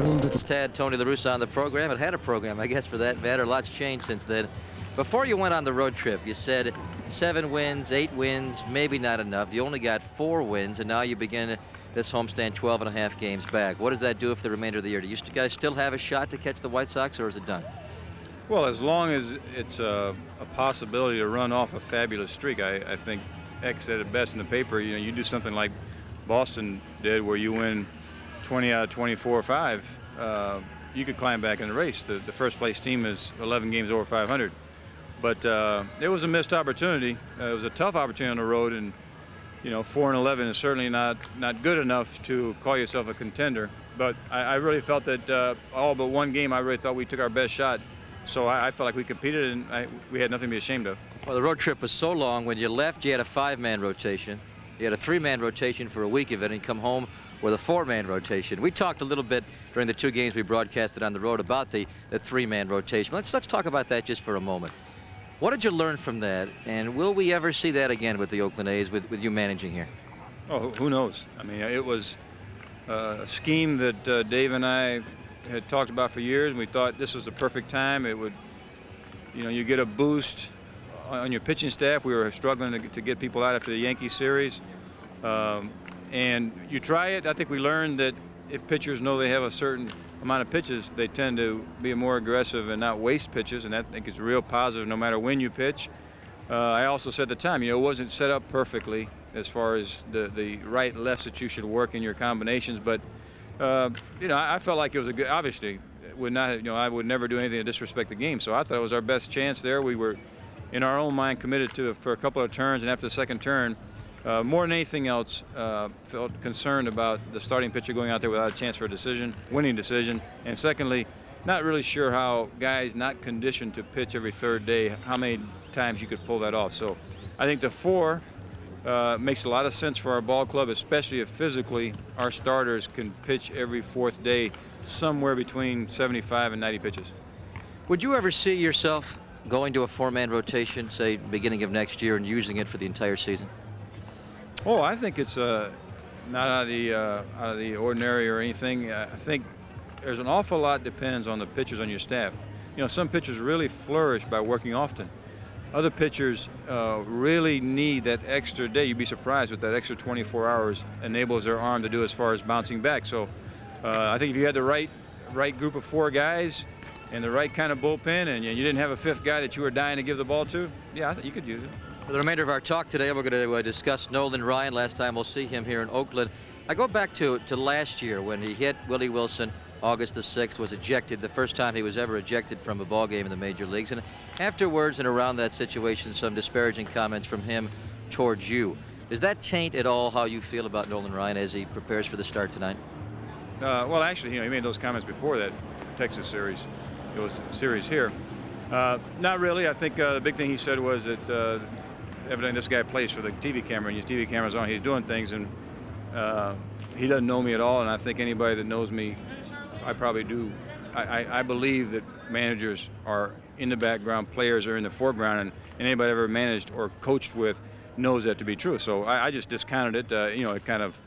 Just had Tony La Russa on the program. It had a program, I guess, for that matter. Lots changed since then. Before you went on the road trip, you said 7 wins, 8 wins, maybe not enough. You only got 4 wins, and now you begin this homestand 12.5 games back. What does that do for the remainder of the year? Do you guys still have a shot to catch the White Sox, or is it done? Well, as long as it's a possibility to run off a fabulous streak, I think X said it best in the paper. You know, you do something like Boston did, where you win 20 out of 24 or 5. You could climb back in the race. The first place team is 11 games over 500. But it was a missed opportunity. It was a tough opportunity on the road, and 4-11 is certainly not good enough to call yourself a contender. But I really felt that all but one game, I really thought we took our best shot. So I felt like we competed, and we had nothing to be ashamed of. Well, the road trip was so long. When you left, you had a 5-man rotation. You had a 3-man rotation for a week of it, and you come home with a 4-man rotation. We talked a little bit during the 2 games we broadcasted on the road about the 3-man rotation. Let's talk about that just for a moment. What did you learn from that, and will we ever see that again with the Oakland A's with you managing here? Oh, who knows? I mean, it was a scheme that Dave and I had talked about for years, and we thought this was the perfect time. It would, you get a boost on your pitching staff. We were struggling to get people out after the Yankee series. And you try it. I think we learned that if pitchers know they have a certain amount of pitches, they tend to be more aggressive and not waste pitches, and that, I think, is real positive no matter when you pitch. I also said at the time, it wasn't set up perfectly as far as the right lefts that you should work in your combinations, but I felt like it was a good. Obviously, I would never do anything to disrespect the game, so I thought it was our best chance there. We were, in our own mind, committed to it for a couple of turns, and after the second turn, more than anything else, felt concerned about the starting pitcher going out there without a chance for a winning decision. And secondly, not really sure how guys not conditioned to pitch every third day, how many times you could pull that off. So I think the 4 makes a lot of sense for our ball club, especially if physically our starters can pitch every 4th day somewhere between 75 and 90 pitches. Would you ever see yourself going to a 4-man rotation, say, beginning of next year, and using it for the entire season? Oh, I think it's not out of the ordinary or anything. I think there's an awful lot depends on the pitchers on your staff. Some pitchers really flourish by working often. Other pitchers really need that extra day. You'd be surprised what that extra 24 hours enables their arm to do as far as bouncing back. So I think if you had the right group of 4 guys and the right kind of bullpen, and you didn't have a 5th guy that you were dying to give the ball to, yeah, I think you could use it. For the remainder of our talk today, we're going to discuss Nolan Ryan. Last time we'll see him here in Oakland. I go back to last year when he hit Willie Wilson. August the 6th, was ejected, the first time he was ever ejected from a ball game in the major leagues. And afterwards and around that situation, some disparaging comments from him towards you. Does that taint at all how you feel about Nolan Ryan as he prepares for the start tonight? Well, actually, he made those comments before that Texas series. It was a series here. Not really. I think the big thing he said was that evidently this guy plays for the TV camera, and his TV camera's on. He's doing things, and he doesn't know me at all. And I think anybody that knows me, I probably do. I believe that managers are in the background, players are in the foreground, and anybody ever managed or coached with knows that to be true. So I just discounted it. It kind of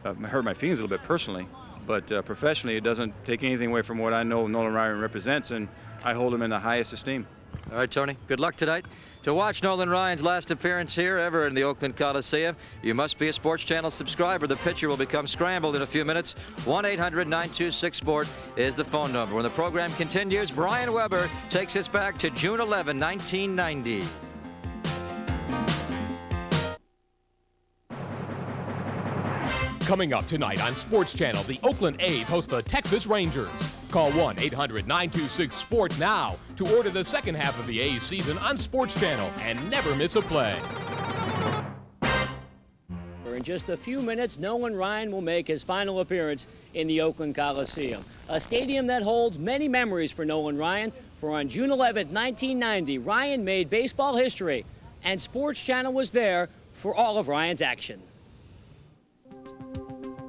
hurt my feelings a little bit personally, but professionally, it doesn't take anything away from what I know Nolan Ryan represents, and I hold him in the highest esteem. All right, Tony, good luck tonight. To watch Nolan Ryan's last appearance here ever in the Oakland Coliseum, you must be a Sports Channel subscriber. The pitcher will become scrambled in a few minutes. 1-800-926-SPORT is the phone number. When the program continues, Brian Weber takes us back to June 11, 1990. Coming up tonight on Sports Channel, the Oakland A's host the Texas Rangers. Call 1-800-926-SPORT now to order the second half of the A's season on Sports Channel and never miss a play. In just a few minutes, Nolan Ryan will make his final appearance in the Oakland Coliseum, a stadium that holds many memories for Nolan Ryan. For on June 11, 1990, Ryan made baseball history, and Sports Channel was there for all of Ryan's action.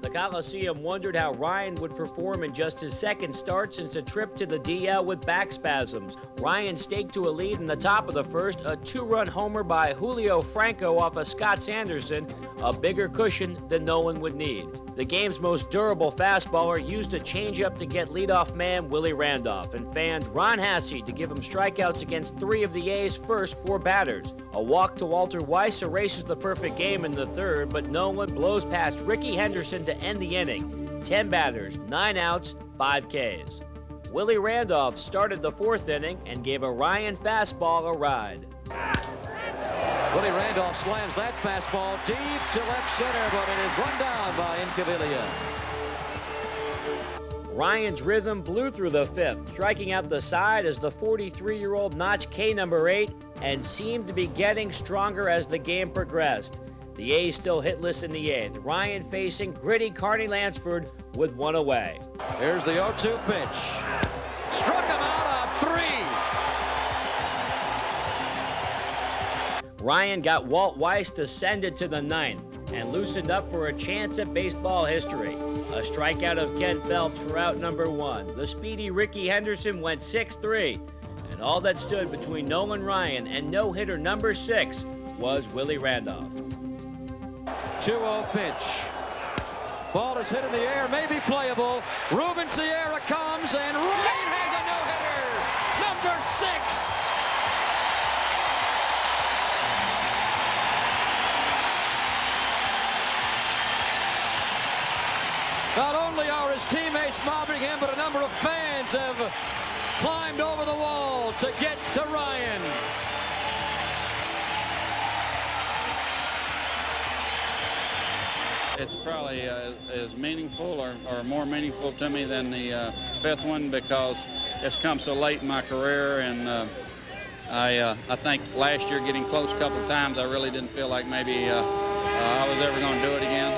The Coliseum wondered how Ryan would perform in just his second start since a trip to the DL with back spasms. Ryan staked to a lead in the top of the first, a 2-run homer by Julio Franco off of Scott Sanderson, a bigger cushion than Nolan would need. The game's most durable fastballer used a changeup to get leadoff man Willie Randolph and fanned Ron Hasse to give him strikeouts against 3 of the A's first 4 batters. A walk to Walter Weiss erases the perfect game in the third, but Nolan blows past Ricky Henderson to end the inning. 10 batters, 9 outs, 5 Ks. Willie Randolph started the 4th inning and gave a Ryan fastball a ride. Willie Randolph slams that fastball deep to left center, but it is run down by Incaviglia. Ryan's rhythm blew through the 5th, striking out the side as the 43-year-old notched K number 8 and seemed to be getting stronger as the game progressed. The A's still hitless in the 8th. Ryan facing gritty Carney Lansford with 1 away. Here's the 0-2 pitch. Struck him out on 3. Ryan got Walt Weiss to send it to the 9th and loosened up for a chance at baseball history. A strikeout of Ken Phelps for out number 1. The speedy Ricky Henderson went 6-3. And all that stood between Nolan Ryan and no-hitter number 6 was Willie Randolph. 2-0 pitch. Ball is hit in the air, may be playable. Ruben Sierra comes, and Ryan has a no-hitter. Number 6. Not only are his teammates mobbing him, but a number of fans have climbed over the wall to get to Ryan. It's probably as meaningful or more meaningful to me than the 5th one because it's come so late in my career, and I think last year getting close a couple of times, I really didn't feel like maybe I was ever going to do it again.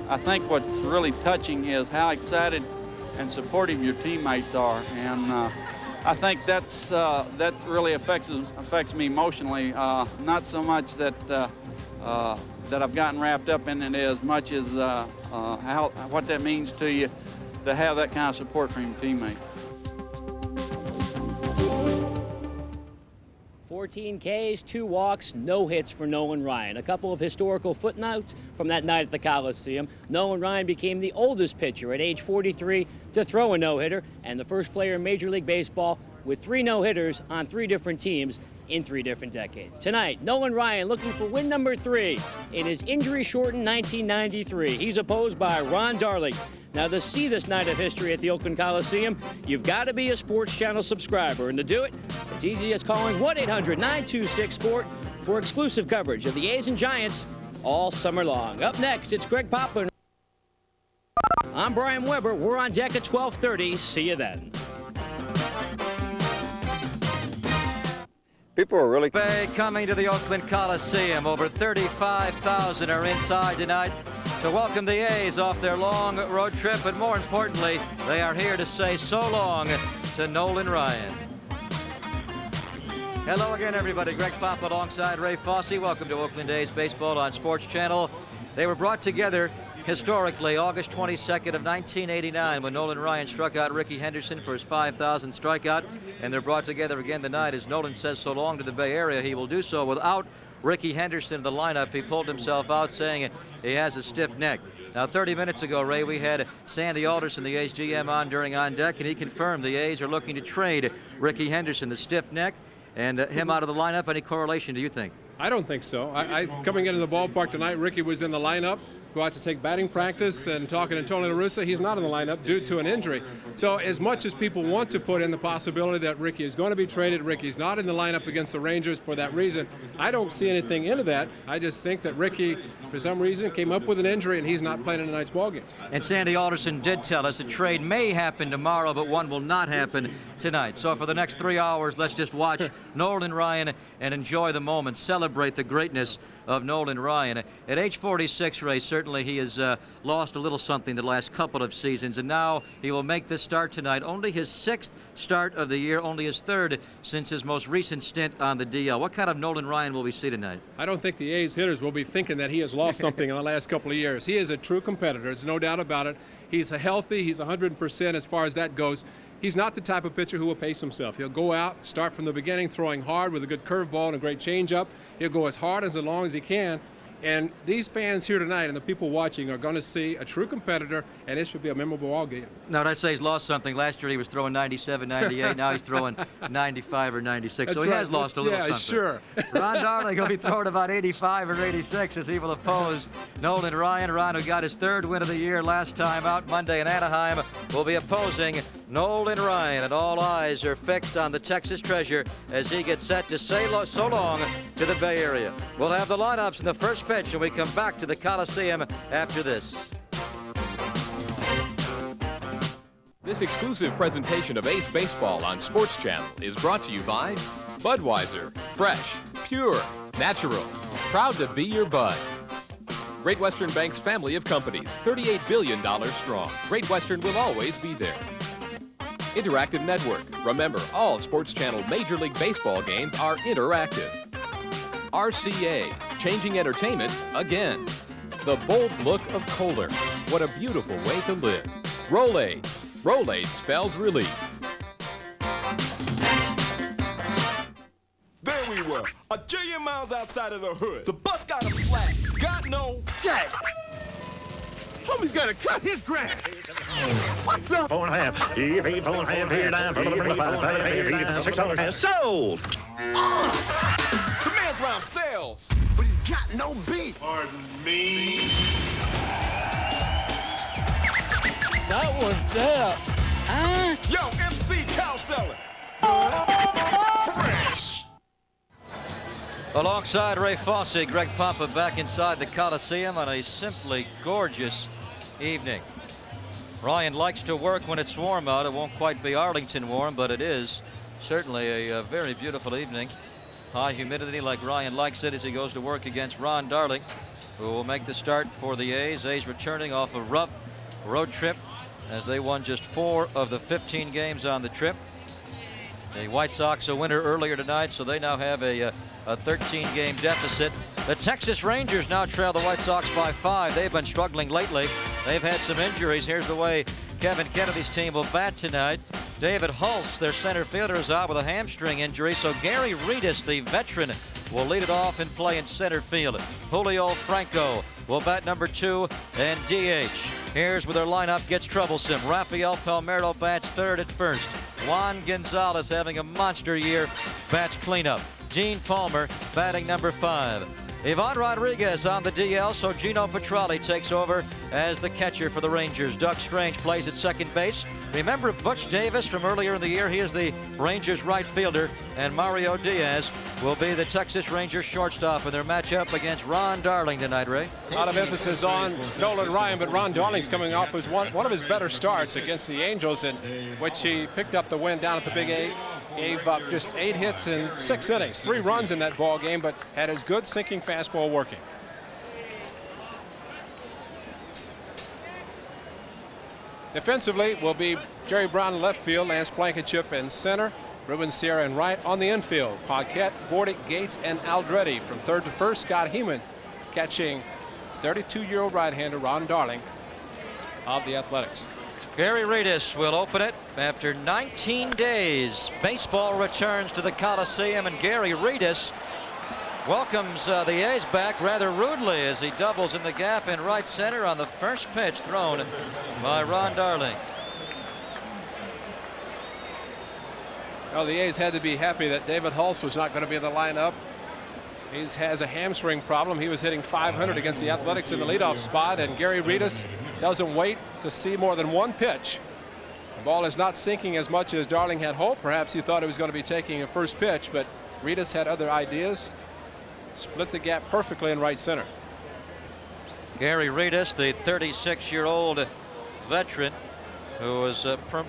I think what's really touching is how excited and supportive your teammates are, and I think that really affects me emotionally. Not so much that that I've gotten wrapped up in it as much as what that means to you to have that kind of support from your teammates. 14 Ks, 2 walks, no hits for Nolan Ryan. A couple of historical footnotes from that night at the Coliseum. Nolan Ryan became the oldest pitcher at age 43 to throw a no-hitter and the first player in Major League Baseball with 3 no-hitters on 3 different teams in 3 different decades. Tonight, Nolan Ryan looking for win number 3 in his injury-shortened 1993. He's opposed by Ron Darling. Now, to see this night of history at the Oakland Coliseum, you've got to be a Sports Channel subscriber. And to do it, it's easy as calling 1-800-926-SPORT for exclusive coverage of the A's and Giants all summer long. Up next, it's Greg Papa. I'm Brian Weber. We're on deck at 12:30. See you then. People are really Bay coming to the Oakland Coliseum. Over 35,000 are inside tonight to welcome the A's off their long road trip, but more importantly, they are here to say so long to Nolan Ryan. Hello again, everybody. Greg Papa alongside Ray Fosse. Welcome to Oakland A's Baseball on Sports Channel. They were brought together historically August 22nd of 1989 when Nolan Ryan struck out Ricky Henderson for his 5,000th strikeout, and they're brought together again tonight as Nolan says so long to the Bay Area. He will do so without Ricky Henderson in the lineup. He pulled himself out saying he has a stiff neck. Now, 30 minutes ago, Ray, we had Sandy Alderson, the A's GM, on during On Deck, and he confirmed the A's are looking to trade Ricky Henderson, the stiff neck, and him out of the lineup. Any correlation, do you think? I don't think so. Coming into the ballpark tonight, Ricky was in the lineup, go out to take batting practice, and talking to Tony La Russa, he's not in the lineup due to an injury. So as much as people want to put in the possibility that Ricky is going to be traded, Ricky's not in the lineup against the Rangers for that reason. I don't see anything into that. I just think that Ricky, for some reason, came up with an injury and he's not playing in tonight's ballgame. And Sandy Alderson did tell us a trade may happen tomorrow, but one will not happen tonight. So for the next 3 hours, let's just watch Nolan Ryan and enjoy the moment, celebrate the greatness of Nolan Ryan. At age 46, Ray, certainly he has lost a little something the last couple of seasons, and now he will make this start tonight. Only his 6th start of the year, only his 3rd since his most recent stint on the DL. What kind of Nolan Ryan will we see tonight? I don't think the A's hitters will be thinking that he has lost something in the last couple of years. He is a true competitor. There's no doubt about it. He's healthy. He's 100% as far as that goes. He's not the type of pitcher who will pace himself. He'll go out, start from the beginning, throwing hard with a good curveball and a great changeup. He'll go as hard as long as he can. And these fans here tonight and the people watching are going to see a true competitor, and it should be a memorable ball game. Now, I say he's lost something. Last year he was throwing 97, 98. Now he's throwing 95 or 96. That's so he right. has lost a little yeah, something. Sure. Ron Darling will be throwing about 85 or 86 as he will oppose Nolan Ryan. Ryan, who got his 3rd win of the year last time out Monday in Anaheim, will be opposing Nolan Ryan. And all eyes are fixed on the Texas Treasure as he gets set to say so long to the Bay Area. We'll have the lineups in the first pitch, and we come back to the Coliseum after this. This exclusive presentation of Ace Baseball on Sports Channel is brought to you by Budweiser, fresh, pure, natural, proud to be your bud. Great Western Bank's family of companies, $38 billion strong. Great Western will always be there. Interactive Network. Remember, all Sports Channel Major League Baseball games are interactive. RCA, changing entertainment again. The bold look of Kohler. What a beautiful way to live. Rolaids. Rolaids spells relief. There we were, a jillion miles outside of the hood. The bus got a flat, got no jack. Homie's gonna cut his grass. What the? 4.5. Here, 4.5. Here, 9. 5. 6 dollars. Sold. The man's round sells, but he's got no beat. Pardon me. That was death. Yo, MC Cow Seller. Fresh. Alongside Ray Fosse, Greg Pampa back inside the Coliseum on a simply gorgeous evening. Ryan likes to work when it's warm out. It won't quite be Arlington warm, but it is certainly a very beautiful evening. High humidity like Ryan likes it as he goes to work against Ron Darling, who will make the start for the A's. A's returning off a rough road trip as they won just 4 of the 15 games on the trip. The White Sox a winner earlier tonight, so they now have a 13-game deficit. The Texas Rangers now trail the White Sox by 5. They've been struggling lately. They've had some injuries. Here's the way Kevin Kennedy's team will bat tonight. David Hulse, their center fielder, is out with a hamstring injury, so Gary Redus, the veteran, will lead it off and play in center field. Julio Franco will bat number 2 and DH. Here's where their lineup gets troublesome. Rafael Palmeiro bats 3rd at first. Juan Gonzalez, having a monster year, bats cleanup. Gene Palmer batting number 5. Ivan Rodriguez on the DL, so Gino Petralli takes over as the catcher for the Rangers. Doug Strange plays at second base. Remember Butch Davis from earlier in the year? He is the Rangers right fielder, and Mario Diaz will be the Texas Rangers shortstop in their matchup against Ron Darling tonight, Ray. A lot of emphasis on Nolan Ryan, but Ron Darling's coming off was one of his better starts against the Angels, in which he picked up the win down at the Big 8. Gave up just 8 hits in 6 innings, 3 runs in that ball game, but had his good sinking fastball working. Defensively will be Jerry Brown in left field, Lance Blankenship in center, Ruben Sierra in right. On the infield, Paquette, Bordick, Gates, and Aldretti. From 3rd to 1st, Scott Heeman catching 32-year-old right-hander Ron Darling of the Athletics. Gary Redus will open it after 19 days. Baseball returns to the Coliseum, and Gary Redus welcomes the A's back rather rudely as he doubles in the gap in right center on the first pitch thrown by Ron Darling. Well, the A's had to be happy that David Hulse was not going to be in the lineup. He has a hamstring problem. He was hitting .500 against the Athletics in the leadoff spot, and Gary Redus doesn't wait to see more than one pitch. The ball is not sinking as much as Darling had hoped. Perhaps he thought he was going to be taking a first pitch, but Redus had other ideas. Split the gap perfectly in right center. Gary Redus, the 36-year-old veteran who has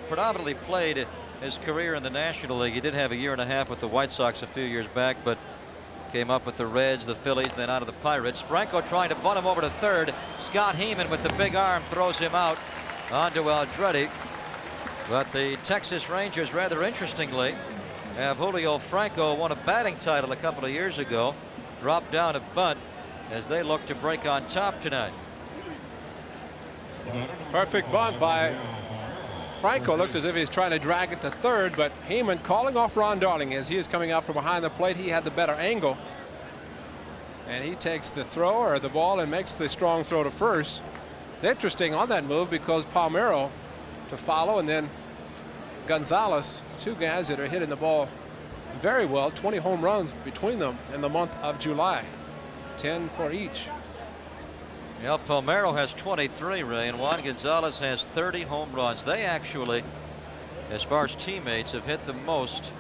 predominantly played his career in the National League. He did have a year and a half with the White Sox a few years back, but came up with the Reds, the Phillies, and then out of the Pirates. Franco trying to bunt him over to 3rd. Scott Heeman with the big arm throws him out onto Aldretti. But the Texas Rangers, rather interestingly, have Julio Franco, won a batting title a couple of years ago, dropped down a bunt as they look to break on top tonight. Perfect bunt by Franco. Looked as if he's trying to drag it to 3rd, but Heeman calling off Ron Darling as he is coming out from behind the plate. He had the better angle. and he takes the throw or the ball and makes the strong throw to first. Interesting on that move because Palmeiro to follow, and then Gonzalez, two guys that are hitting the ball very well. 20 home runs between them in the month of July, 10 for each. Yeah, Palmeiro has 23, Ray, and Juan Gonzalez has 30 home runs. They actually, as far as teammates, have hit the most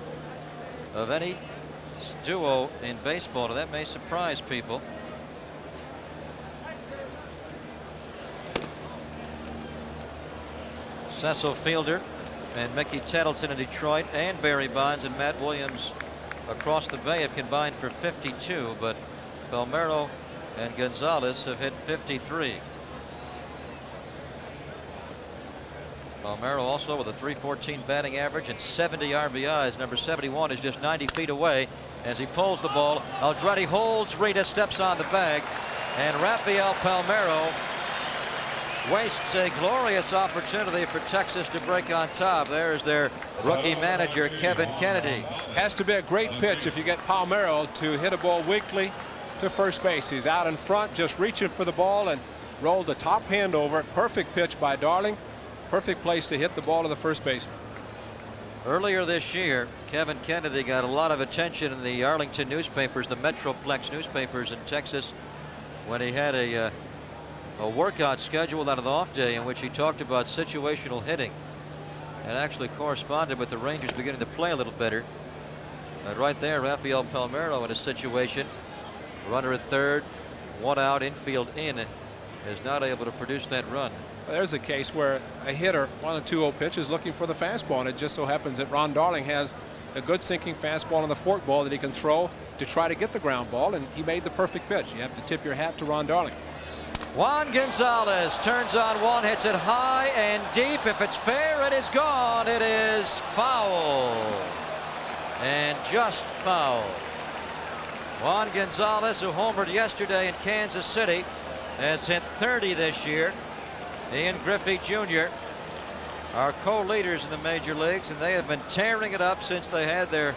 of any duo in baseball. Now, that may surprise people. Cecil Fielder and Mickey Tettleton in Detroit, and Barry Bonds and Matt Williams across the bay have combined for 52, but Palmeiro and Gonzalez have hit 53. Palmeiro also with a .314 batting average and 70 RBIs. Number 71 is just 90 feet away as he pulls the ball. Aldrete holds, Rita steps on the bag, and Rafael Palmeiro wastes a glorious opportunity for Texas to break on top. There's their rookie manager, Kevin Kennedy. Has to be a great pitch if you get Palmeiro to hit a ball weakly to first base. He's out in front, just reaching for the ball, and rolled the top hand over it. Perfect pitch by Darling. Perfect place to hit the ball to the first baseman. Earlier this year, Kevin Kennedy got a lot of attention in the Arlington newspapers, the Metroplex newspapers in Texas, when he had a workout scheduled on an off day in which he talked about situational hitting, and actually corresponded with the Rangers beginning to play a little better. And right there, Rafael Palmeiro in a situation, runner at third, one out, infield in, is not able to produce that run. There's a case where a hitter on a 2-0 pitch is looking for the fastball, and it just so happens that Ron Darling has a good sinking fastball on the fork ball that he can throw to try to get the ground ball, and he made the perfect pitch. You have to tip your hat to Ron Darling. Juan Gonzalez turns on one, hits it high and deep. If it's fair, it is gone. It is foul, and just foul. Juan Gonzalez, who homered yesterday in Kansas City, has hit 30 this year. Ian Griffey Jr. are co-leaders in the major leagues, and they have been tearing it up since they had their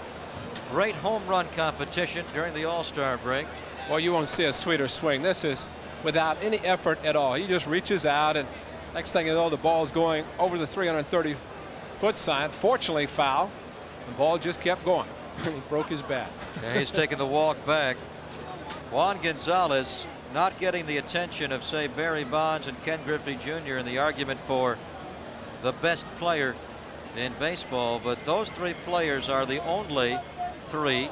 great home run competition during the All-Star break. Well, you won't see a sweeter swing. This is without any effort at all. He just reaches out, and next thing you know, the ball is going over the 330-foot sign. Fortunately, foul. The ball just kept going. He broke his bat. Yeah, he's taking the walk back. Juan Gonzalez not getting the attention of, say, Barry Bonds and Ken Griffey Jr. in the argument for the best player in baseball, but those three players are the only three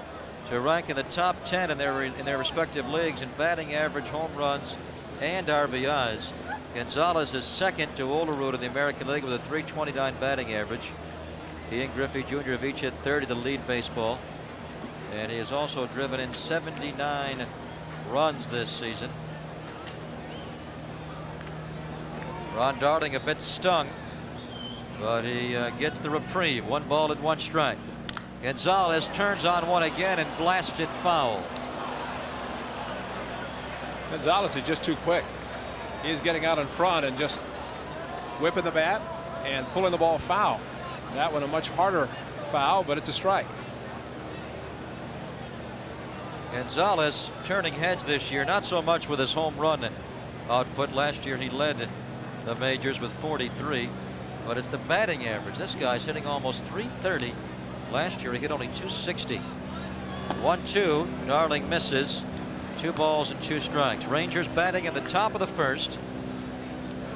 to rank in the top 10 in their respective leagues in batting average, home runs, and RBIs. Gonzalez is second to Olerud in the American League with a .329 batting average. He and Griffey Jr. have each hit 30 to lead baseball, and he has also driven in 79 runs this season. Ron Darling a bit stung, but he gets the reprieve. 1 ball and 1 strike. Gonzalez turns on one again and blasted foul. Gonzalez is just too quick. He's getting out in front and just whipping the bat and pulling the ball foul. That one a much harder foul, but it's a strike. Gonzalez turning heads this year, not so much with his home run output. Last year he led the majors with 43, but it's the batting average. This guy's hitting almost .330. Last year he hit only .260. 1-2. Darling misses. 2 balls and 2 strikes. Rangers batting in the top of the first.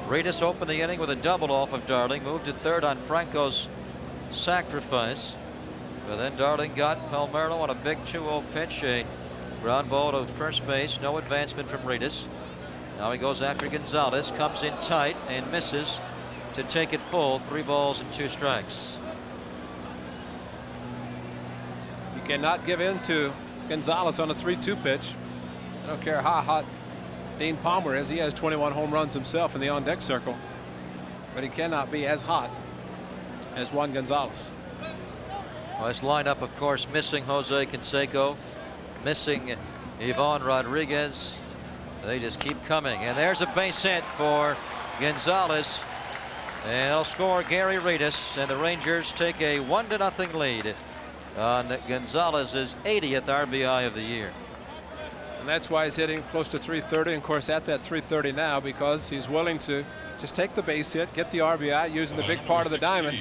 Reedus opened the inning with a double off of Darling, moved to third on Franco's sacrifice, but then Darling got Palmeiro on a big 2-0 pitch, a ground ball to first base. No advancement from Reedus. Now he goes after Gonzalez, comes in tight and misses to take it full. 3 balls and 2 strikes. You cannot give in to Gonzalez on a 3-2 pitch. I don't care how hot Dean Palmer is. He has 21 home runs himself in the on-deck circle, but he cannot be as hot as Juan Gonzalez. Well, this lineup, of course, missing Jose Canseco, missing Ivan Rodriguez. They just keep coming, and there's a base hit for Gonzalez, and they'll score Gary Reedus, and the Rangers take a 1-0 lead on Gonzalez's 80th RBI of the year. And that's why he's hitting close to 330. And of course, at that 330 now, because he's willing to just take the base hit, get the RBI, using the big part of the diamond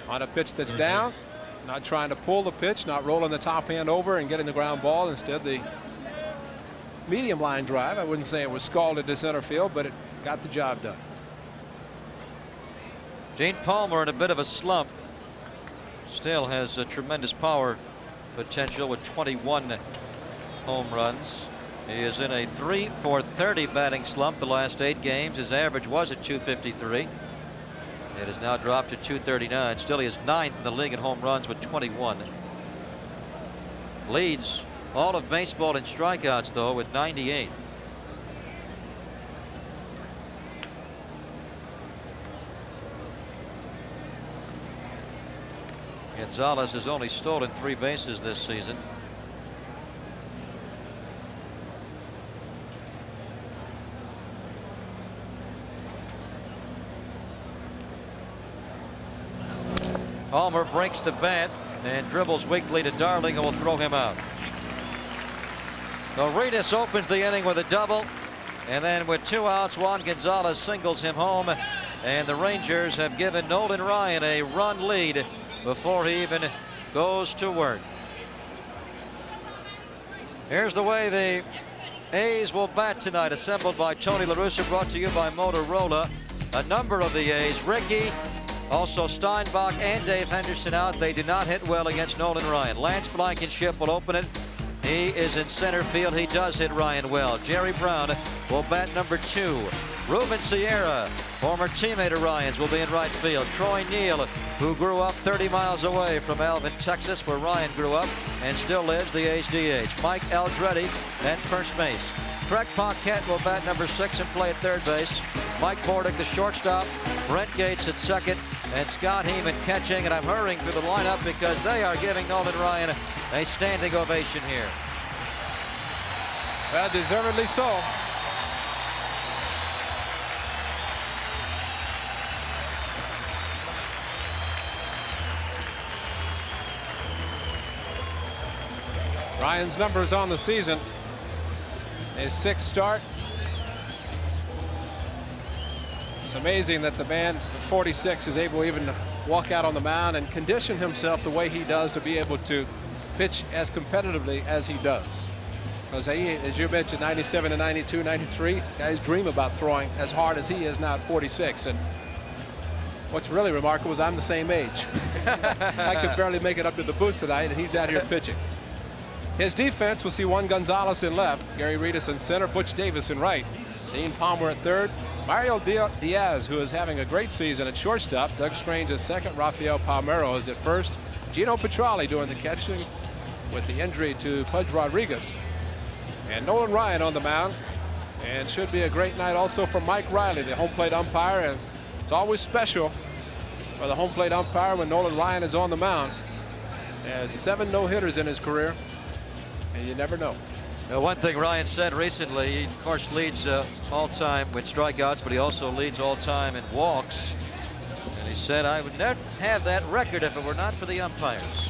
on a pitch that's down, not trying to pull the pitch, not rolling the top hand over and getting the ground ball. Instead, the medium line drive. I wouldn't say it was scalded to center field, but it got the job done. Dean Palmer in a bit of a slump. Still has a tremendous power potential with 21 home runs. He is in a 3-for-30 batting slump the last 8 games. His average was at 253. It has now dropped to 239. Still, he is 9th in the league in home runs with 21. Leads all of baseball in strikeouts, though, with 98. Gonzalez has only stolen 3 bases this season. Palmer breaks the bat and dribbles weakly to Darling, and will throw him out. Arenas opens the inning with a double, and then with 2 outs, Juan Gonzalez singles him home, and the Rangers have given Nolan Ryan a run lead before he even goes to work. Here's the way the A's will bat tonight, assembled by Tony La Russa, brought to you by Motorola. A number of the A's, Ricky, also Steinbach and Dave Henderson out. They do not hit well against Nolan Ryan. Lance Blankenship will open it. He is in center field. He does hit Ryan well. Jerry Brown will bat number 2. Ruben Sierra, former teammate of Ryan's, will be in right field. Troy Neal, who grew up 30 miles away from Alvin, Texas, where Ryan grew up and still lives, the A's DH. Mike Aldretti at first base. Craig Paquette will bat number 6 and play at third base. Mike Bordick, the shortstop. Brent Gates at second, and Scott Heeman catching. And I'm hurrying through the lineup because they are giving Nolan Ryan a standing ovation here. Well, deservedly so. Ryan's numbers on the season. His 6th start. It's amazing that the man at 46 is able even to walk out on the mound and condition himself the way he does to be able to pitch as competitively as he does. Because as you mentioned, 97 and 92, 93, guys dream about throwing as hard as he is now at 46. And what's really remarkable is I'm the same age. I could barely make it up to the booth tonight, and he's out here pitching. His defense will see Juan Gonzalez in left, Gary Reedus in center, Butch Davis in right, Dean Palmer at third, Mario Diaz, who is having a great season at shortstop, Doug Strange at second, Rafael Palmeiro is at first, Gino Petralli doing the catching with the injury to Pudge Rodriguez, and Nolan Ryan on the mound. And should be a great night also for Mike Riley, the home plate umpire. And it's always special for the home plate umpire when Nolan Ryan is on the mound. He has 7 no-hitters in his career, and you never know. Now, one thing Ryan said recently, he of course leads all-time with strikeouts, but he also leads all-time in walks. And he said, I would not have that record if it were not for the umpires.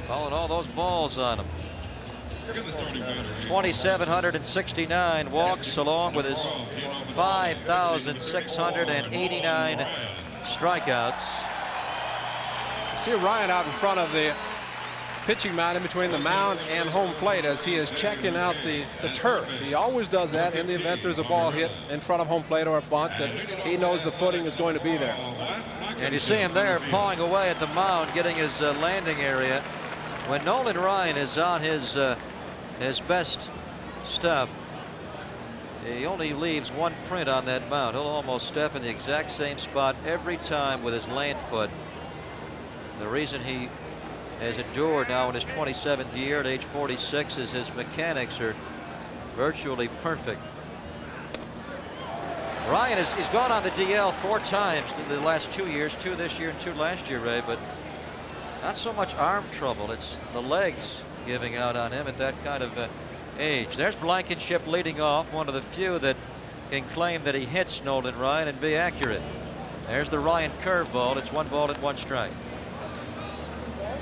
Calling all those balls on him. 2,769 walks, along with his 5,689 strikeouts. See Ryan out in front of the pitching mound, in between the mound and home plate, as he is checking out the turf. He always does that in the event there's a ball hit in front of home plate or a bunt that he knows the footing is going to be there. And you see him there pawing away at the mound, getting his landing area. When Nolan Ryan is on his best stuff, he only leaves one print on that mound. He'll almost step in the exact same spot every time with his land foot. The reason he has endured now in his 27th year at age 46 is his mechanics are virtually perfect. Ryan he's gone on the DL 4 times in the last 2 years, 2 this year and 2 last year, Ray, but not so much arm trouble. It's the legs giving out on him at that kind of age. There's Blankenship leading off, one of the few that can claim that he hits Nolan Ryan and be accurate. There's the Ryan curveball. It's 1 ball and 1 strike.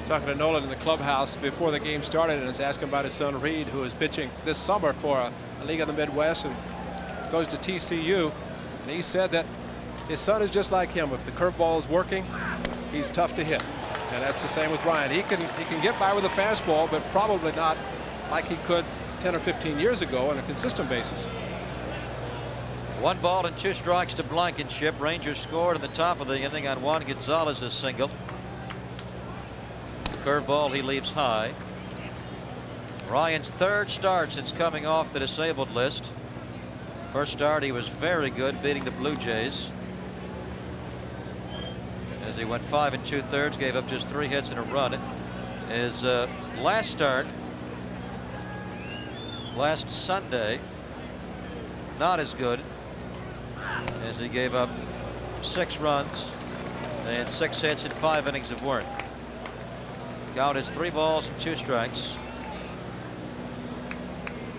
Talking to Nolan in the clubhouse before the game started, and was asking about his son Reed, who is pitching this summer for a league in the Midwest and goes to TCU. And he said that his son is just like him. If the curveball is working, he's tough to hit. And that's the same with Ryan. He can get by with a fastball, but probably not like he could 10 or 15 years ago on a consistent basis. 1 ball and 2 strikes to Blankenship. Rangers scored in the top of the inning on Juan Gonzalez's single. Curveball he leaves high. Ryan's 3rd start since coming off the disabled list. First start he was very good, beating the Blue Jays, as he went 5 2/3, gave up just 3 hits and a run. His last start last Sunday, not as good, as he gave up 6 runs and 6 hits in 5 innings of work. Count is 3 balls and 2 strikes.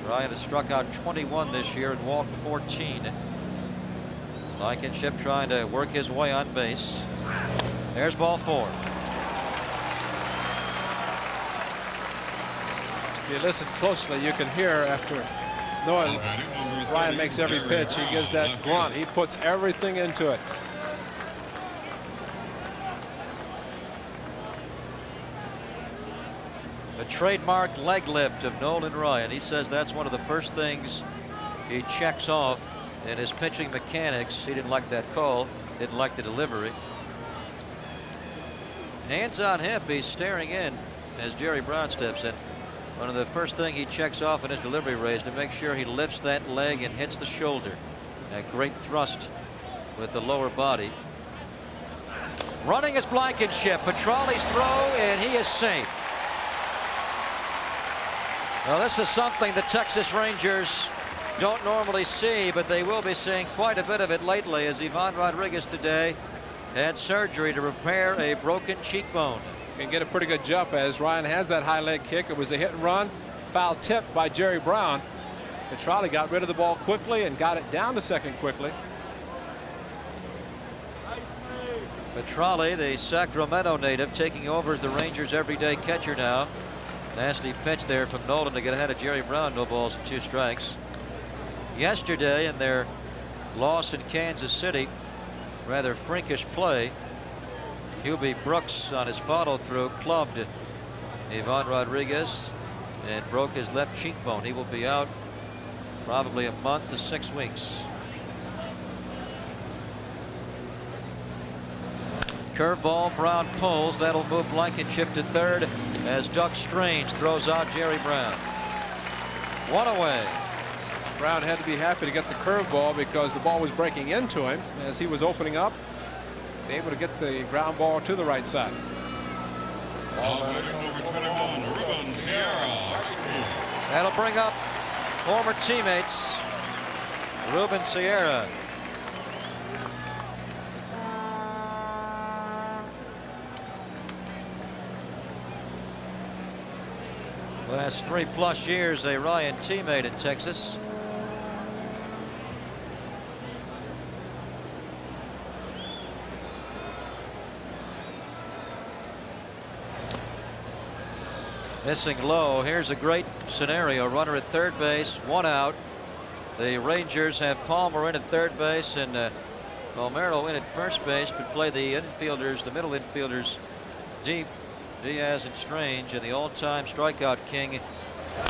Ryan has struck out 21 this year and walked 14. Blankenship trying to work his way on base. There's ball 4. If you listen closely, you can hear after knowing Ryan makes every pitch, he gives that grunt. He puts everything into it. The trademark leg lift of Nolan Ryan. He says that's one of the first things he checks off in his pitching mechanics. He didn't like that call, didn't like the delivery. Hands on hip, he's staring in as Jerry Brown steps in. One of the first thing he checks off in his delivery raise to make sure he lifts that leg and hits the shoulder. A great thrust with the lower body. Running is Blankenship. Petralli's throw, and he is safe. Well, this is something the Texas Rangers don't normally see, but they will be seeing quite a bit of it lately, as Ivan Rodriguez today had surgery to repair a broken cheekbone. Can get a pretty good jump as Ryan has that high leg kick. It was a hit and run, foul tip by Jerry Brown. Petralli got rid of the ball quickly and got it down to second quickly. Petralli, the Sacramento native, taking over as the Rangers' everyday catcher now. Nasty pitch there from Nolan to get ahead of Jerry Brown. No balls and 2 strikes. Yesterday in their loss in Kansas City, rather freakish play, Hubie Brooks on his follow through clubbed Ivan Rodriguez and broke his left cheekbone. He will be out probably a month to 6 weeks. Curveball, Brown pulls. That'll move Blankenship to third as Doug Strange throws out Jerry Brown. 1 away. Brown had to be happy to get the curveball because the ball was breaking into him as he was opening up. He's able to get the ground ball to the right side. That'll bring up former teammates Ruben Sierra. Last 3+ years a Ryan teammate in Texas. Missing low. Here's a great scenario. Runner at third base, 1 out. The Rangers have Palmer in at third base and Palmero in at first base, but play the infielders, the middle infielders, deep. Diaz and Strange, and the all-time strikeout king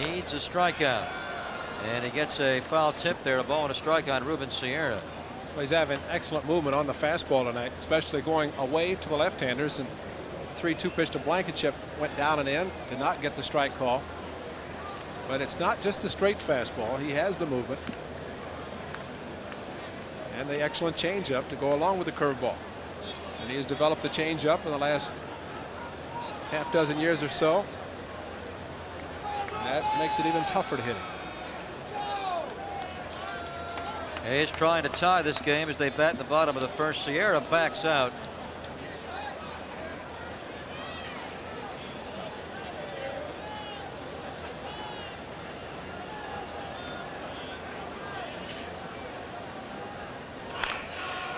needs a strikeout. And he gets a foul tip there, a ball and a strike on Ruben Sierra. Well, he's having excellent movement on the fastball tonight, especially going away to the left-handers. And 3-2 pitch to Blankenship went down and in, did not get the strike call. But it's not just the straight fastball. He has the movement and the excellent changeup to go along with the curveball. And he has developed the changeup in the last half-dozen years or so. That makes it even tougher to hit him. Hayes trying to tie this game as they bat in the bottom of the first. Sierra backs out.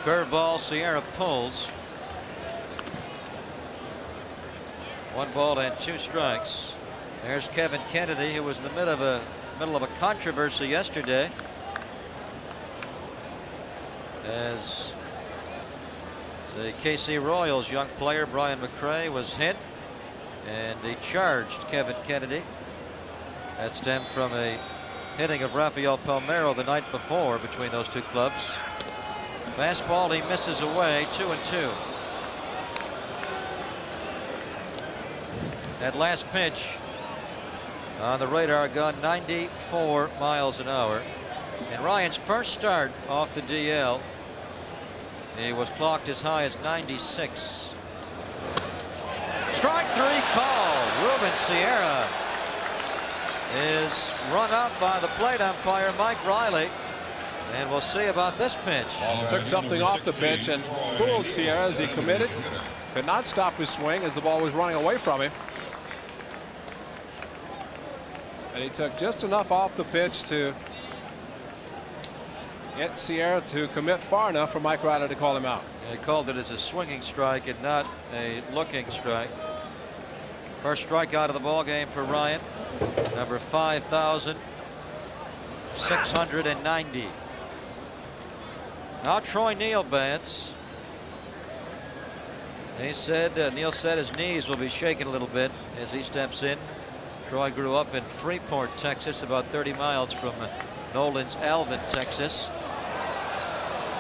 Curveball, Sierra pulls. 1 ball and 2 strikes. There's Kevin Kennedy, who was in the middle of a controversy yesterday, as the KC Royals young player Brian McRae was hit, and he charged Kevin Kennedy. That stemmed from a hitting of Rafael Palmeiro the night before between those two clubs. Fastball he misses away, 2-2. That last pitch on the radar gun, 94 miles an hour. In Ryan's first start off the DL, he was clocked as high as 96. Strike 3 call. Ruben Sierra is run up by the plate umpire Mike Riley, and we'll see about this pitch. Took something off the pitch and fooled Sierra as he committed. Could not stop his swing as the ball was running away from him. And he took just enough off the pitch to get Sierra to commit far enough for Mike Riley to call him out. They called it as a swinging strike and not a looking strike. First strikeout of the ball game for Ryan, number 5,690. Now Troy Neal bats. He said Neal said his knees will be shaking a little bit as he steps in. Troy grew up in Freeport, Texas, about 30 miles from Nolan's Alvin, Texas.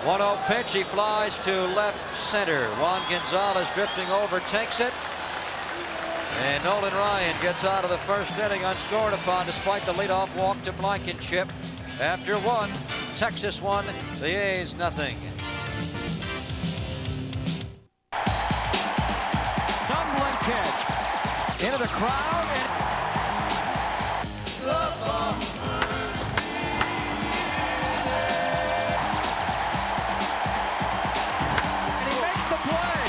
1-0 pitch. He flies to left center. Juan Gonzalez drifting over, takes it. And Nolan Ryan gets out of the first inning unscored upon, despite the leadoff walk to Blankenship. After 1, Texas 1, the A's nothing. Tumbling catch into the crowd. And he makes the play.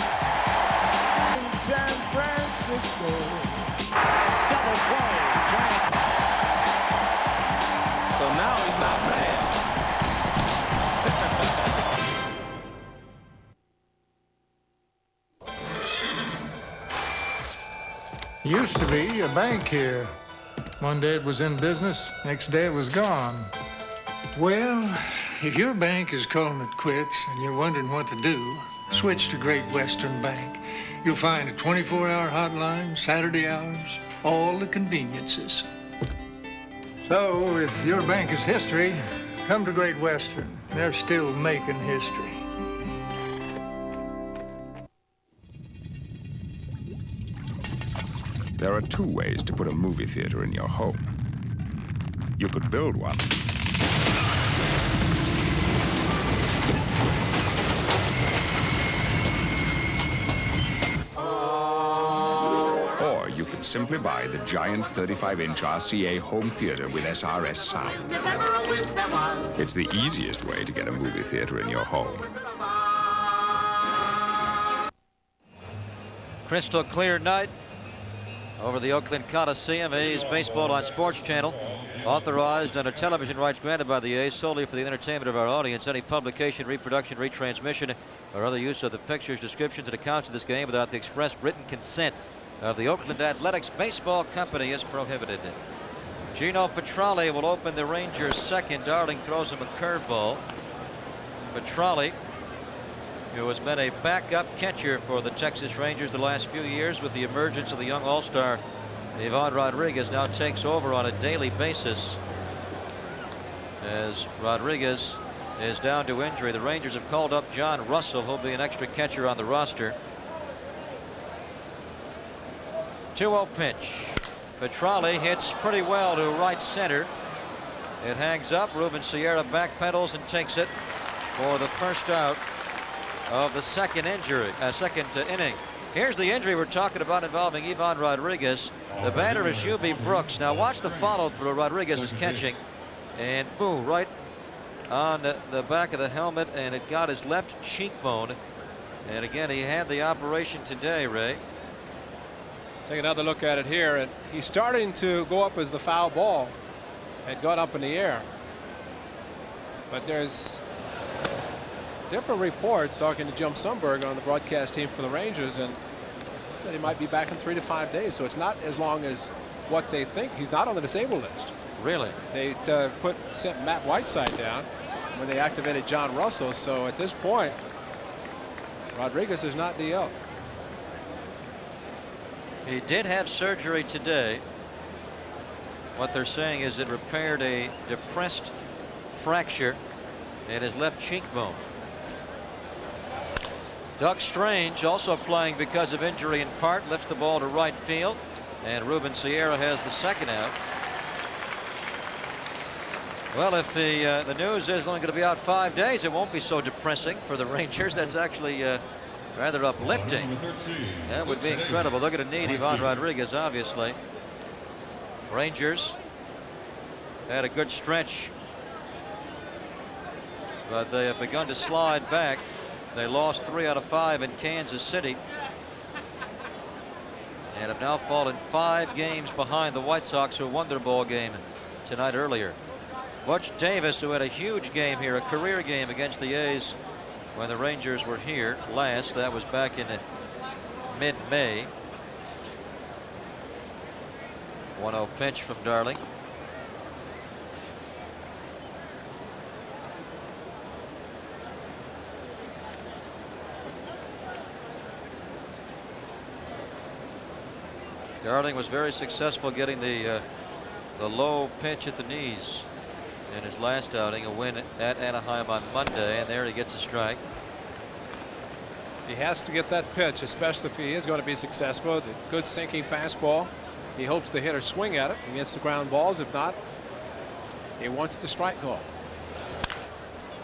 In San Francisco. Double play. Giants. So now he's not mad. Used to be a bank here. One day it was in business, next day it was gone. Well, if your bank is calling it quits and you're wondering what to do, switch to Great Western Bank. You'll find a 24-hour hotline, Saturday hours, all the conveniences. So if your bank is history, come to Great Western. They're still making history. There are 2 ways to put a movie theater in your home. You could build one. Or you could simply buy the giant 35-inch RCA home theater with SRS sound. It's the easiest way to get a movie theater in your home. Crystal clear night over the Oakland Coliseum. A's baseball on Sports Channel, authorized under television rights granted by the A's solely for the entertainment of our audience. Any publication, reproduction, retransmission, or other use of the pictures, descriptions, and accounts of this game without the express written consent of the Oakland Athletics Baseball Company is prohibited. Gino Petralli will open the Rangers' second. Darling throws him a curveball. Petralli, who has been a backup catcher for the Texas Rangers the last few years with the emergence of the young all-star Ivan Rodriguez, now takes over on a daily basis as Rodriguez is down to injury. The Rangers have called up John Russell, who'll be an extra catcher on the roster. 2-0 pitch. Petralli hits pretty well to right center. It hangs up. Ruben Sierra backpedals and takes it for the first out of the second inning. Here's the injury we're talking about involving Ivan Rodriguez. The batter is Hubie Brooks. Now watch the follow through. Rodriguez is catching, and boom, right on the back of the helmet, and it got his left cheekbone. And again, he had the operation today, Ray. Take another look at it here, and he's starting to go up as the foul ball had got up in the air. But there's different reports, talking to Jim Sundberg on the broadcast team for the Rangers, and Said he might be back in 3 to 5 days, so it's not as long as what they think. He's not on the disabled list. Really? They sent Matt Whiteside down when they activated John Russell. So at this point, Rodriguez is not DL. He did have surgery today. What they're saying is it repaired a depressed fracture in his left cheekbone. Doug Strange, also playing because of injury in part, lifts the ball to right field, and Ruben Sierra has the second out. Well, if the news is only going to be out 5 days, it won't be so depressing for the Rangers. That's actually rather uplifting. That would be incredible. They're going to need Ivan Rodriguez, obviously. Rangers had a good stretch, but they have begun to slide back. They lost 3 out of 5 in Kansas City and have now fallen 5 games behind the White Sox, who won their ball game tonight earlier. Butch Davis, who had a huge game here, a career game against the A's when the Rangers were here last. That was back in mid-May. 1-0 pitch from Darling. Darling was very successful getting the low pitch at the knees in his last outing, a win at Anaheim on Monday, and there he gets a strike. He has to get that pitch, especially if he is going to be successful. The good sinking fastball. He hopes the hitter swing at it and gets the ground balls. If not, he wants the strike call.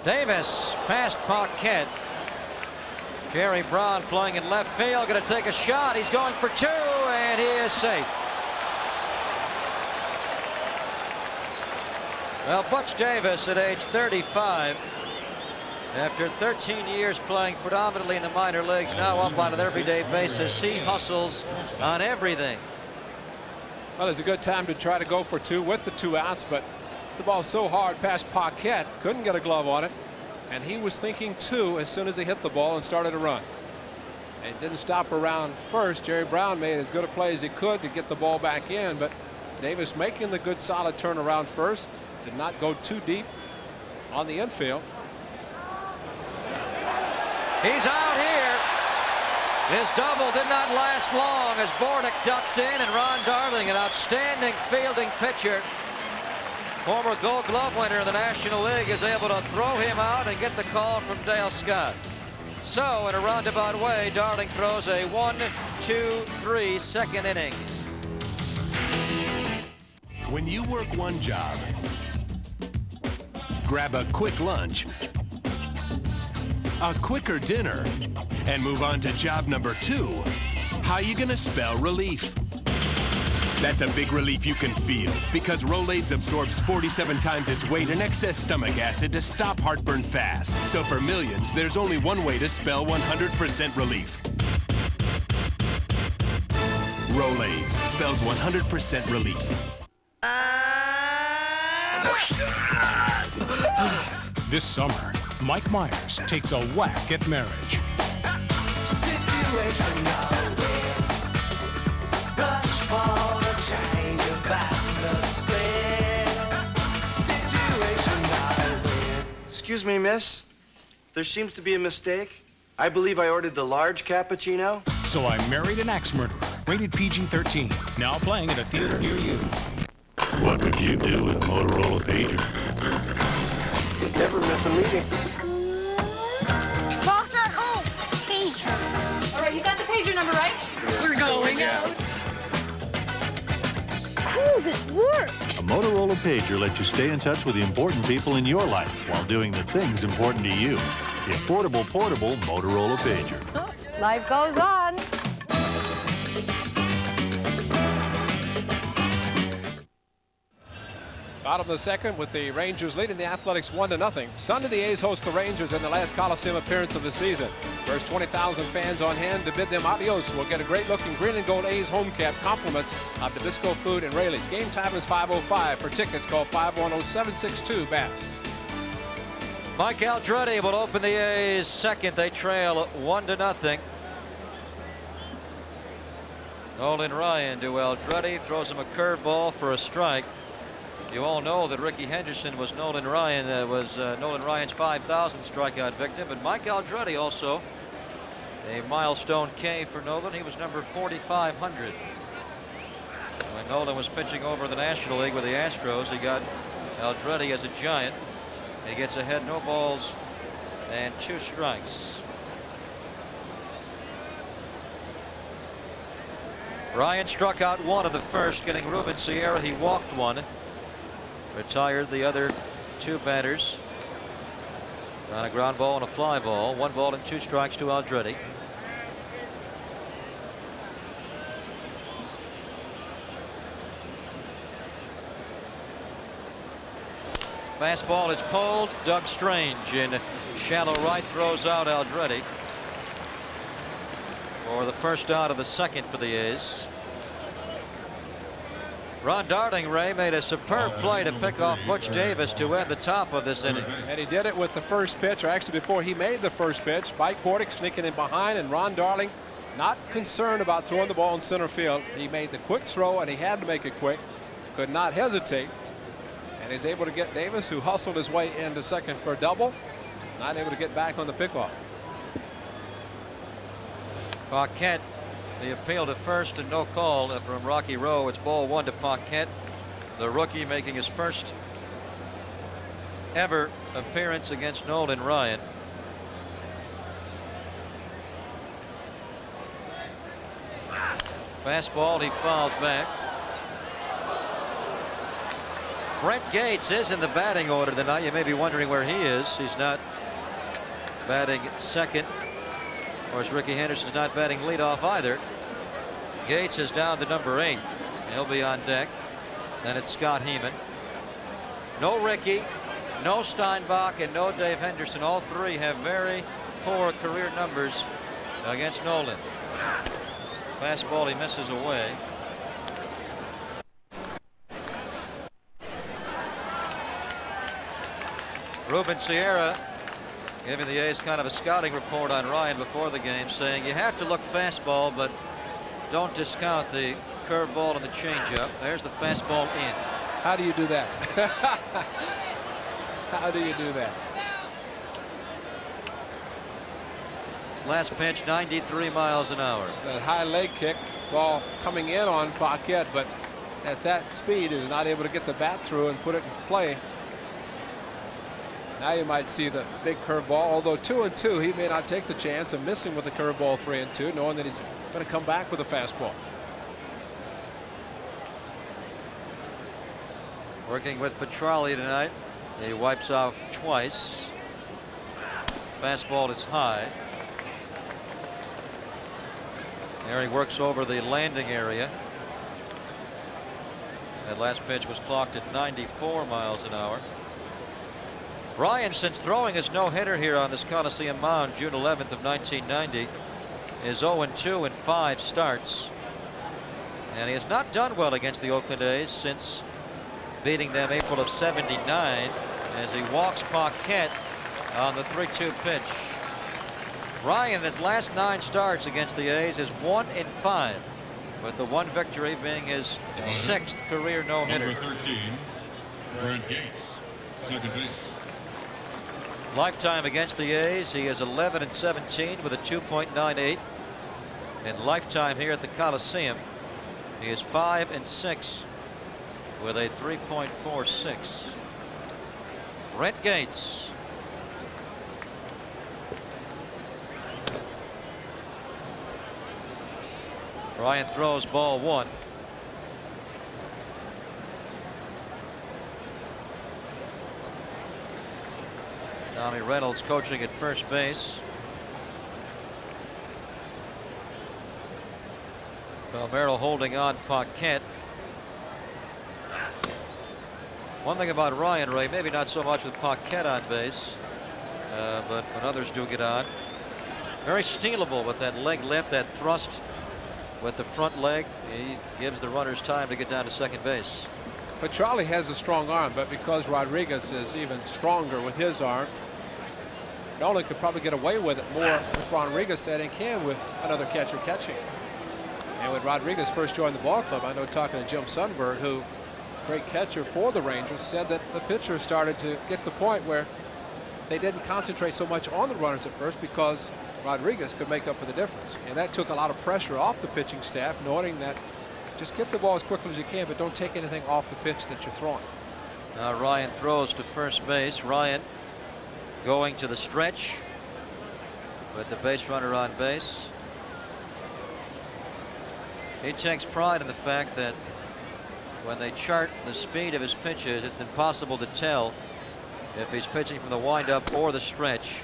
Davis past Paquette. Jerry Brown playing in left field, going to take a shot. He's going for 2, and he is safe. Well, Butch Davis at age 35, after 13 years playing predominantly in the minor leagues, now up on an everyday basis. He hustles on everything. Well, it's a good time to try to go for 2 with the 2 outs, but the ball so hard past Paquette, couldn't get a glove on it, and he was thinking 2 as soon as he hit the ball and started to run. And didn't stop around first. Jerry Brown made as good a play as he could to get the ball back in, but Davis making the good solid turn around first. Did not go too deep on the infield. He's out here. His double did not last long as Bordick ducks in, and Ron Darling, an outstanding fielding pitcher, former Gold Glove winner in the National League, is able to throw him out and get the call from Dale Scott. So in a roundabout way, Darling throws a 1-2-3 second inning. When you work one job, grab a quick lunch, a quicker dinner, and move on to job number 2. How you gonna spell relief? That's a big relief you can feel, because Rolaids absorbs 47 times its weight in excess stomach acid to stop heartburn fast. So for millions, there's only one way to spell 100% relief. Rolaids spells 100% relief. This summer, Mike Myers takes a whack at marriage. Excuse me, miss. There seems to be a mistake. I believe I ordered the large cappuccino. So I Married an Axe Murderer, rated PG-13, now playing at a theater near you. What would you do with a Motorola pager? Never miss a meeting. Mom's not home. Pager. All right, you got the pager number, right? We're going out. Cool, this works. A Motorola pager lets you stay in touch with the important people in your life while doing the things important to you. The affordable, portable Motorola pager. Life goes on. Bottom of the second with the Rangers leading the Athletics 1-0. Sunday, the A's host the Rangers in the last Coliseum appearance of the season. First 20,000 fans on hand to bid them adios. We'll get a great-looking green and gold A's home cap compliments of Nabisco Food and Rayleigh's. Game time is 5:05. For tickets, call 510-762-BASS. Mike Aldrete will open the A's second. They trail 1-0. Nolan Ryan to Aldretti, throws him a curveball for a strike. You all know that Ricky Henderson was Nolan Ryan's 5,000th strikeout victim, but Mike Aldretti also a milestone K for Nolan. He was number 4,500. When Nolan was pitching over the National League with the Astros, he got Aldretti as a giant. He gets ahead, no balls and 2 strikes. Ryan struck out 1 of the first, getting Ruben Sierra. He walked 1. Retired the other 2 batters on a ground ball and a fly ball. 1 ball and 2 strikes to Aldretti. Fastball is pulled. Doug Strange in shallow right throws out Aldretti for the first out of the second for the A's. Ron Darling, Ray, made a superb play to pick off Butch Davis to end the top of this inning. And he did it with the first pitch, or actually before he made the first pitch. Mike Portick sneaking in behind, and Ron Darling not concerned about throwing the ball in center field. He made the quick throw, and he had to make it quick. Could not hesitate. And he's able to get Davis, who hustled his way into second for a double. Not able to get back on the pickoff. Paquette, the appeal to first and no call from Rocky Rowe. It's ball 1 to Paquette, the rookie, making his first ever appearance against Nolan Ryan. Fastball, he fouls back. Brent Gates is in the batting order tonight. You may be wondering where he is. He's not batting second. Of course, Ricky Henderson's not batting leadoff either. Gates is down to number 8. He'll be on deck. Then it's Scott Heeman. No Ricky, no Steinbach, and no Dave Henderson. All 3 have very poor career numbers against Nolan. Fastball, he misses away. Ruben Sierra giving the A's kind of a scouting report on Ryan before the game, saying you have to look fastball, but don't discount the curveball and the changeup. There's the fastball in. How do you do that? How do you do that? His last pitch, 93 miles an hour. That high leg kick, ball coming in on Paquette, but at that speed is not able to get the bat through and put it in play. Now you might see the big curveball, although 2-2, he may not take the chance of missing with the curveball 3-2, knowing that he's going to come back with a fastball. Working with Petrali tonight. He wipes off twice. Fastball is high. There he works over the landing area. That last pitch was clocked at 94 miles an hour. Ryan, since throwing his no-hitter here on this Coliseum mound June 11th of 1990, is 0-2 in 5 starts. And he has not done well against the Oakland A's since beating them April of '79, as he walks Paquette on the 3-2 pitch. Ryan, in his last 9 starts against the A's, is 1 in 5, with the 1 victory being his 6th career no-hitter. Number 13, Brent Gates, second base. Lifetime against the A's, he is 11-17 with a 2.98. In lifetime here at the Coliseum, he is 5-6 with a 3.46. Brent Gates. Ryan throws ball 1. Tommy Reynolds coaching at first base. Merrill holding on to Paquette. One thing about Ryan, Ray, maybe not so much with Paquette on base, but when others do get on, very stealable with that leg lift, that thrust with the front leg. He gives the runners time to get down to second base. Petrali has a strong arm, but because Rodriguez is even stronger with his arm, Nolan could probably get away with it more with Rodriguez than he can with another catcher catching. And when Rodriguez first joined the ball club, I know talking to Jim Sundberg, who great catcher for the Rangers, said that the pitcher started to get to the point where they didn't concentrate so much on the runners at first because Rodriguez could make up for the difference. And that took a lot of pressure off the pitching staff, knowing that just get the ball as quickly as you can, but don't take anything off the pitch that you're throwing. Now Ryan throws to first base. Ryan going to the stretch with the base runner on base. He takes pride in the fact that when they chart the speed of his pitches, it's impossible to tell if he's pitching from the windup or the stretch,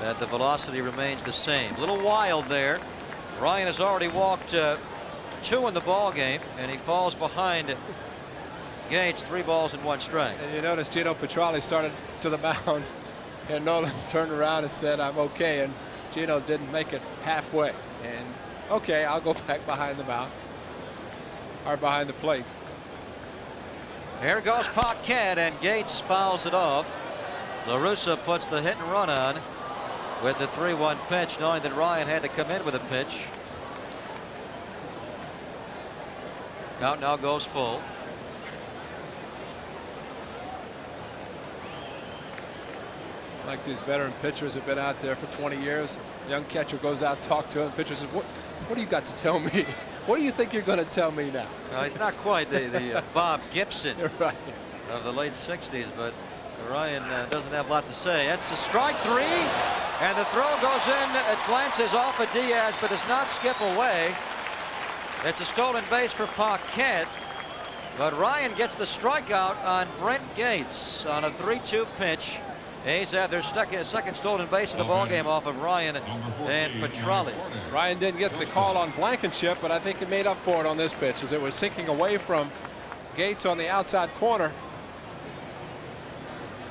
that the velocity remains the same. A little wild there. Ryan has already walked 2 in the ball game, and he falls behind Gates, 3 balls and 1 strike. And you notice Gino Petralli started to the mound, and Nolan turned around and said, "I'm okay," and Gino didn't make it halfway. And okay, I'll go back behind the mound, or behind the plate. Here goes Paquette, and Gates fouls it off. La Russa puts the hit and run on with the 3-1 pitch, knowing that Ryan had to come in with a pitch. Count now goes full. Like these veteran pitchers have been out there for 20 years. Young catcher goes out, talk to him. Pitcher says, what do you got to tell me? What do you think you're going to tell me now? He's not quite the Bob Gibson right. of the late 60s, but Ryan doesn't have a lot to say. That's a strike 3, and the throw goes in. It glances off of Diaz, but does not skip away. It's a stolen base for Paquette, but Ryan gets the strikeout on Brent Gates on a 3-2 pitch. A's have their second stolen base in the ballgame off of Ryan and Petralli. Ryan didn't get the call on Blankenship, but I think he made up for it on this pitch as it was sinking away from Gates on the outside corner.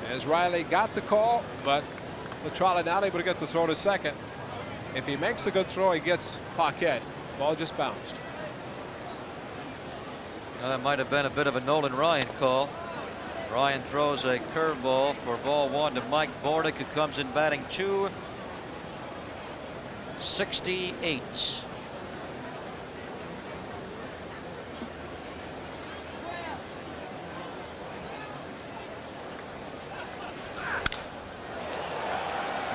As Riley got the call, but Petralli not able to get the throw to second. If he makes a good throw, he gets Paquette. Ball just bounced. Now, that might have been a bit of a Nolan Ryan call. Ryan throws a curveball for ball 1 to Mike Bordick, who comes in batting 268.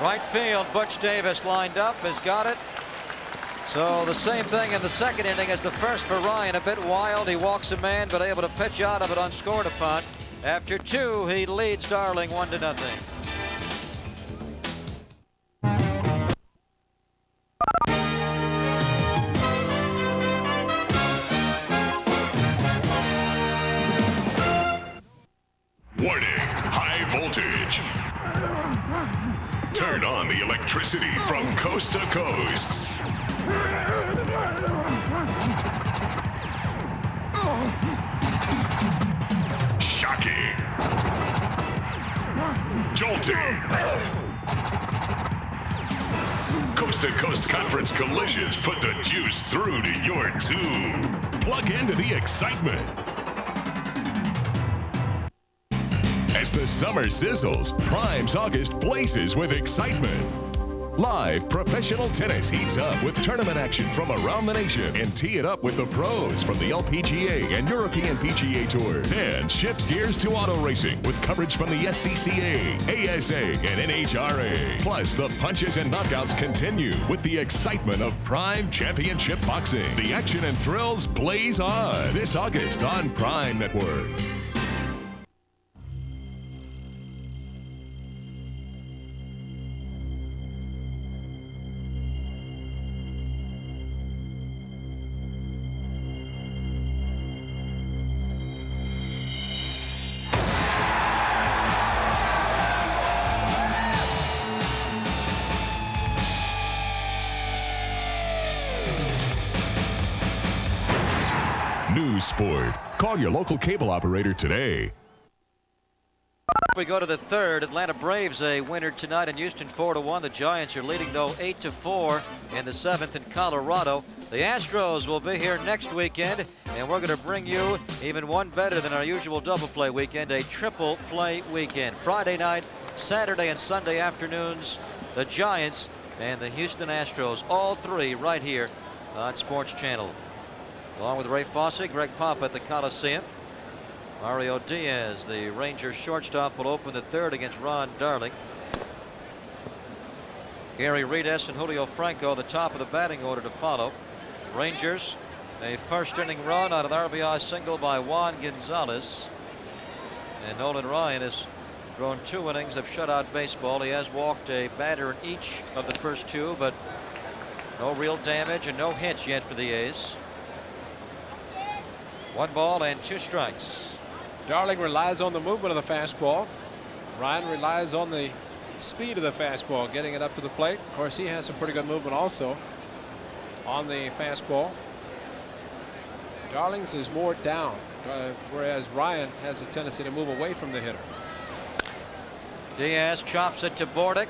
Right field, Butch Davis lined up, has got it. So the same thing in the second inning as the first for Ryan. A bit wild, he walks a man, but able to pitch out of it unscored upon. After 2, he leads Darling 1-0. Warning, high voltage. Turn on the electricity from coast to coast. Shocking. Jolting. Coast-to-coast conference collisions put the juice through to your tube. Plug into the excitement. As the summer sizzles, Prime's August blazes with excitement. Live professional tennis heats up with tournament action from around the nation, and tee it up with the pros from the LPGA and European PGA Tours. And shift gears to auto racing with coverage from the SCCA, ASA, and NHRA. Plus, the punches and knockouts continue with the excitement of Prime Championship Boxing. The action and thrills blaze on this August on Prime Network. News Sport. Call your local cable operator today. We go to the third. Atlanta Braves a winner tonight in Houston 4-1. The Giants are leading though 8-4 in the 7th in Colorado. The Astros will be here next weekend, and we're going to bring you even one better than our usual double play weekend, a triple play weekend. Friday night, Saturday and Sunday afternoons, the Giants and the Houston Astros, all three right here on Sports Channel. Along with Ray Fosse, Greg Pop at the Coliseum. Mario Diaz, the Rangers shortstop, will open the third against Ron Darling. Gary Reedus and Julio Franco, the top of the batting order to follow. Rangers, a first inning run on an RBI single by Juan Gonzalez. And Nolan Ryan has thrown 2 innings of shutout baseball. He has walked a batter in each of the first 2, but no real damage and no hits yet for the A's. 1 ball and 2 strikes. Darling relies on the movement of the fastball. Ryan relies on the speed of the fastball, getting it up to the plate. Of course, he has some pretty good movement also on the fastball. Darling's is more down, whereas Ryan has a tendency to move away from the hitter. Diaz chops it to Bordick,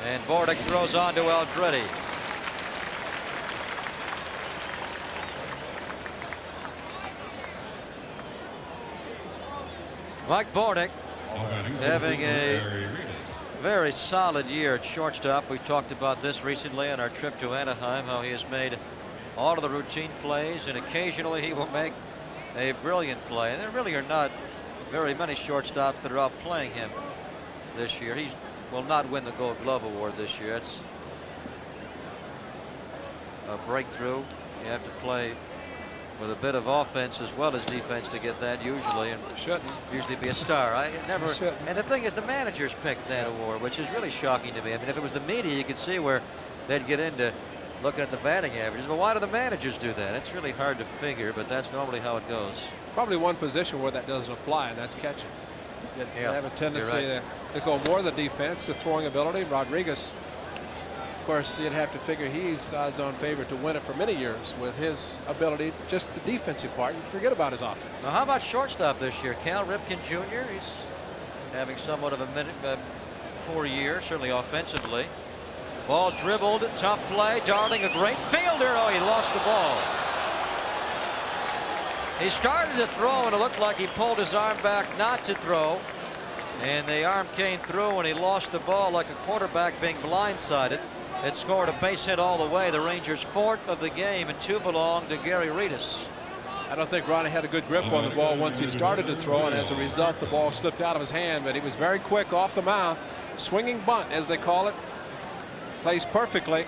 and Bordick throws on to Aldretti. Mike Bordick having a very solid year at shortstop. We talked about this recently on our trip to Anaheim, how he has made all of the routine plays, and occasionally he will make a brilliant play. And there really are not very many shortstops that are outplaying him this year. He will not win the Gold Glove Award this year. It's a breakthrough. You have to play with a bit of offense as well as defense to get that usually, and shouldn't usually be a star. And the thing is, the managers picked that award, which is really shocking to me. I mean, if it was the media, you could see where they'd get into looking at the batting averages, but why do the managers do that? It's really hard to figure, but that's normally how it goes. Probably one position where that doesn't apply, and that's catching. You have a tendency to go more the defense, the throwing ability. Rodriguez, of course, you'd have to figure he's odds-on favorite to win it for many years with his ability, just the defensive part. You forget about his offense. Now, how about shortstop this year? Cal Ripken Jr., he's having somewhat of a poor year, certainly offensively. Ball dribbled, tough play. Darling, a great fielder. Oh, he lost the ball. He started to throw, and it looked like he pulled his arm back not to throw. And the arm came through, and he lost the ball like a quarterback being blindsided. It scored a base hit all the way. The Rangers' 4th of the game, and 2 belong to Gary Reedus. I don't think Ronnie had a good grip on the ball once he started to throw, and as a result, the ball slipped out of his hand. But he was very quick off the mound. Swinging bunt, as they call it. Placed perfectly.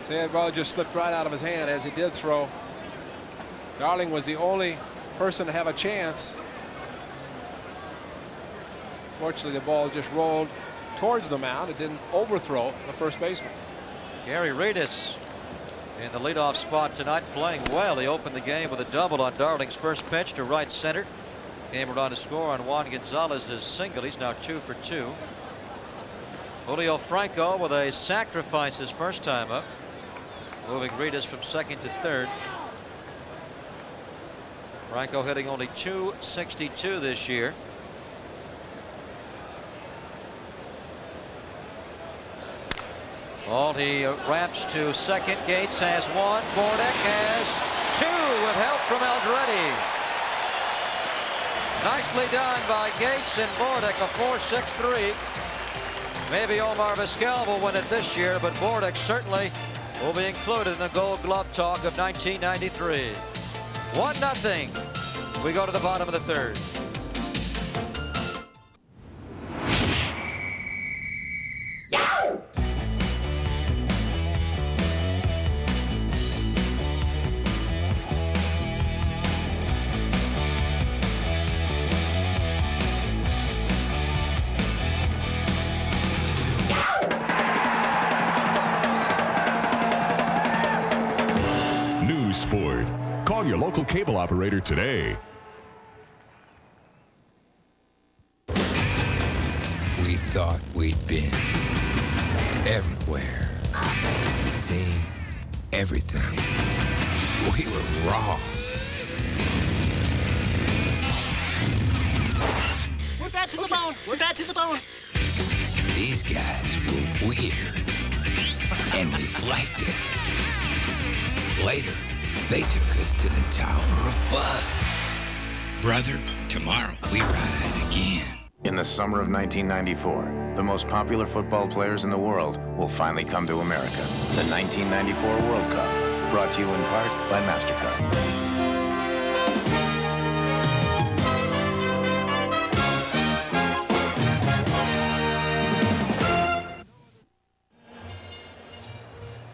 See, that ball just slipped right out of his hand as he did throw. Darling was the only person to have a chance. Fortunately, the ball just rolled towards the mound. It didn't overthrow the first baseman. Gary Reedus in the leadoff spot tonight, playing well. He opened the game with a double on Darling's first pitch to right center. Came around to score on Juan Gonzalez's single. He's now 2 for 2. Julio Franco with a sacrifice his first time up, moving Reedus from second to third. Franco hitting only .262 this year. Ball, he wraps to second. Gates has 1. Bordick has 2 with help from Aldretti. Nicely done by Gates and Bordick, a 4-6-3. Maybe Omar Vizquel will win it this year, but Bordick certainly will be included in the Gold Glove talk of 1993. 1-0. We go to the bottom of the third. Sport. Call your local cable operator today. We thought we'd been everywhere, seen everything. We were wrong. We're back to the bone. We're back to the bone. These guys were weird, and we liked it. Later, they took us to the Tower of Bud. Brother, tomorrow we ride again. In the summer of 1994, the most popular football players in the world will finally come to America. The 1994 World Cup. Brought to you in part by MasterCard.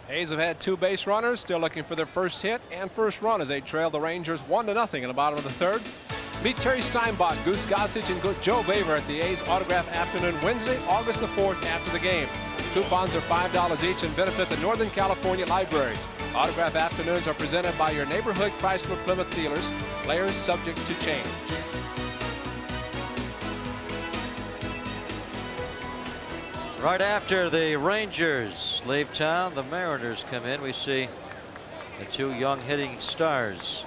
A's have had 2 base runners, still looking for their first hit and first run as they trail the Rangers 1-0 in the bottom of the 3rd. Meet Terry Steinbach, Goose Gossage, and Joe Baver at the A's Autograph Afternoon Wednesday, August the 4th after the game. Coupons are $5 each and benefit the Northern California libraries. Autograph Afternoons are presented by your neighborhood Chrysler Plymouth dealers. Players subject to change. Right after the Rangers leave town, the Mariners come in. We see the 2 young hitting stars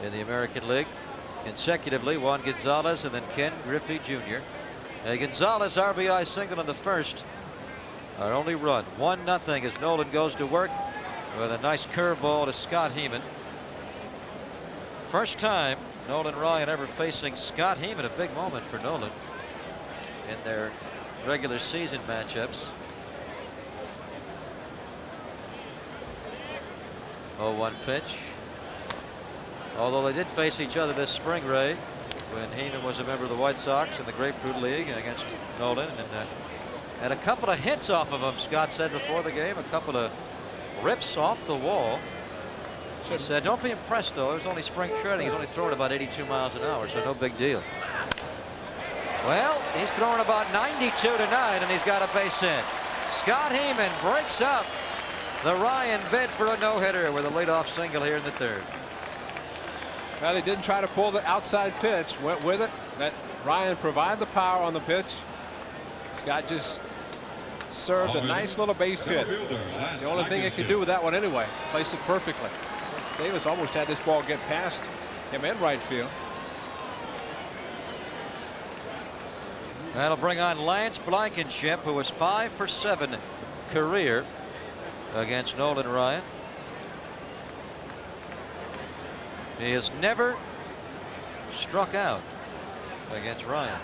in the American League consecutively, Juan Gonzalez and then Ken Griffey Jr. A Gonzalez RBI single in the 1st. Our only run, 1-0 as Nolan goes to work with a nice curveball to Scott Heeman. First time Nolan Ryan ever facing Scott Heeman, a big moment for Nolan in their regular season matchups. 0-1 pitch. Although they did face each other this spring, Ray, when Heeman was a member of the White Sox in the Grapefruit League against Nolan, and had a couple of hits off of him. Scott said before the game, a couple of rips off the wall. He said, don't be impressed though, it was only spring training. He's only throwing about 82 miles an hour, so no big deal. Well, he's throwing about 92 tonight, and he's got a base hit. Scott Heeman breaks up the Ryan bid for a no-hitter with a leadoff single here in the 3rd. Well, he didn't try to pull the outside pitch, went with it. Let Ryan provide the power on the pitch. Scott just served a nice little base hit. It's the only thing he could do with that one anyway. Placed it perfectly. Davis almost had this ball get past him in right field. That'll bring on Lance Blankenship, who was 5 for 7 career against Nolan Ryan. He has never struck out against Ryan.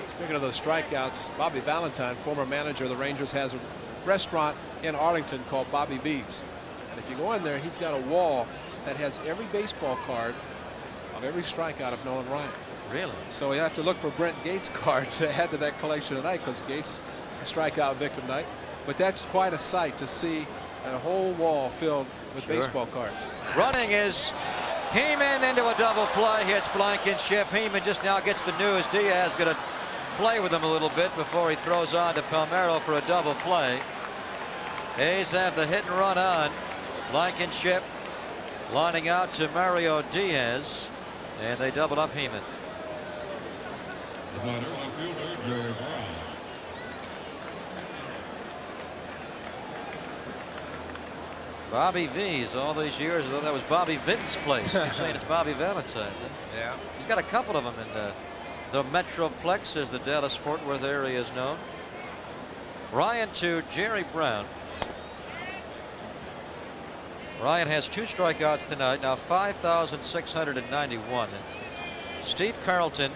Speaking of those strikeouts, Bobby Valentine, former manager of the Rangers, has a restaurant in Arlington called Bobby V's. And if you go in there, he's got a wall that has every baseball card of every strikeout of Nolan Ryan. Really? So you have to look for Brent Gates cards to add to that collection tonight, because Gates a strikeout victim tonight. But that's quite a sight to see a whole wall filled with baseball cards. Running is Heeman into a double play, hits Blankenship. Heeman just now gets the news Diaz going to play with him a little bit before he throws on to Palmeiro for a double play. A's have the hit and run on. Blankenship lining out to Mario Diaz, and they double up Heeman. The batter, left fielder, Jerry Brown. Bobby V's all these years, though that was Bobby Vinton's place. You're saying it's Bobby Valentine's, huh? Yeah. He's got a couple of them in the Metroplex, as the Dallas-Fort Worth area is known. Ryan to Jerry Brown. Ryan has 2 strikeouts tonight, now 5,691. Steve Carlton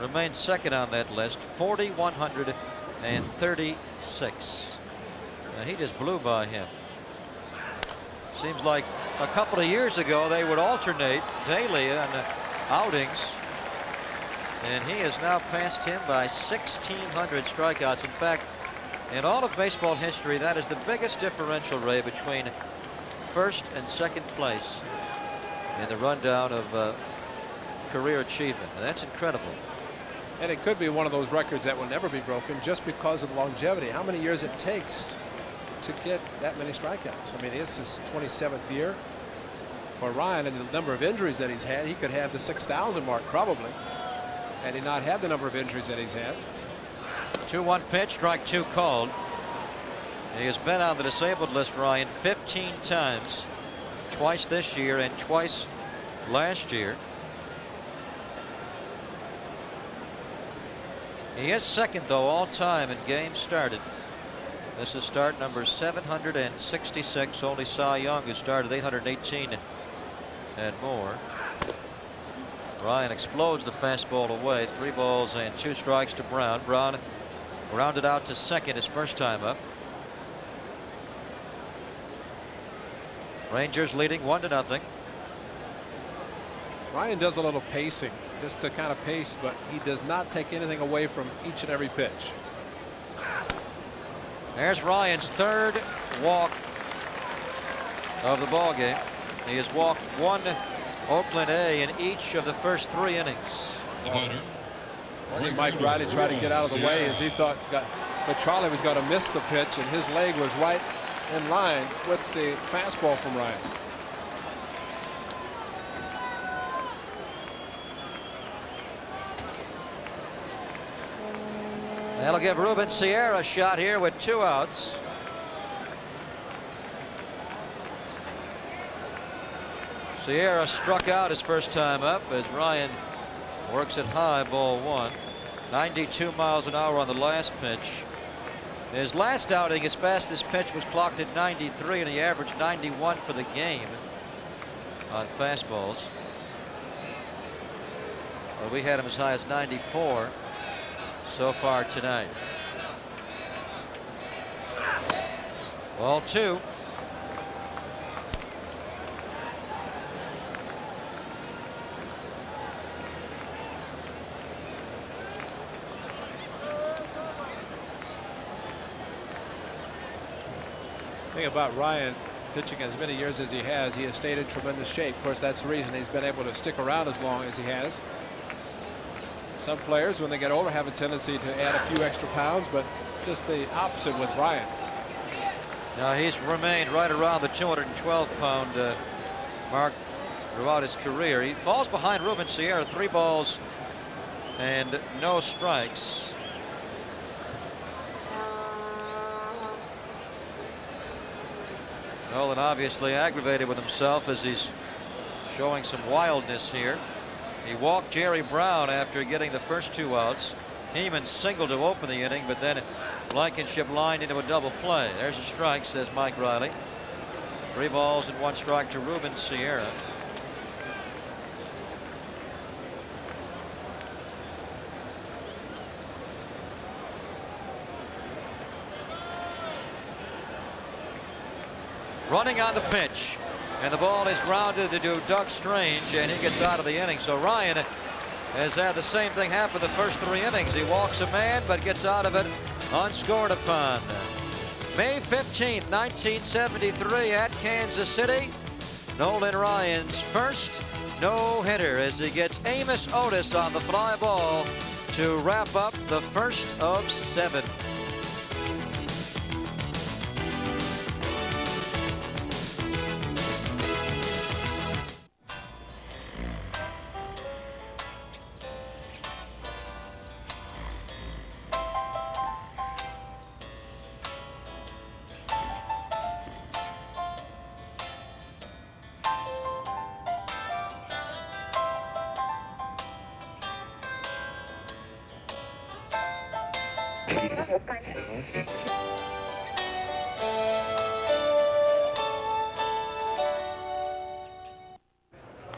remains second on that list, 4,136. Now he just blew by him. Seems like a couple of years ago they would alternate daily on the outings, and he has now passed him by 1,600 strikeouts. In fact, in all of baseball history, that is the biggest differential, Ray, between first and second place in the rundown of career achievement. And that's incredible. And it could be one of those records that will never be broken just because of longevity. How many years it takes to get that many strikeouts. I mean, it's his 27th year for Ryan, and the number of injuries that he's had, he could have the 6,000 mark probably, had he not had the number of injuries that he's had. 2-1 pitch, strike 2 called. He has been on the disabled list, Ryan, 15 times, twice this year and twice last year. He is second, though, all time in games started. This is start number 766. Only Cy Young, who started 818 and more. Ryan explodes the fastball away. 3 balls and 2 strikes to Brown. Brown grounded out to second his first time up. Rangers leading 1-0. Ryan does a little pacing just to kind of pace, but he does not take anything away from each and every pitch. There's Ryan's third walk of the ball game. He has walked one Oakland A in each of the first 3 innings. See Mike Riley try to get out of the way as he thought Petrale was going to miss the pitch, and his leg was right in line with the fastball from Ryan. That'll give Ruben Sierra a shot here with 2 outs. Sierra struck out his first time up as Ryan works it high, ball 1. 92 miles an hour on the last pitch. His last outing, his fastest pitch was clocked at 93, and he averaged 91 for the game on fastballs. Well, we had him as high as 94 so far tonight. Ball 2. Thing about Ryan pitching as many years as he has stayed in tremendous shape. Of course, that's the reason he's been able to stick around as long as he has. Some players, when they get older, have a tendency to add a few extra pounds, but just the opposite with Ryan. Now he's remained right around the 212-pound mark throughout his career. He falls behind Ruben Sierra, 3 balls and no strikes. Nolan obviously aggravated with himself as he's showing some wildness here. He walked Jerry Brown after getting the first 2 outs. Heeman singled to open the inning, but then Blankenship lined into a double play. There's a strike, says Mike Riley. 3 balls and 1 strike to Ruben Sierra. Running on the pitch, and the ball is grounded to Doug Strange, and he gets out of the inning. So Ryan has had the same thing happen the first 3 innings. He walks a man but gets out of it unscored upon. May 15th, 1973 at Kansas City. Nolan Ryan's first no-hitter as he gets Amos Otis on the fly ball to wrap up the first of 7.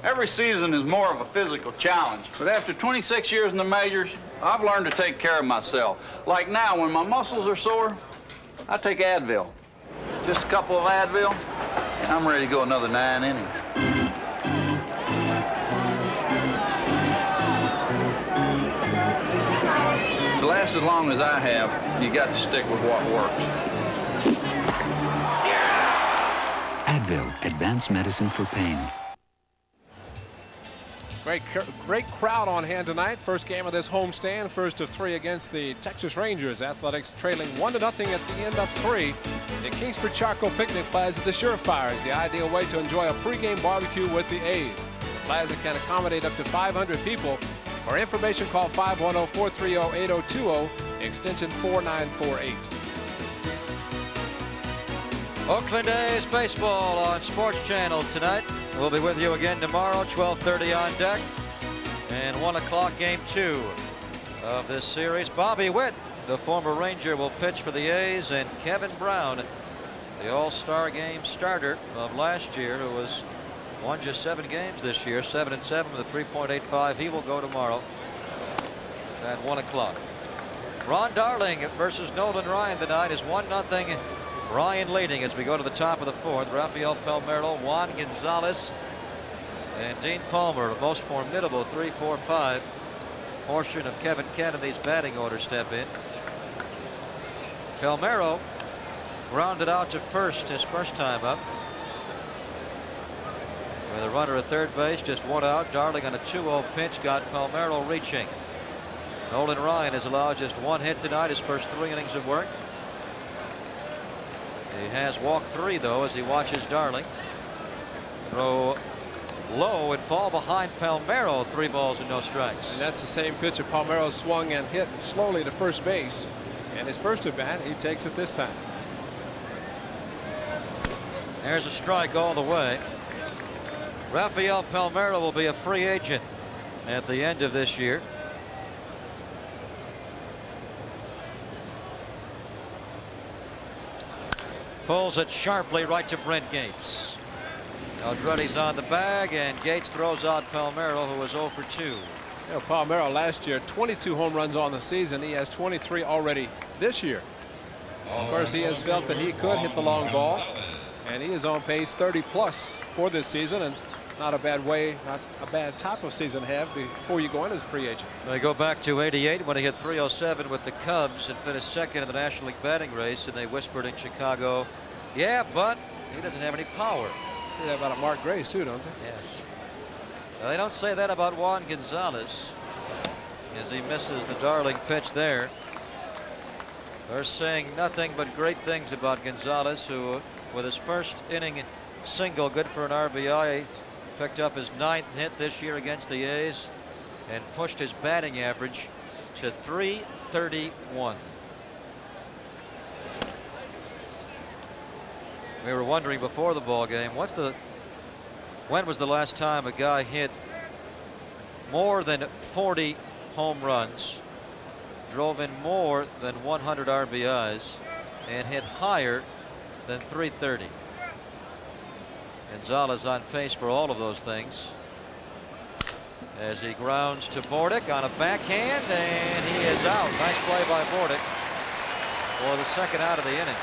Every season is more of a physical challenge, but after 26 years in the majors, I've learned to take care of myself. Like now, when my muscles are sore, I take Advil. Just a couple of Advil, and I'm ready to go another 9 innings. To last as long as I have, you got to stick with what works. Advil, advanced medicine for pain. Great crowd on hand tonight. First game of this homestand, first of 3 against the Texas Rangers. Athletics trailing 1-0 at the end of 3. The Kingsford Charcoal Picnic Plaza, the Surefire, is the ideal way to enjoy a pregame barbecue with the A's. The plaza can accommodate up to 500 people. For information, call 510-430-8020, extension 4948. Oakland A's baseball on Sports Channel tonight. We'll be with you again tomorrow, 12:30 on deck. And 1 o'clock game 2 of this series. Bobby Witt, the former Ranger, will pitch for the A's, and Kevin Brown, the All-Star Game starter of last year, who was won just 7 games this year, 7-7 with a 3.85. He will go tomorrow at 1 o'clock. Ron Darling versus Nolan Ryan tonight is 1-0 Ryan leading as we go to the top of the fourth. Rafael Palmeiro, Juan Gonzalez, and Dean Palmer. The most formidable 3, 4, 5 portion of Kevin Kennedy's batting order step in. Palmeiro grounded out to first his first time up. With a runner at third base, just one out. Darling on a 2-0 pitch got Palmeiro reaching. Nolan Ryan has allowed just one hit tonight, his first 3 innings of work. He has walked 3 though as he watches Darling throw low and fall behind Palmeiro. 3 balls and no strikes. And that's the same pitch that Palmeiro swung and hit slowly to first base. And his first at bat, he takes it this time. There's a strike all the way. Rafael Palmeiro will be a free agent at the end of this year. Pulls it sharply right to Brent Gates. Aldretti's on the bag, and Gates throws out Palmeiro, who was 0 for 2. You know, Palmeiro last year, 22 home runs on the season. He has 23 already this year. Of course, he has felt that he could hit the long ball, and he is on pace 30+ for this season, and not a bad way, not a bad top of season to have before you go in as a free agent. They go back to '88 when he hit .307 with the Cubs and finished second in the National League batting race, and they whispered in Chicago, yeah, but he doesn't have any power. Say that about Mark Grace too, don't they? Yes. Well, they don't say that about Juan Gonzalez as he misses the Darling pitch there. They're saying nothing but great things about Gonzalez, who with his first inning single, good for an RBI, picked up his 9th hit this year against the A's and pushed his batting average to .331. We were wondering before the ball game, when was the last time a guy hit more than 40 home runs, drove in more than 100 RBIs, and hit higher than .330? Gonzalez on pace for all of those things as he grounds to Bordick on a backhand, and he is out. Nice play by Bordick for the second out of the inning.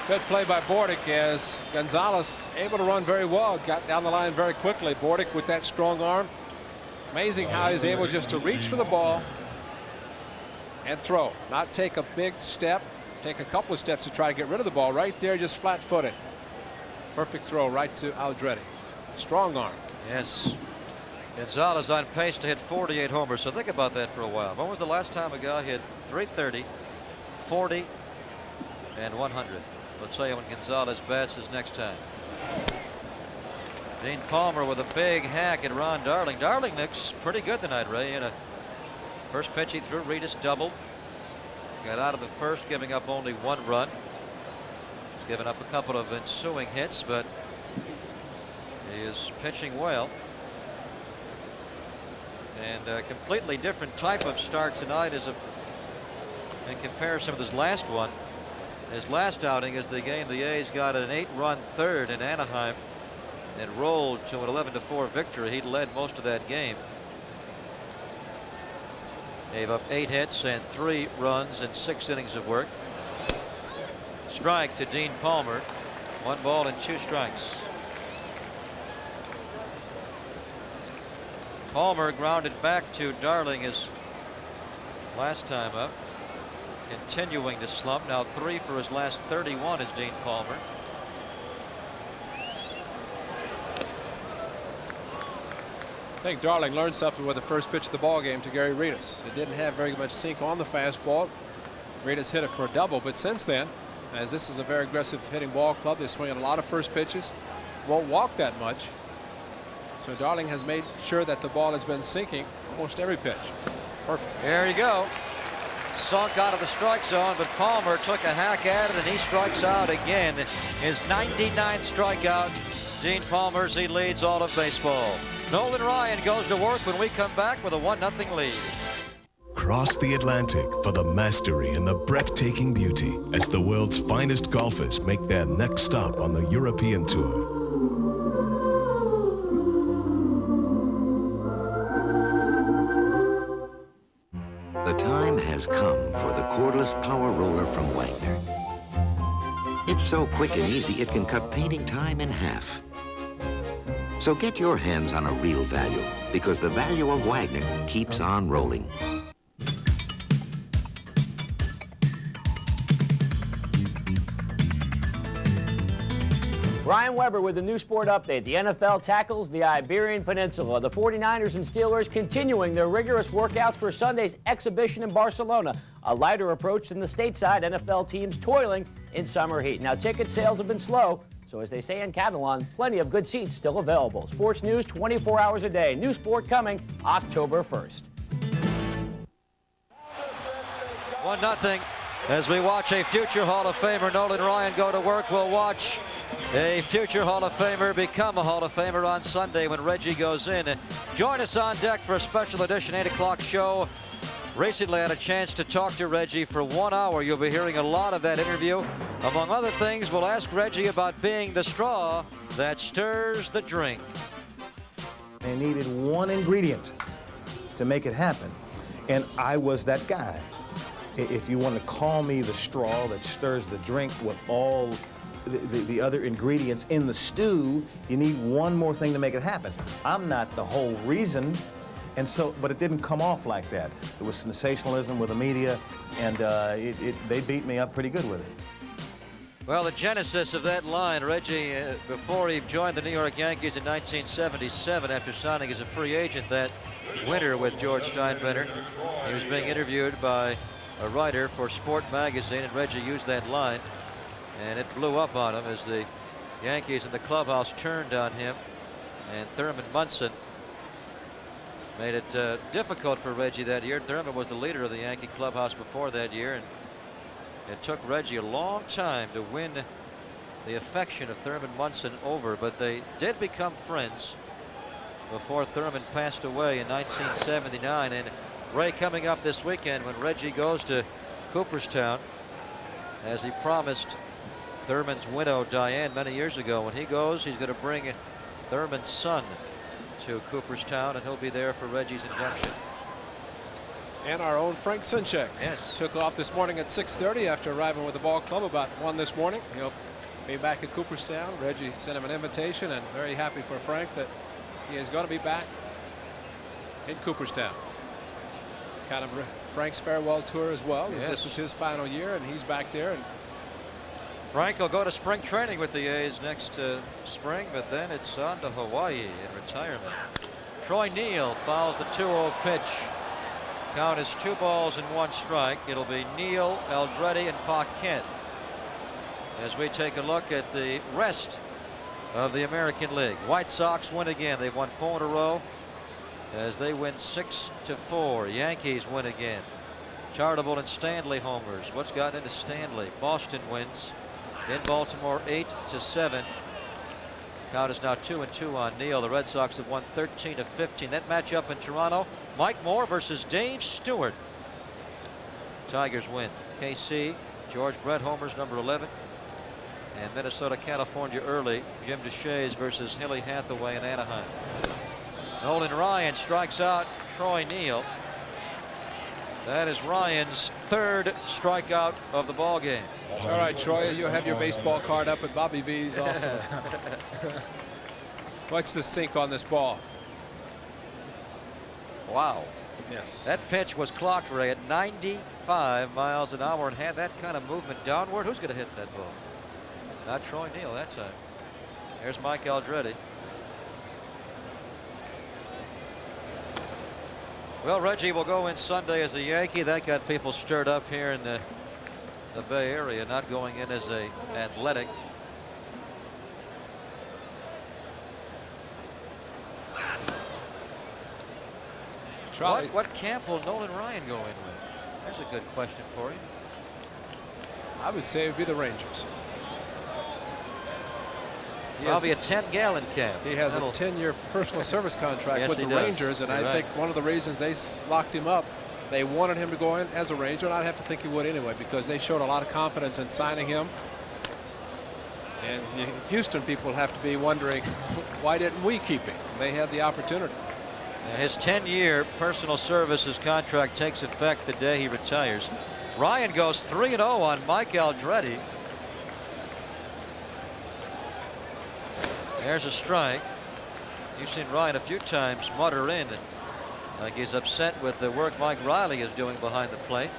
Good play by Bordick as Gonzalez able to run very well, got down the line very quickly. Bordick with that strong arm. Amazing how he's able just to reach for the ball and throw, not take a big step, take a couple of steps to try to get rid of the ball. Right there, just flat-footed. Perfect throw right to Aldretti. Strong arm. Yes. Gonzalez on pace to hit 48 homers. So think about that for a while. When was the last time a guy hit .330, 40, and 100? We'll tell you when Gonzalez bats his next time. Dean Palmer with a big hack at Ron Darling. Darling looks pretty good tonight, Ray. In a first pitch he threw, Reedus doubled. Got out of the first, giving up only 1 run. Given up a couple of ensuing hits, but he is pitching well. And a completely different type of start tonight in comparison with his last one. His last outing is the game the A's got an 8-run third in Anaheim and rolled to an 11-4 victory. He led most of that game. Gave up 8 hits and 3 runs in 6 innings of work. Strike to Dean Palmer. 1 ball and 2 strikes. Palmer grounded back to Darling his last time up. Continuing to slump. Now 3 for his last 31 is Dean Palmer. I think Darling learned something with the first pitch of the ball game to Gary Reedus. It didn't have very much sink on the fastball. Reedus hit it for a double, but since then, as this is a very aggressive hitting ball club, they swing at a lot of first pitches, won't walk that much. So Darling has made sure that the ball has been sinking almost every pitch. Perfect. There you go. Sunk out of the strike zone, but Palmer took a hack at it, and he strikes out again. His 99th strikeout. Dean Palmer's, he leads all of baseball. Nolan Ryan goes to work when we come back with a 1-0 lead. Cross the Atlantic for the mastery and the breathtaking beauty as the world's finest golfers make their next stop on the European Tour. The time has come for the cordless power roller from Wagner. It's so quick and easy, it can cut painting time in half. So get your hands on a real value, because the value of Wagner keeps on rolling. Brian Weber with the new sport update. The NFL tackles the Iberian Peninsula. The 49ers and Steelers continuing their rigorous workouts for Sunday's exhibition in Barcelona. A lighter approach than the stateside NFL teams toiling in summer heat. Now, ticket sales have been slow, so as they say in Catalan, plenty of good seats still available. Sports news 24 hours a day. New sport coming October 1st. 1-0 as we watch a future Hall of Famer, Nolan Ryan, go to work. We'll watch a future Hall of Famer become a Hall of Famer on Sunday when Reggie goes in. Join us on deck for a special edition 8 o'clock show. Recently had a chance to talk to Reggie for 1 hour. You'll be hearing a lot of that interview. Among other things, we'll ask Reggie about being the straw that stirs the drink. They needed one ingredient to make it happen, and I was that guy. If you want to call me the straw that stirs the drink with all the other ingredients in the stew, you need one more thing to make it happen. I'm not the whole reason, and so, but it didn't come off like that. It was sensationalism with the media, and they beat me up pretty good with it. Well, the genesis of that line, Reggie, before he joined the New York Yankees in 1977 after signing as a free agent that winter with George Steinbrenner, he was being interviewed by a writer for Sport magazine, and Reggie used that line, and it blew up on him as the Yankees in the clubhouse turned on him, and Thurman Munson made it difficult for Reggie that year. Thurman was the leader of the Yankee clubhouse before that year, and it took Reggie a long time to win the affection of Thurman Munson over, but they did become friends before Thurman passed away in 1979. And Ray, coming up this weekend when Reggie goes to Cooperstown, as he promised Thurman's widow Diane many years ago, when he goes, he's going to bring Thurman's son to Cooperstown, and he'll be there for Reggie's induction. And our own Frank Sinchek yes. took off this morning at 6:30 after arriving with the ball club about 1 this morning. He'll be back at Cooperstown. Reggie sent him an invitation, and very happy for Frank that he is going to be back in Cooperstown. Kind of Frank's farewell tour as well. Yes. This is his final year, and he's back there. And Frank will go to spring training with the A's next spring, but then it's on to Hawaii in retirement. Troy Neal fouls the 2-0 pitch. Count is 2 balls and 1 strike. It'll be Neal, Aldretti, and Pa Kent as we take a look at the rest of the American League. White Sox win again. They've won 4 in a row as they win 6-4. Yankees win again. Chartable and Stanley homers. What's gotten into Stanley? Boston wins in Baltimore 8-7. Count is now 2-2 on Neal. The Red Sox have won 13 of 15. That matchup in Toronto, Mike Moore versus Dave Stewart. Tigers win. KC, George Brett homers, number 11. And Minnesota, California early. Jim DeShays versus Hilly Hathaway in Anaheim. Nolan Ryan strikes out Troy Neal. That is Ryan's 3rd strikeout of the ball game. All right, Troy, you have your baseball card up at Bobby V's also. Watch the sink on this ball. Wow. Yes. That pitch was clocked, Ray, at 95 miles an hour, and had that kind of movement downward. Who's going to hit that ball? Not Troy Neal that time. There's Mike Aldretti. Well, Reggie will go in Sunday as a Yankee. That got people stirred up here in the Bay Area, not going in as a Athletic. What camp will Nolan Ryan go in with? There's a good question for you. I would say it would be the Rangers. Probably a 10-gallon camp. He has a 10-year personal service contract with the Rangers, and I think one of the reasons they locked him up, they wanted him to go in as a Ranger, and I'd have to think he would anyway, because they showed a lot of confidence in signing him. And Houston people have to be wondering, why didn't we keep him? They had the opportunity. His 10-year personal services contract takes effect the day he retires. Ryan goes 3-0 on Mike Aldretti. There's a strike. You've seen Ryan a few times mutter in, and like he's upset with the work Mike Riley is doing behind the plate.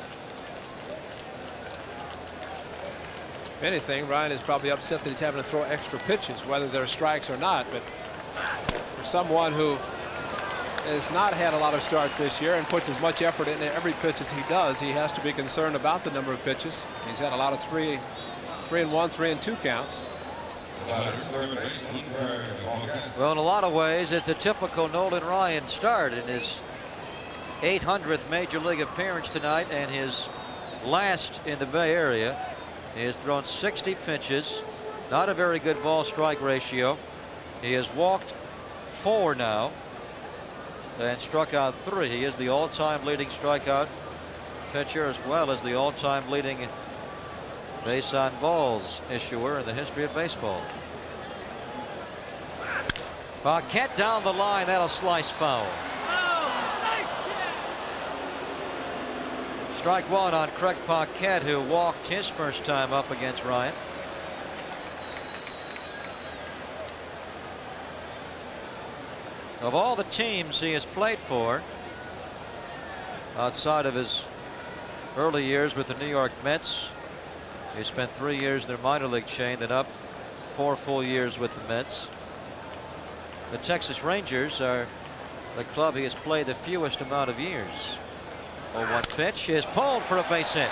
If anything, Ryan is probably upset that he's having to throw extra pitches, whether they're strikes or not. But for someone who has not had a lot of starts this year and puts as much effort into every pitch as he does, he has to be concerned about the number of pitches. He's had a lot of 3-1, 3-2 counts. Well, in a lot of ways, it's a typical Nolan Ryan start in his 800th Major League appearance tonight and his last in the Bay Area. He has thrown 60 pitches, not a very good ball strike ratio. He has walked 4 now and struck out 3. He is the all-time leading strikeout pitcher as well as the all-time leading base on balls issuer in the history of baseball. Paquette down the line, that'll slice foul. Strike 1 on Craig Paquette, who walked his first time up against Ryan. Of all the teams he has played for, outside of his early years with the New York Mets, he spent 3 years in their minor league chain, then up 4 full years with the Mets. The Texas Rangers are the club he has played the fewest amount of years. 0-1 pitch is pulled for a base hit.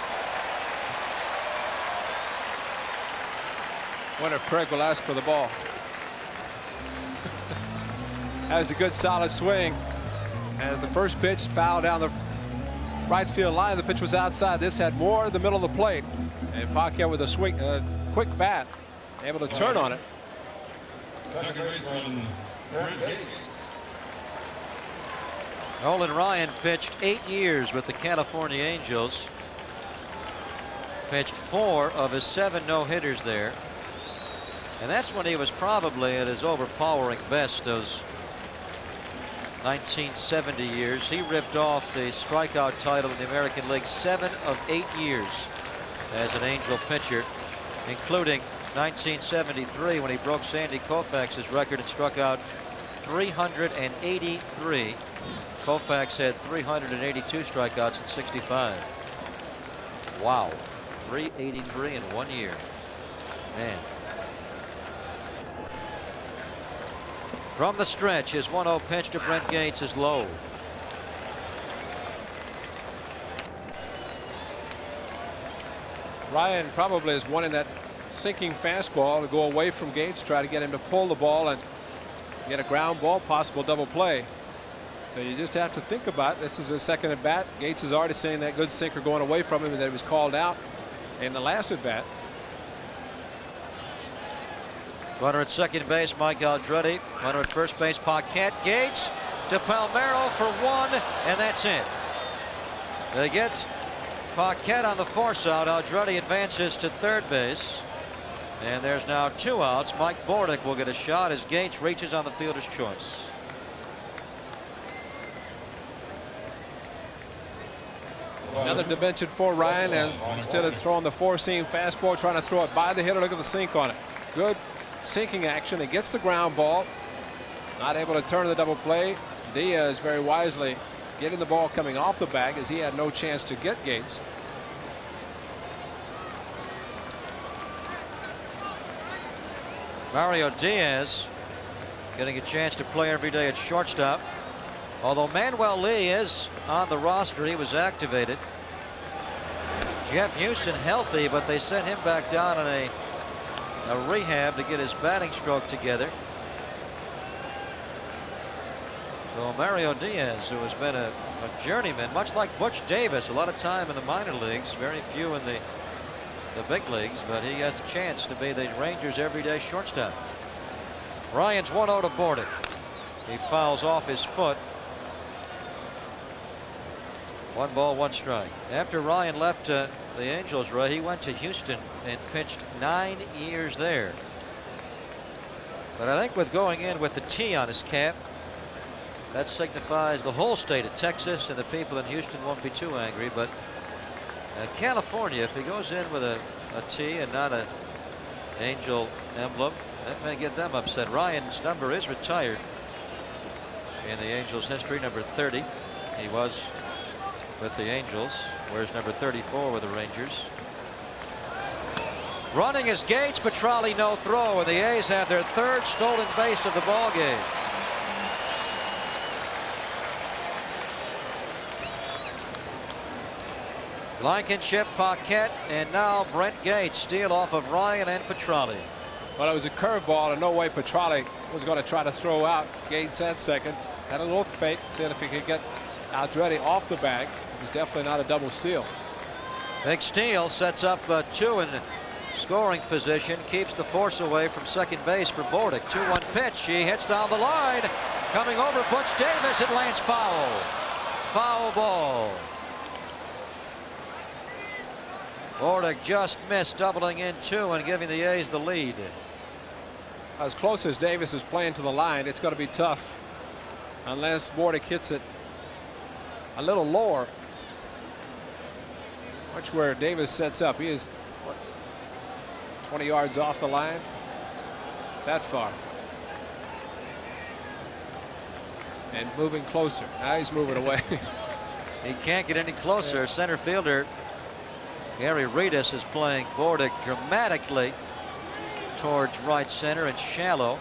Wonder if Craig will ask for the ball. That was a good solid swing. As the first pitch fouled down the right field line, the pitch was outside. This had more in the middle of the plate. And Paquette with a swing, quick bat, able to turn on it. Nolan Ryan pitched 8 years with the California Angels. Pitched 4 of his 7 no-hitters there. And that's when he was probably at his overpowering best, those 1970 years. He ripped off the strikeout title in the American League 7 of 8 years as an Angel pitcher, including 1973 when he broke Sandy Koufax's record and struck out 383. Koufax had 382 strikeouts in 65. Wow, 383 in 1 year. Man. From the stretch, his 1-0 pitch to Brent Gates is low. Ryan probably is wanting that sinking fastball to go away from Gates, try to get him to pull the ball and get a ground ball, possible double play. So you just have to think about it. This is his second at bat. Gates is already seeing that good sinker going away from him and that he was called out in the last at bat. Runner at second base, Mike Aldrete. Runner at first base, Paquette. Gates to Palmeiro for 1, and that's it. They get Paquette on the force out. Aldrete advances to third base. And there's now 2 outs. Mike Bordick will get a shot as Gates reaches on the fielder's choice. Another dimension for Ryan, as instead of throwing the 4-seam fastball, trying to throw it by the hitter. Look at the sink on it. Good sinking action. He gets the ground ball. Not able to turn the double play. Diaz very wisely getting the ball coming off the bag as he had no chance to get Gates. Mario Diaz getting a chance to play every day at shortstop. Although Manuel Lee is on the roster, he was activated. Jeff Houston healthy, but they sent him back down on a rehab to get his batting stroke together. So Mario Diaz, who has been a journeyman, much like Butch Davis, a lot of time in the minor leagues, very few in the big leagues, but he has a chance to be the Rangers' everyday shortstop. Ryan's 1-0 to Bordick. He fouls off his foot. 1 ball, 1 strike. After Ryan left the Angels, Ray, he went to Houston and pitched 9 years there. But I think with going in with the T on his cap, that signifies the whole state of Texas, and the people in Houston won't be too angry. But California, if he goes in with a T and not an Angel emblem, That may get them upset. Ryan's number is retired in the Angels history, number 30. He was with the Angels. Where's number 34 with the Rangers? Running is Gates. Petralli no throw, and the A's have their third stolen base of the ball game. Blankenship, Paquette, and now Brent Gates steal off of Ryan and Petralli. Well, it was a curveball, and no way Petralli was going to try to throw out. Gates at second. Had a little fake, seeing if he could get Aldretti off the bag. It was definitely not a double steal. Big steal sets up two in scoring position, keeps the force away from second base for Bordick. 2-1 pitch. He hits down the line. Coming over Butch Davis. It lands foul. Foul ball. Bordick just missed, doubling in two and giving the A's the lead. As close as Davis is playing to the line, it's going to be tough unless Bordick hits it a little lower. Watch where Davis sets up. He is, what, 20 yards off the line? That far. And moving closer. Now he's moving away. He can't get any closer. Yeah. Center fielder Gary Reedus is playing Bordick dramatically towards right center and shallow.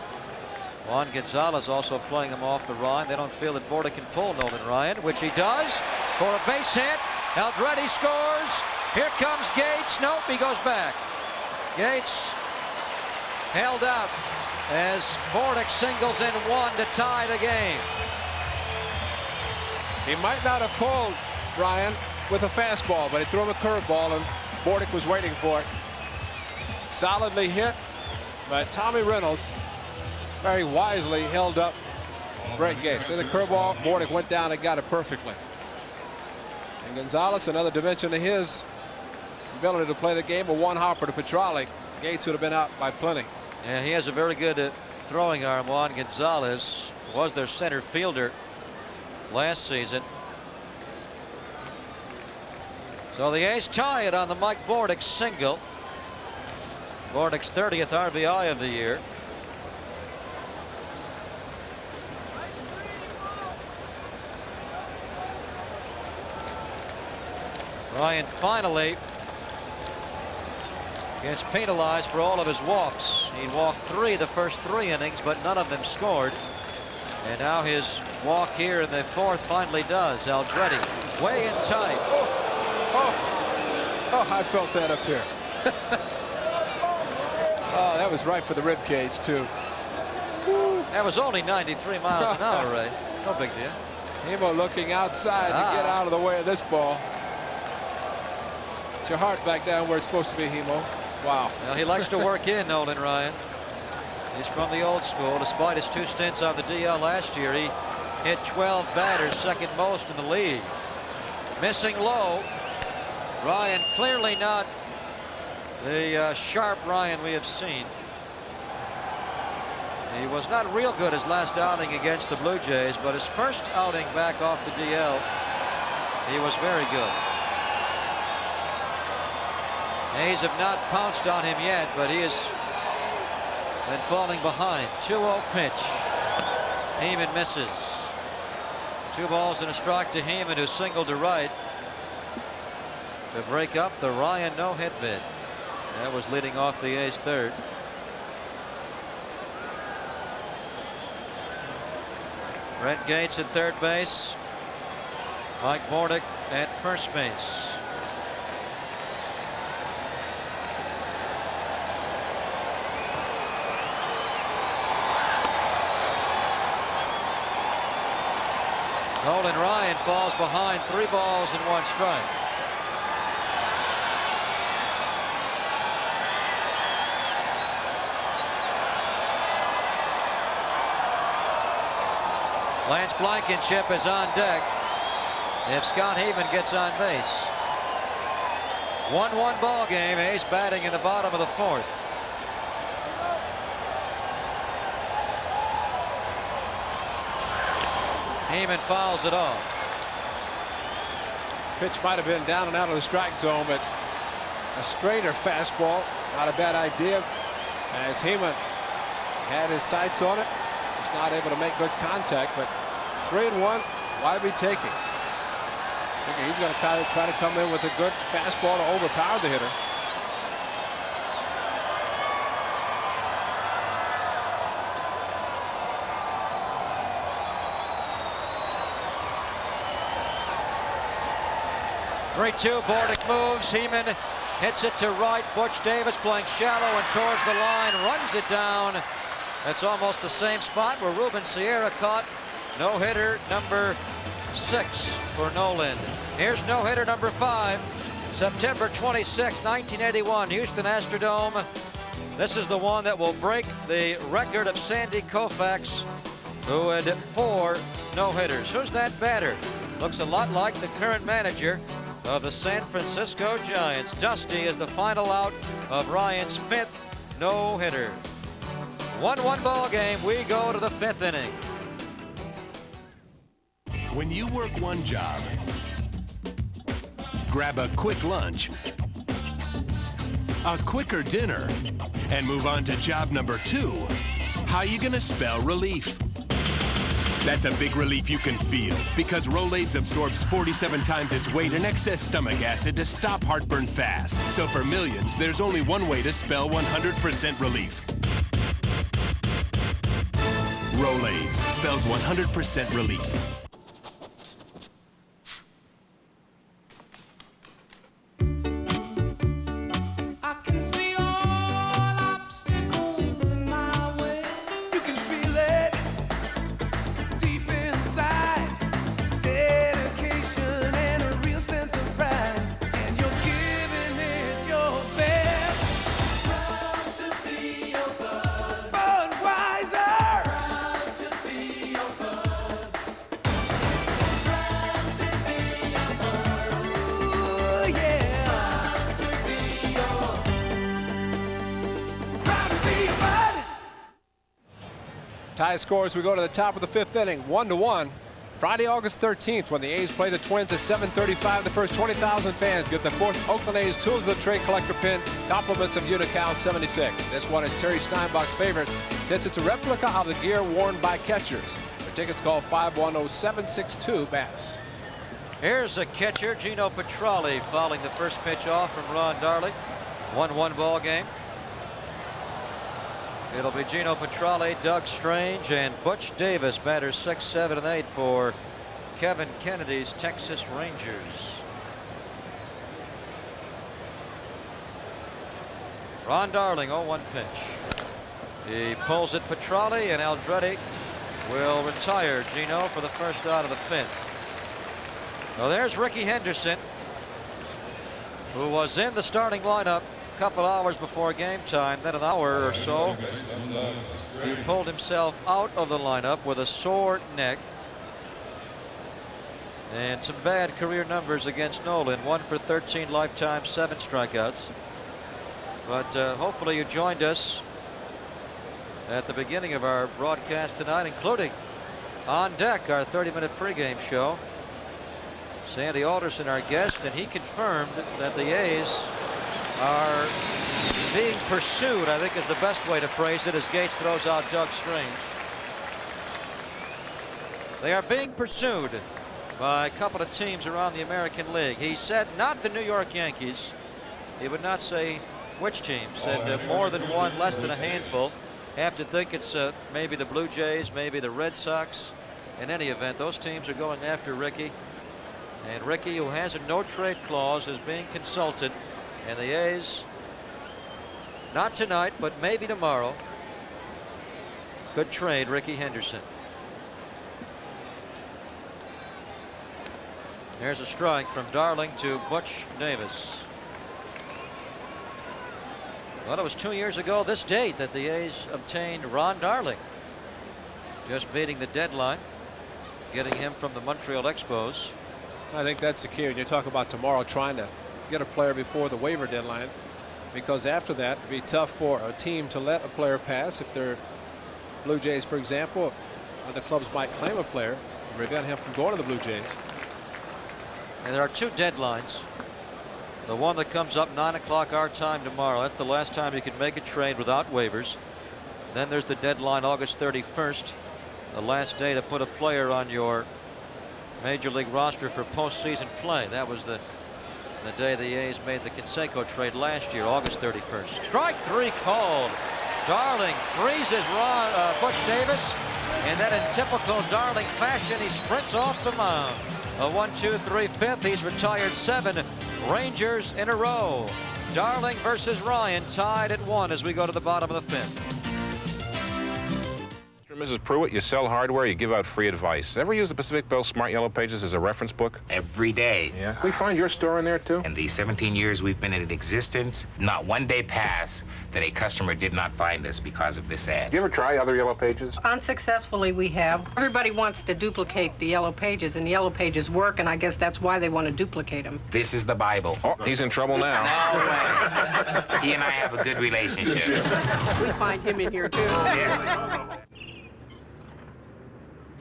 Juan Gonzalez also playing him off the line. They don't feel that Bordick can pull Nolan Ryan, which he does for a base hit. Aldretti scores. Here comes Gates. Nope, he goes back. Gates held up as Bordick singles in one to tie the game. He might not have pulled Ryan with a fastball, but he threw him a curveball, and Bordick was waiting for it. Solidly hit, but Tommy Reynolds very wisely held up Brent Gates. So the curveball, Bordick went down and got it perfectly. And Gonzalez, another dimension to his ability to play the game. A one hopper to Petralli. Gates would have been out by plenty. Yeah, he has a very good throwing arm. Juan Gonzalez was their center fielder last season. So the A's tie it on the Mike Bordick single. Bordick's 30th RBI of the year. Ryan finally gets penalized for all of his walks. He walked 3 the first 3 innings, but none of them scored. And now his walk here in the 4th finally does. Aldretti way in tight. Oh, I felt that up here. Oh, that was right for the rib cage, too. That was only 93 miles an hour, Ray. No big deal. Hemo looking outside to get out of the way of this ball. Get your heart back down where it's supposed to be, Hemo. Wow. Well, he likes to work in, Nolan Ryan. He's from the old school. Despite his 2 stints on the DL last year, he hit 12 batters, second most in the league. Missing low. Ryan clearly not the sharp Ryan we have seen. He was not real good his last outing against the Blue Jays, but his first outing back off the DL, he was very good. A's have not pounced on him yet, but he has been falling behind. 2-0 pitch. Heeman misses. 2 balls and a strike to Heeman, who singled to right to break up the Ryan no-hit bid. That was leading off the A's 3rd. Brent Gates at 3rd base. Mike Bordick at 1st base. Nolan Ryan falls behind, 3 balls and 1 strike. Lance Blankenship is on deck if Scott Heeman gets on base. 1-1 ball game. A's batting in the bottom of the 4th. Heeman fouls it off. Pitch might have been down and out of the strike zone, but a straighter fastball, not a bad idea, as Heeman had his sights on it. Just not able to make good contact, but 3-1, why be taking? I think he's going to try to come in with a good fastball to overpower the hitter. Three-two, Bordick moves. Heeman hits it to right. Butch Davis playing shallow and towards the line, runs it down. That's almost the same spot where Ruben Sierra caught no-hitter number 6 for Nolan. Here's no-hitter number 5, September 26, 1981, Houston Astrodome. This is the one that will break the record of Sandy Koufax, who had 4 no-hitters. Who's that batter? Looks a lot like the current manager of the San Francisco Giants. Dusty is the final out of Ryan's 5th no-hitter. 1-1 ball game. We go to the 5th inning. When you work one job, grab a quick lunch, a quicker dinner, and move on to job number 2, how you gonna spell relief? That's a big relief you can feel because Rolaids absorbs 47 times its weight in excess stomach acid to stop heartburn fast. So for millions, there's only one way to spell 100% relief. Rolaids spells 100% relief. Tie scores, we go to the top of the 5th inning, 1-1. Friday, August 13th, when the A's play the Twins at 7:35. The first 20,000 fans get the 4th Oakland A's Tools of the Trade Collector pin. Compliments of Unical 76. This one is Terry Steinbach's favorite since it's a replica of the gear worn by catchers. For tickets, call 510-762-BASS. Here's a catcher, Gino Petralli, fouling the first pitch off from Ron Darling. 1-1 ball game. It'll be Gino Petralli, Doug Strange, and Butch Davis, batters 6, 7, and 8 for Kevin Kennedy's Texas Rangers. Ron Darling, 0-1 pitch. He pulls it, Petralli, and Aldretti will retire Gino for the first out of the 5th. Well, there's Ricky Henderson, who was in the starting lineup a couple hours before game time. Then an hour or so, he pulled himself out of the lineup with a sore neck and some bad career numbers against Nolan. 1 for 13 lifetime, 7 strikeouts. But hopefully you joined us at the beginning of our broadcast tonight, including on deck our 30-minute pregame show. Sandy Alderson, our guest, and he confirmed that the A's are being pursued, I think is the best way to phrase it, as Gates throws out Doug Strange. They are being pursued by a couple of teams around the American League. He said not the New York Yankees. He would not say which team. Said more than one, less than a handful. Have to think it's maybe the Blue Jays, maybe the Red Sox. In any event, those teams are going after Ricky. And Ricky, who has a no-trade clause, is being consulted. And the A's, not tonight, but maybe tomorrow, could trade Ricky Henderson. There's a strike from Darling to Butch Davis. Well, it was 2 years ago this date that the A's obtained Ron Darling, just beating the deadline, getting him from the Montreal Expos. I think that's the key when you talk about tomorrow, trying to get a player before the waiver deadline, because after that it'd be tough for a team to let a player pass. If they're Blue Jays, for example, other clubs might claim a player to prevent him from going to the Blue Jays. And there are 2 deadlines. The one that comes up 9 o'clock our time tomorrow. That's the last time you can make a trade without waivers. Then there's the deadline, August 31st, the last day to put a player on your Major League roster for postseason play. That was the day the A's made the Canseco trade last year, August 31st. Strike 3 called. Darling freezes Butch Davis, and then in typical Darling fashion, he sprints off the mound. A 1-2-3 fifth. He's retired 7 Rangers in a row. Darling versus Ryan tied at 1 as we go to the bottom of the 5th. Mrs. Pruitt, you sell hardware, you give out free advice. Ever use the Pacific Bell Smart Yellow Pages as a reference book? Every day. Yeah. We find your store in there, too? In the 17 years we've been in existence, not one day passed that a customer did not find us because of this ad. You ever try other Yellow Pages? Unsuccessfully, we have. Everybody wants to duplicate the Yellow Pages, and the Yellow Pages work, and I guess that's why they want to duplicate them. This is the Bible. Oh, he's in trouble now. No way. He and I have a good relationship. We find him in here, too. Yes.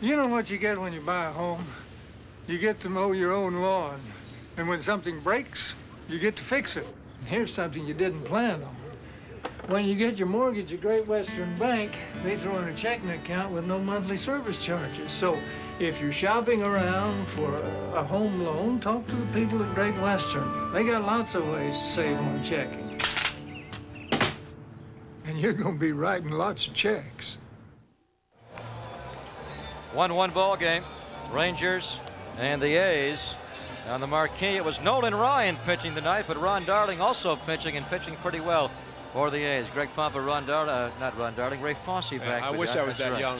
You know what you get when you buy a home? You get to mow your own lawn. And when something breaks, you get to fix it. And here's something you didn't plan on. When you get your mortgage at Great Western Bank, they throw in a checking account with no monthly service charges. So if you're shopping around for a home loan, talk to the people at Great Western. They got lots of ways to save on checking. And you're going to be writing lots of checks. 1-1 ball game. Rangers and the A's. On the marquee, it was Nolan Ryan pitching tonight, but Ron Darling also pitching and pitching pretty well for the A's. Greg Pompa, not Ron Darling, Ray Fosse back. I with wish you. I was that right. young.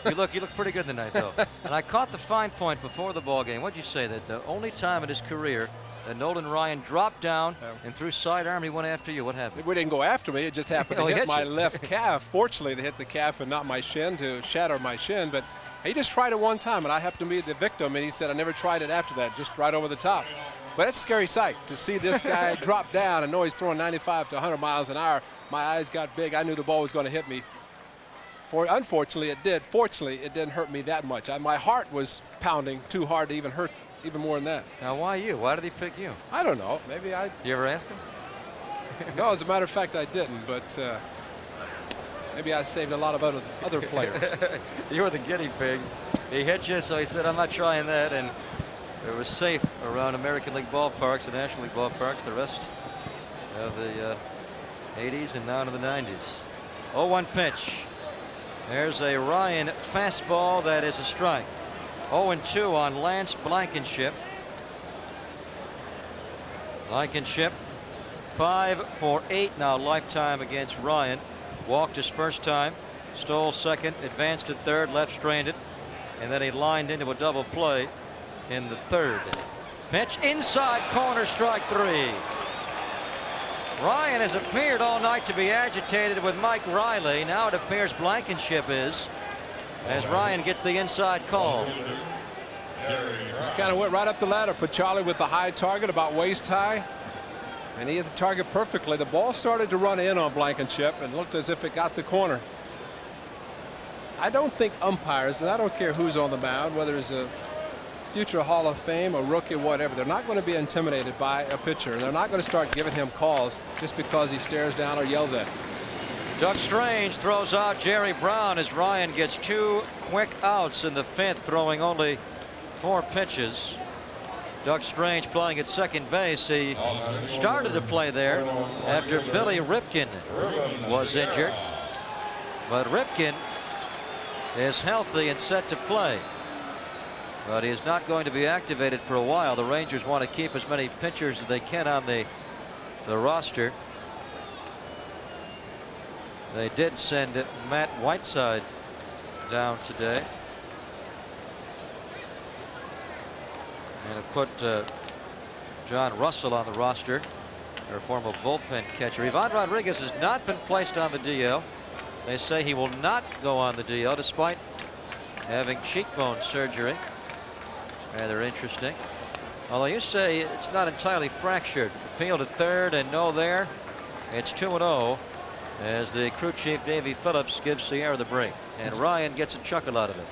you look pretty good tonight, though. And I caught the fine point before the ball game. What'd you say, that the only time in his career that Nolan Ryan dropped down and threw sidearm, he went after you? What happened? We didn't go after me. It just happened to hit my left calf. Fortunately, to hit the calf and not my shin, to shatter my shin. But he just tried it one time, and I happened to be the victim, and he said, I never tried it after that, just right over the top. But it's a scary sight to see this guy drop down and know he's throwing 95 to 100 miles an hour. My eyes got big. I knew the ball was going to hit me. Unfortunately, it did. Fortunately, it didn't hurt me that much. My heart was pounding too hard to even hurt even more than that. Now, why you? Why did he pick you? I don't know. Maybe I... You ever ask him? No, as a matter of fact, I didn't, but maybe I saved a lot of other players. You were the guinea pig. He hit you, so he said, I'm not trying that, and it was safe around American League ballparks and National League ballparks the rest of the 80s and now to the 90s. 0-1 pitch. There's a Ryan fastball that is a strike. 0-2 on Lance Blankenship. Blankenship 5 for 8 now lifetime against Ryan. Walked his first time, stole second, advanced to third, left strained it, and then he lined into a double play in the third. Pitch inside corner, strike 3. Ryan has appeared all night to be agitated with Mike Riley. Now it appears Blankenship is, as Ryan gets the inside call. Just kind of went right up the ladder, put Charlie with the high target about waist high, and he hit the target perfectly. The ball started to run in on Blankenship and looked as if it got the corner. I don't think umpires, and I don't care who's on the mound, whether it's a future Hall of Fame, a rookie, whatever, they're not going to be intimidated by a pitcher. They're not going to start giving him calls just because he stares down or yells at him. Doug Strange throws out Jerry Brown as Ryan gets 2 quick outs in the 5th, throwing only 4 pitches. Doug Strange playing at second base. He started to play there after Billy Ripken was injured, but Ripken is healthy and set to play, but he is not going to be activated for a while. The Rangers want to keep as many pitchers as they can on the roster. They did send Matt Whiteside down today and have put John Russell on the roster, their former bullpen catcher. Ivan Rodriguez has not been placed on the DL. They say he will not go on the DL despite having cheekbone surgery. Rather interesting. Although you say it's not entirely fractured. Appeal to third and no there. It's 2-0 as the crew chief Davey Phillips gives Sierra the break, and Ryan gets a chuckle out of it.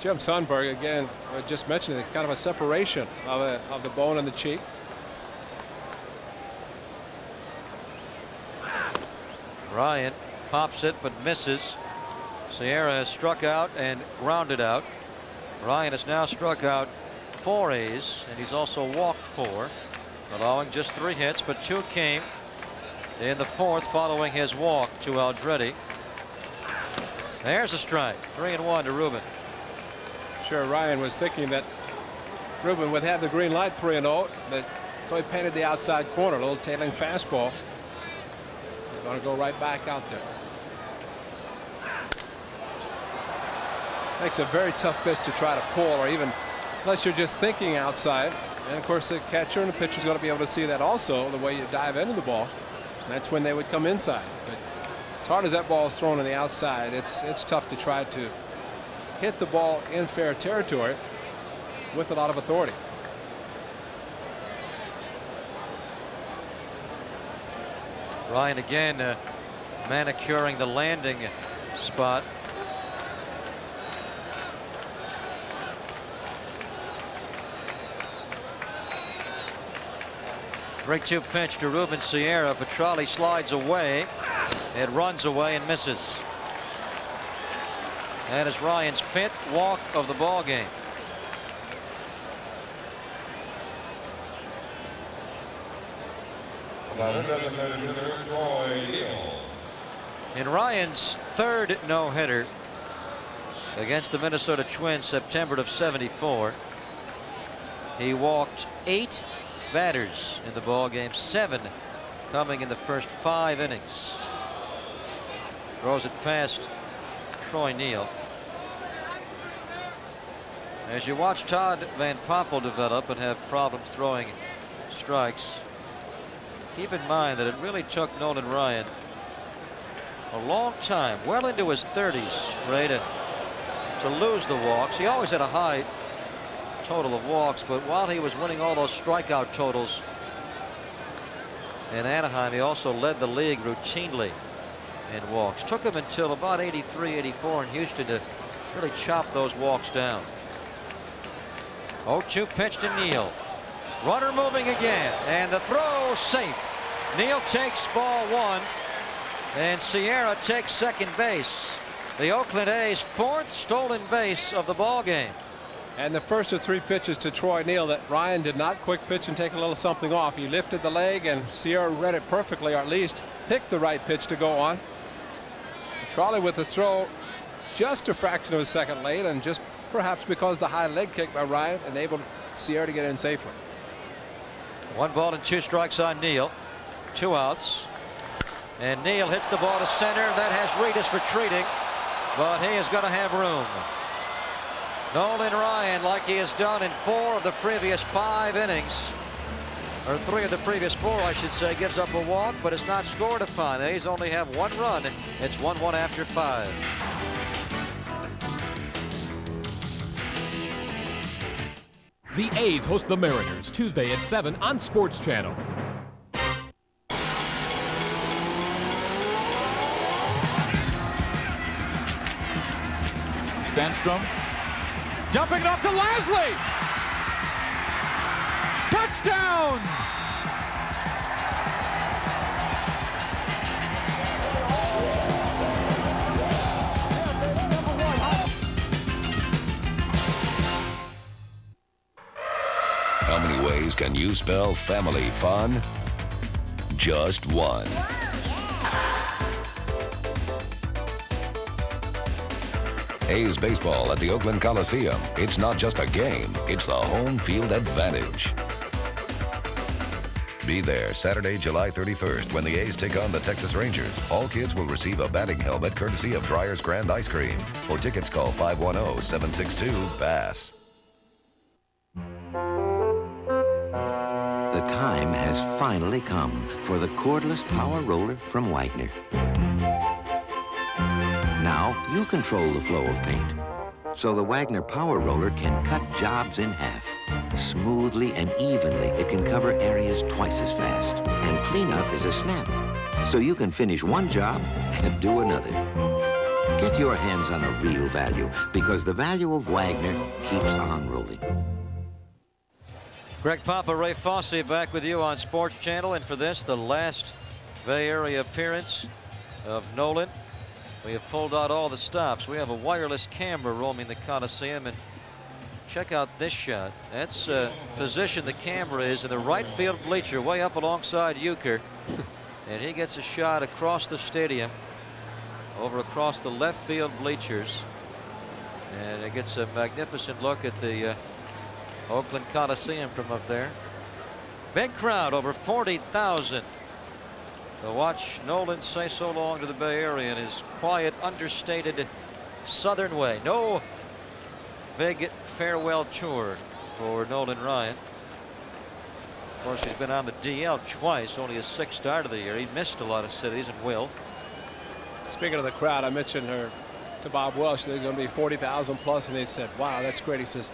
Jim Sundberg, again, I just mentioned it, kind of a separation of the bone in the cheek. Ryan pops it but misses. Sierra has struck out and grounded out. Ryan has now struck out 4 A's, and he's also walked 4, allowing just 3 hits, but 2 came in the 4th following his walk to Aldretti. There's a strike. 3-1 to Ruben. Sure, Ryan was thinking that Ruben would have the green light 3-0, but so he painted the outside corner, a little tailing fastball. He's going to go right back out there. Makes a very tough pitch to try to pull, or even unless you're just thinking outside. And of course, the catcher and the pitcher is going to be able to see that also, the way you dive into the ball. And that's when they would come inside. But as hard as that ball is thrown on the outside, it's tough to try to hit the ball in fair territory with a lot of authority. Ryan again manicuring the landing spot. Three-two pitch to Ruben Sierra. Petralli slides away. It runs away and misses. That is Ryan's 5th walk of the ball game. In Ryan's 3rd no-hitter against the Minnesota Twins, September of '74, he walked 8 batters in the ball game, 7 coming in the first 5 innings. Throws it past Troy Neal. As you watch Todd Van Poppel develop and have problems throwing strikes, keep in mind that it really took Nolan Ryan a long time, well into his 30s, Ray, to lose the walks. He always had a high total of walks, but while he was winning all those strikeout totals in Anaheim, he also led the league routinely in walks. Took him until about 83, 84 in Houston to really chop those walks down. 0-2 pitch to Neal. Runner moving again, and the throw safe. Neal takes ball 1, and Sierra takes second base. The Oakland A's 4th stolen base of the ball game. And the first of 3 pitches to Troy Neal that Ryan did not quick pitch and take a little something off. He lifted the leg, and Sierra read it perfectly, or at least picked the right pitch to go on. Trolley with the throw just a fraction of a second late, and just perhaps because the high leg kick by Ryan enabled Sierra to get in safely. 1 ball and 2 strikes on Neal. 2 outs. And Neal hits the ball to center. That has Reedus retreating, but he is going to have room. Nolan Ryan, like he has done in 4 of the previous 5 innings, or 3 of the previous 4, I should say, gives up a walk, but is not scored upon. The A's only have 1 run. It's 1-1 after 5. The A's host the Mariners Tuesday at 7 on Sports Channel. Stenstrom dumping it off to Lasley. Touchdown! How many ways can you spell family fun? Just one. A's baseball at the Oakland Coliseum. It's not just a game, it's the home field advantage. Be there Saturday, July 31st when the A's take on the Texas Rangers. All kids will receive a batting helmet courtesy of Dreyer's Grand Ice Cream. For tickets, call 510-762-BASS. The time has finally come for the cordless power roller from Wagner. Now you control the flow of paint, so the Wagner power roller can cut jobs in half. Smoothly and evenly, it can cover areas twice as fast. And cleanup is a snap, so you can finish one job and do another. Get your hands on a real value, because the value of Wagner keeps on rolling. Greg Papa, Ray Fosse back with you on Sports Channel, and for this, the last Bay Area appearance of Nolan. We have pulled out all the stops. We have a wireless camera roaming the Coliseum, and check out this shot. That's position the camera is in the right field bleacher, way up alongside Euchre. And he gets a shot across the stadium, over across the left field bleachers. And it gets a magnificent look at the Oakland Coliseum from up there. Big crowd, over 40,000. To watch Nolan say so long to the Bay Area in his quiet, understated Southern way. No big farewell tour for Nolan Ryan. Of course, he's been on the DL twice, only his 6th start of the year. He missed a lot of cities and will. Speaking of the crowd, I mentioned her to Bob Welsh. There's going to be 40,000 plus, and they said, wow, that's great. He says,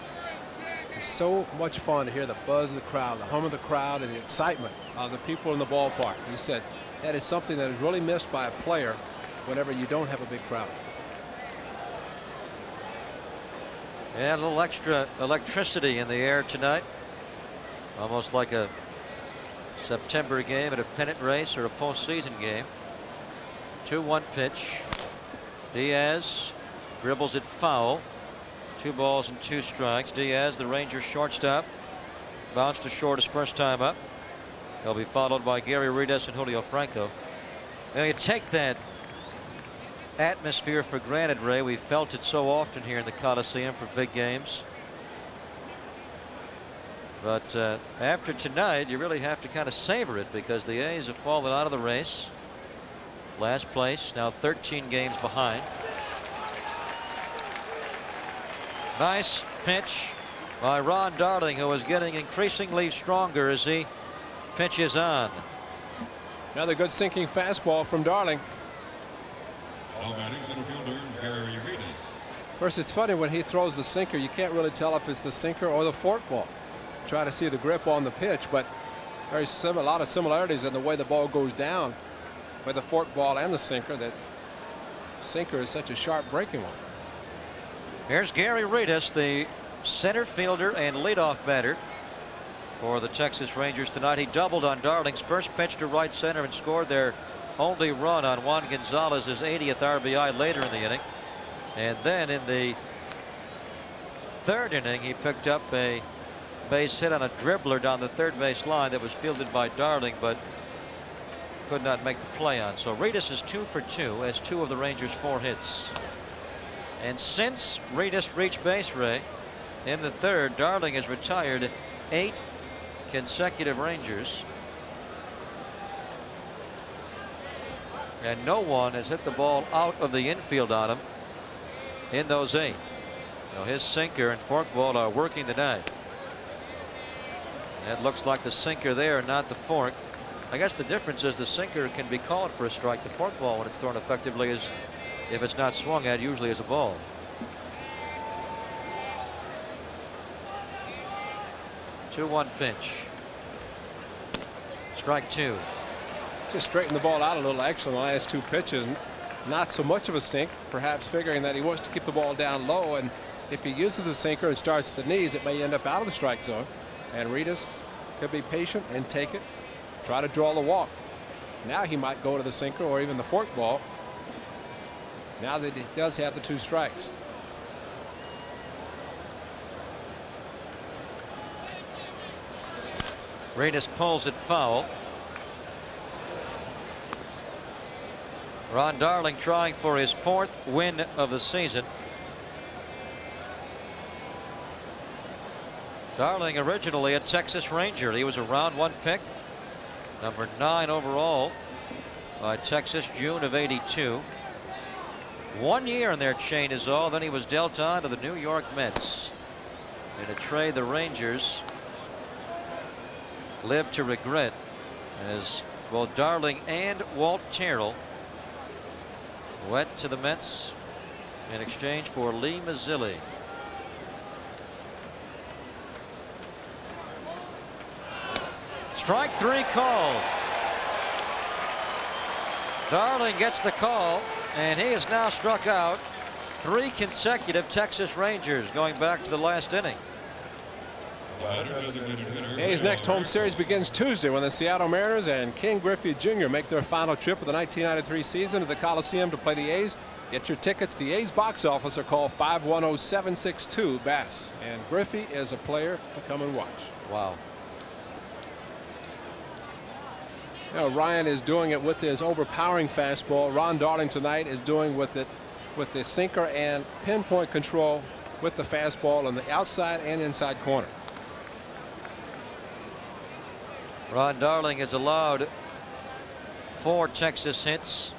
it's so much fun to hear the buzz of the crowd, the hum of the crowd, and the excitement of the people in the ballpark. He said that is something that is really missed by a player whenever you don't have a big crowd. And a little extra electricity in the air tonight. Almost like a September game at a pennant race or a postseason game. 2-1 pitch. Diaz dribbles it foul. 2 balls and 2 strikes. Diaz, the Rangers shortstop, bounced to short his first time up. He'll be followed by Gary Ridas and Julio Franco. Now you take that atmosphere for granted, Ray. We felt it so often here in the Coliseum for big games. But after tonight, you really have to kind of savor it, because the A's have fallen out of the race. Last place, now 13 games behind. Nice pitch by Ron Darling, who is getting increasingly stronger as he pitches on. Another good sinking fastball from Darling. All batting center fielder Gary Ridas. Of course, it's funny when he throws the sinker, you can't really tell if it's the sinker or the fork ball. Try to see the grip on the pitch, but there's a lot of similarities in the way the ball goes down with the fork ball and the sinker. That sinker is such a sharp breaking one. Here's Gary Ridas, the center fielder and leadoff batter for the Texas Rangers tonight. He doubled on Darling's first pitch to right center and scored their only run on Juan Gonzalez's 80th RBI later in the inning. And then in the 3rd inning, he picked up a base hit on a dribbler down the 3rd base line that was fielded by Darling, but could not make the play on. So Ridas is 2 for 2 as 2 of the Rangers' 4 hits. And since Ridas reached base, Ray, in the 3rd, Darling has retired 8 consecutive Rangers. And no one has hit the ball out of the infield on him in those 8. Now his sinker and forkball are working tonight. It looks like the sinker there, not the fork. I guess the difference is the sinker can be called for a strike. The forkball, when it's thrown effectively, is, if it's not swung at, usually is a ball. 2-1 pitch. Strike 2. Just straightened the ball out a little, actually, in the last 2 pitches. Not so much of a sink, perhaps figuring that he wants to keep the ball down low, and if he uses the sinker and starts the knees, it may end up out of the strike zone. And Ridas could be patient and take it, try to draw the walk. Now he might go to the sinker or even the fork ball, now that he does have the 2 strikes. Ridas pulls it foul. Ron Darling trying for his 4th win of the season. Darling originally a Texas Ranger. He was a round 1 pick, number 9 overall by Texas, June of '82. 1 year in their chain is all. Then he was dealt on to the New York Mets in a trade the Rangers lived to regret, as both Darling and Walt Terrell went to the Mets in exchange for Lee Mazzilli. Strike 3 called. Darling gets the call, and he has now struck out 3 consecutive Texas Rangers going back to the last inning. A's next home series begins Tuesday when the Seattle Mariners and Ken Griffey Jr. make their final trip of the 1993 season to the Coliseum to play the A's. Get your tickets. The A's box office or call 510-762-BASS. And Griffey is a player to come and watch. Wow. You know, Ryan is doing it with his overpowering fastball. Ron Darling tonight is doing with it with the sinker and pinpoint control with the fastball on the outside and inside corner. Ron Darling has allowed 4 Texas hits.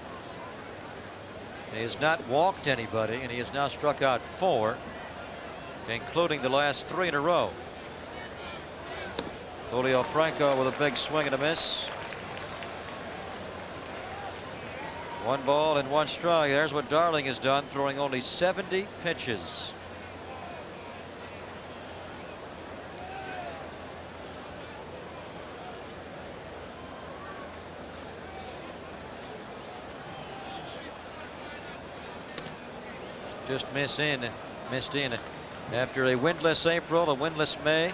He has not walked anybody, and he has now struck out 4, including the last 3 in a row. Julio Franco with a big swing and a miss. 1 ball and 1 strike. There's what Darling has done, throwing only 70 pitches. Just missed in after a windless April, a windless May.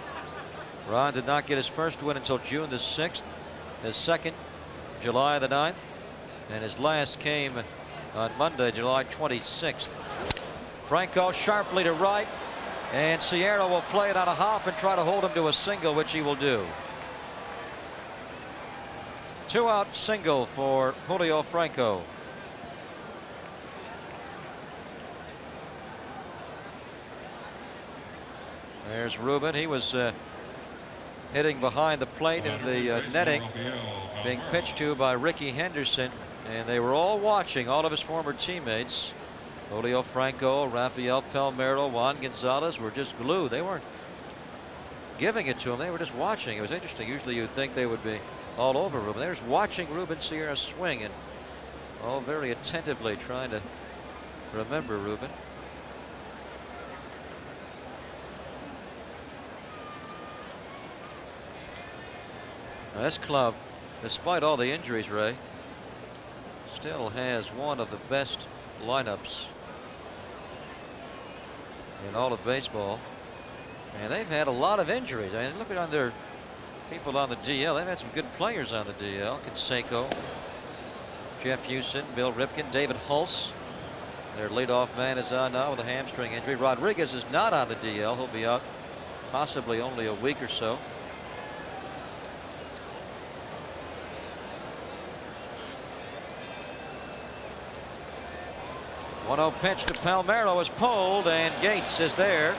Ron did not get his first win until June the 6th, his second July the 9th, and his last came on Monday, July 26th. Franco sharply to right, and Sierra will play it on a hop and try to hold him to a single, which he will do. 2-out single for Julio Franco. There's Ruben. He was hitting behind the plate in the netting, being pitched to by Ricky Henderson, and they were all watching, all of his former teammates. Julio Franco, Rafael Palmeiro, Juan Gonzalez were just glued. They weren't giving it to him. They were just watching. It was interesting. Usually you'd think they would be all over Ruben. They were just watching Ruben Sierra swing and all very attentively trying to remember Ruben. Now this club, despite all the injuries, Ray, still has one of the best lineups in all of baseball. And they've had a lot of injuries. I mean, look at their people on the DL. They've had some good players on the DL. Canseco, Jeff Houston, Bill Ripken, David Hulse. Their leadoff man is on now with a hamstring injury. Rodriguez is not on the DL. He'll be out possibly only a week or so. 1-0 pitch to Palmeiro is pulled, and Gates is there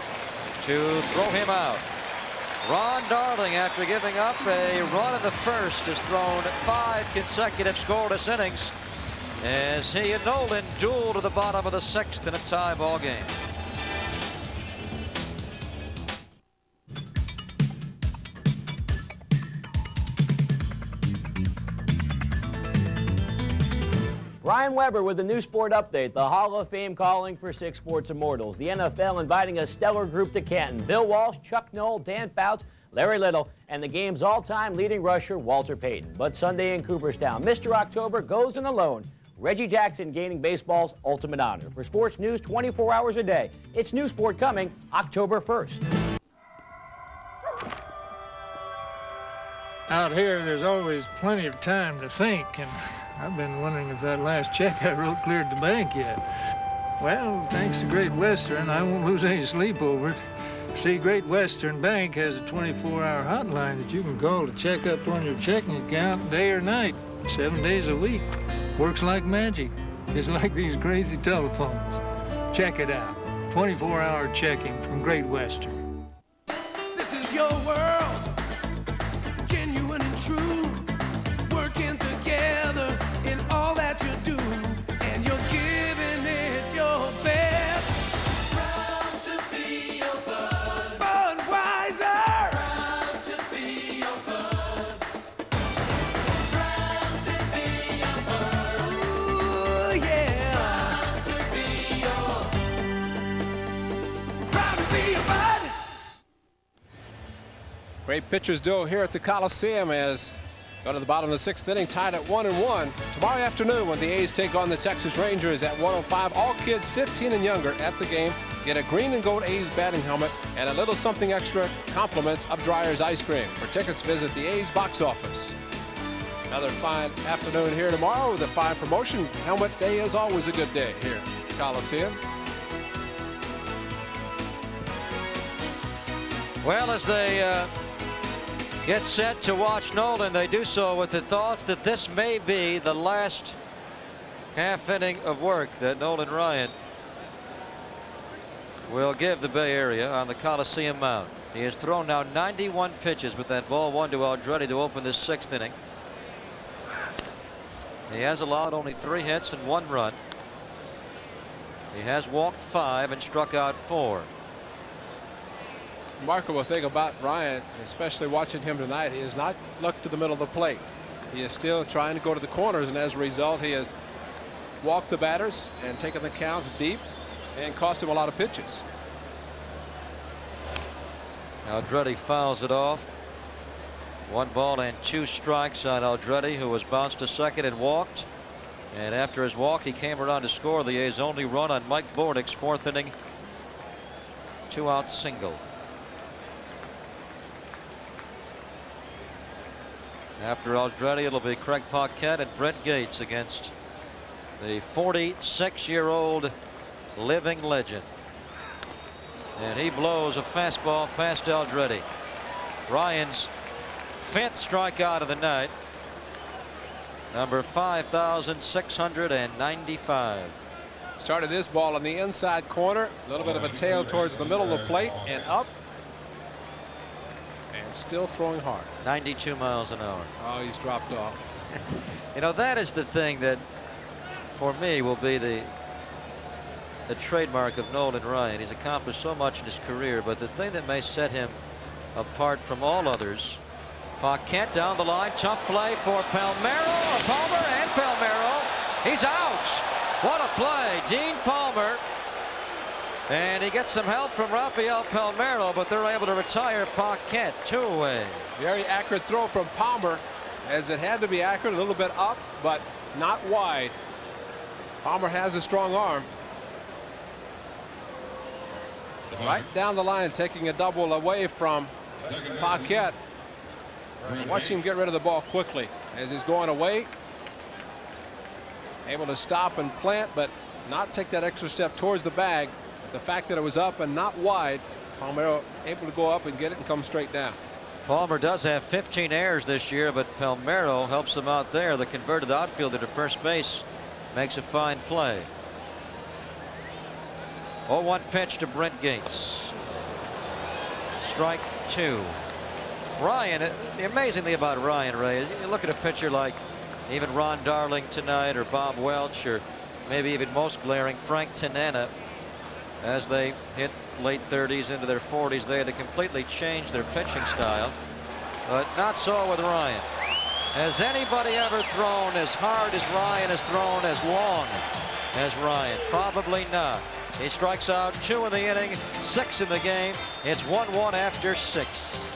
to throw him out. Ron Darling, after giving up a run in the first, has thrown 5 consecutive scoreless innings as he and Nolan duel to the bottom of the 6th in a tie ball game. Brian Weber with the new sport update. The Hall of Fame calling for 6 sports immortals. The NFL inviting a stellar group to Canton. Bill Walsh, Chuck Noll, Dan Fouts, Larry Little, and the game's all-time leading rusher, Walter Payton. But Sunday in Cooperstown, Mr. October goes in alone. Reggie Jackson gaining baseball's ultimate honor. For sports news 24 hours a day, it's new sport coming October 1st. Out here, there's always plenty of time to think, and I've been wondering if that last check I wrote cleared the bank yet. Well, thanks to Great Western, I won't lose any sleep over it. See, Great Western Bank has a 24-hour hotline that you can call to check up on your checking account day or night, 7 days a week. Works like magic. It's like these crazy telephones. Check it out. 24-hour checking from Great Western. This is your world, genuine and true, working together in all that you do, and you're giving it your best. Proud to be your bud. Budweiser. Proud to be your bud. Proud to be your bud. Ooh, yeah. Proud to be your bud. Great pitcher's duel here at the Coliseum as Go to the bottom of the 6th inning, tied at 1-1. Tomorrow afternoon, when the A's take on the Texas Rangers at 1:05, all kids 15 and younger at the game get a green and gold A's batting helmet and a little something extra, compliments of Dreyer's ice cream. For tickets, visit the A's box office. Another fine afternoon here tomorrow with a fine promotion. Helmet Day is always a good day here at the Coliseum. Well, as they get set to watch Nolan, they do so with the thoughts that this may be the last half inning of work that Nolan Ryan will give the Bay Area on the Coliseum mound. He has thrown now 91 pitches with that ball one to Aldretti to open this 6th inning. He has allowed only 3 hits and 1 run. He has walked 5 and struck out 4. Remarkable thing about Ryan, especially watching him tonight, he has not looked to the middle of the plate. He is still trying to go to the corners, and as a result, he has walked the batters and taken the counts deep and cost him a lot of pitches. Aldretti fouls it off. 1 ball and 2 strikes on Aldretti, who was bounced to second and walked. And after his walk, he came around to score the A's only run on Mike Bordick's 4th inning 2-out single. After Aldretti, it'll be Craig Paquette and Brent Gates against the 46-year-old living legend. And he blows a fastball past Aldretti. Ryan's 5th strikeout of the night. Number 5,695. Started this ball on the inside corner. A little bit of a tail towards the middle of the plate and up. And still throwing hard. 92 miles an hour. Oh, he's dropped off. You know, that is the thing that for me will be the trademark of Nolan Ryan. He's accomplished so much in his career, but the thing that may set him apart from all others, Paquette down the line, tough play for Palmeiro, Palmer and Palmeiro. He's out. What a play, Dean Palmer. And he gets some help from Rafael Palmeiro, but they're able to retire Paquette 2 away. Very accurate throw from Palmer, as it had to be accurate, a little bit up, but not wide. Palmer has a strong arm. Right down the line, taking a double away from Paquette. Watch him get rid of the ball quickly as he's going away. Able to stop and plant, but not take that extra step towards the bag. But the fact that it was up and not wide, Palmeiro able to go up and get it and come straight down. Palmer does have 15 errors this year, but Palmeiro helps him out there. The converted outfielder to first base makes a fine play. 0-1 pitch to Brent Gates. Strike 2. Ryan, the amazing thing about Ryan, Ray, is you look at a pitcher like even Ron Darling tonight, or Bob Welch, or maybe even most glaring Frank Tanana. As they hit late 30s into their 40s, they had to completely change their pitching style, but not so with Ryan. Has anybody ever thrown as hard as Ryan has thrown, as long as Ryan? Probably not. He strikes out 2 in the inning, 6 in the game. It's 1-1 after 6.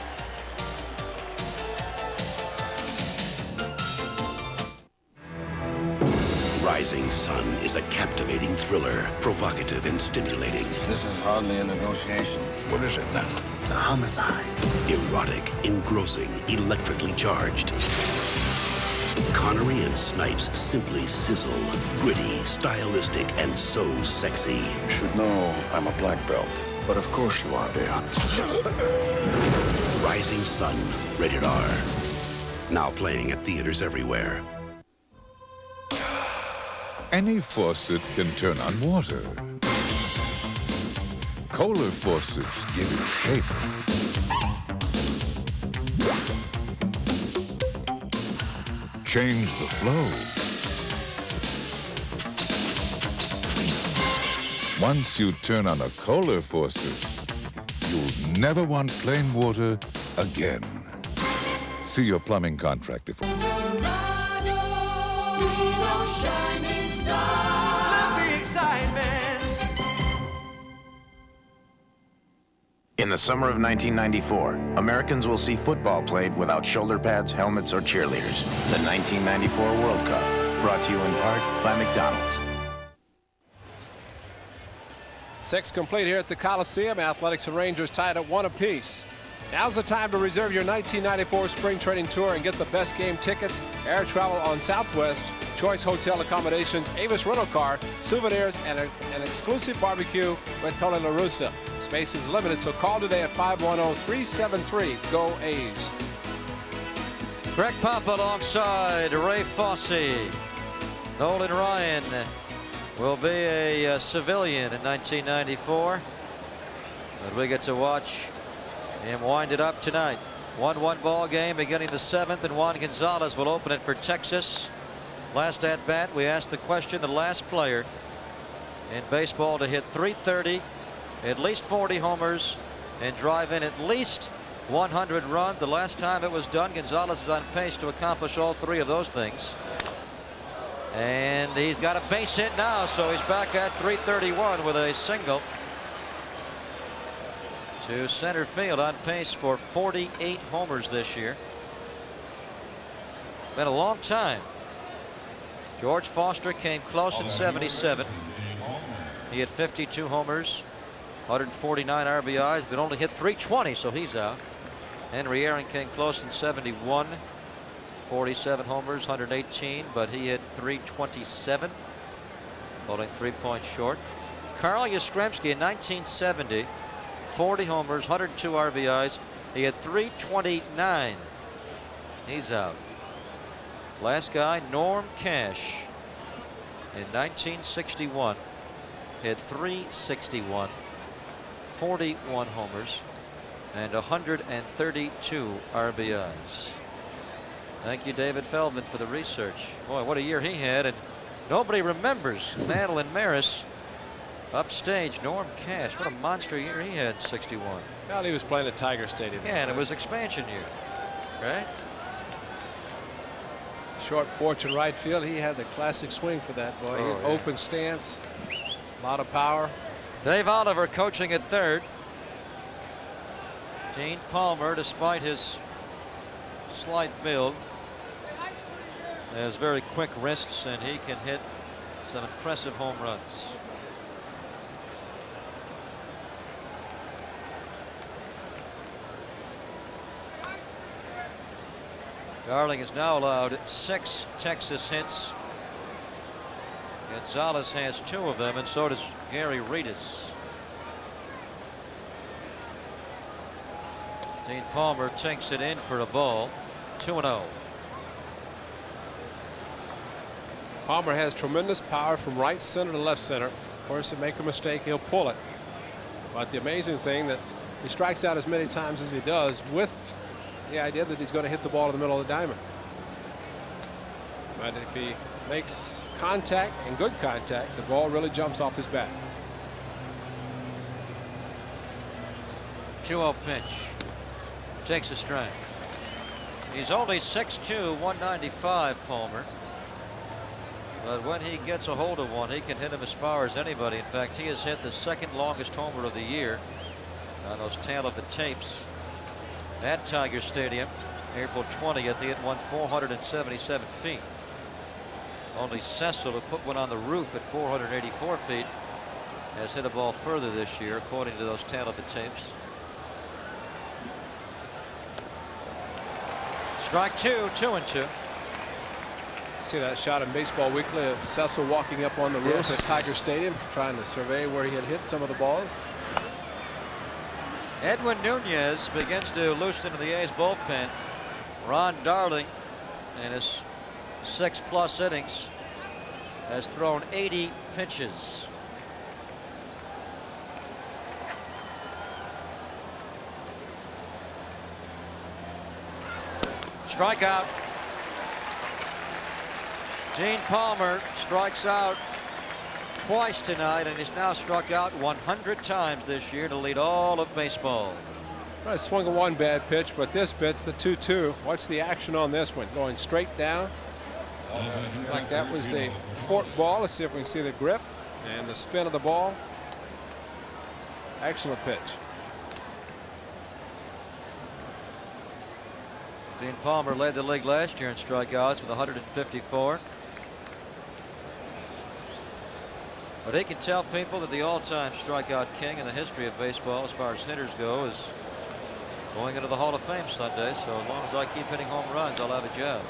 Rising Sun is a captivating thriller, provocative and stimulating. This is hardly a negotiation. What is it then? It's a homicide. Erotic, engrossing, electrically charged. Connery and Snipes simply sizzle. Gritty, stylistic, and so sexy. You should know I'm a black belt. But of course you are, dear. Rising Sun, rated R. Now playing at theaters everywhere. Any faucet can turn on water. Kohler faucets give it shape. Change the flow. Once you turn on a Kohler faucet, you'll never want plain water again. See your plumbing contractor for Shining star. Love the excitement. In the summer of 1994, Americans will see football played without shoulder pads, helmets, or cheerleaders. The 1994 World Cup, brought to you in part by McDonald's. 6 complete here at the Coliseum. Athletics and Rangers tied at 1 apiece. Now's the time to reserve your 1994 Spring Training Tour and get the best game tickets, air travel on Southwest, choice hotel accommodations, Avis rental car, souvenirs, and an exclusive barbecue with Tony La Russa. Space is limited, so call today at 510-373-GO-A's. Greg Papa alongside Ray Fosse. Nolan Ryan will be a civilian in 1994. But we get to watch him wind it up tonight. 1-1 ball game beginning the 7th, and Juan Gonzalez will open it for Texas. Last at bat, we asked the question, the last player in baseball to hit .330, at least 40 homers, and drive in at least 100 runs. The last time it was done, Gonzalez is on pace to accomplish all 3 of those things. And he's got a base hit now, so he's back at .331 with a single to center field, on pace for 48 homers this year. Been a long time. George Foster came close in '77. He had 52 homers, 149 RBIs, but only hit .320, so he's out. Henry Aaron came close in '71. 47 homers, 118, but he hit .327, holding 3 points short. Carl Yastrzemski in 1970, 40 homers, 102 RBIs. He had .329. He's out. Last guy, Norm Cash, in 1961, hit .361, 41 homers, and 132 RBIs. Thank you, David Feldman, for the research. Boy, what a year he had, and nobody remembers Madeline Maris upstage. Norm Cash, what a monster year he had in '61. Well, he was playing at Tiger Stadium. Yeah, and it was expansion year, right? Short porch in right field. He had the classic swing for that boy. Oh, yeah. Open stance, a lot of power. Dave Oliver coaching at third. Gene Palmer, despite his slight build, has very quick wrists, and he can hit some impressive home runs. Darling is now allowed 6 Texas hits. Gonzalez has 2 of them, and so does Gary Reedus. Gene Palmer takes it in for a ball. 2-0. Palmer has tremendous power from right center to left center. Of course, if you make a mistake, he'll pull it. But the amazing thing that he strikes out as many times as he does with the idea that he's going to hit the ball in the middle of the diamond. But if he makes contact, and good contact, the ball really jumps off his bat. 2-0 pitch. Takes a strike. He's only 6'2", 195, Palmer. But when he gets a hold of one, he can hit him as far as anybody. In fact, he has hit the 2nd longest homer of the year on those tail of the tapes at Tiger Stadium. April 20th, he hit one 477 feet. Only Cecil, who put one on the roof at 484 feet, has hit a ball further this year, according to those tail of the tapes. Strike 2, 2-2. See that shot in Baseball Weekly of Cecil walking up on the roof at Tiger Stadium, trying to survey where he had hit some of the balls. Edwin Nunez begins to loosen into the A's bullpen. Ron Darling, in his 6+ innings, has thrown 80 pitches. Strikeout. Gene Palmer strikes out twice tonight, and he's now struck out 100 times this year to lead all of baseball. Well, swung a one bad pitch, but this pitch, the 2-2. Watch the action on this one, going straight down. Like that was the fork ball. Let's see if we can see the grip and the spin of the ball. Excellent pitch. Dean Palmer led the league last year in strikeouts with 154. But he can tell people that the all-time strikeout king in the history of baseball as far as hitters go is going into the Hall of Fame Sunday. So as long as I keep hitting home runs, I'll have a job.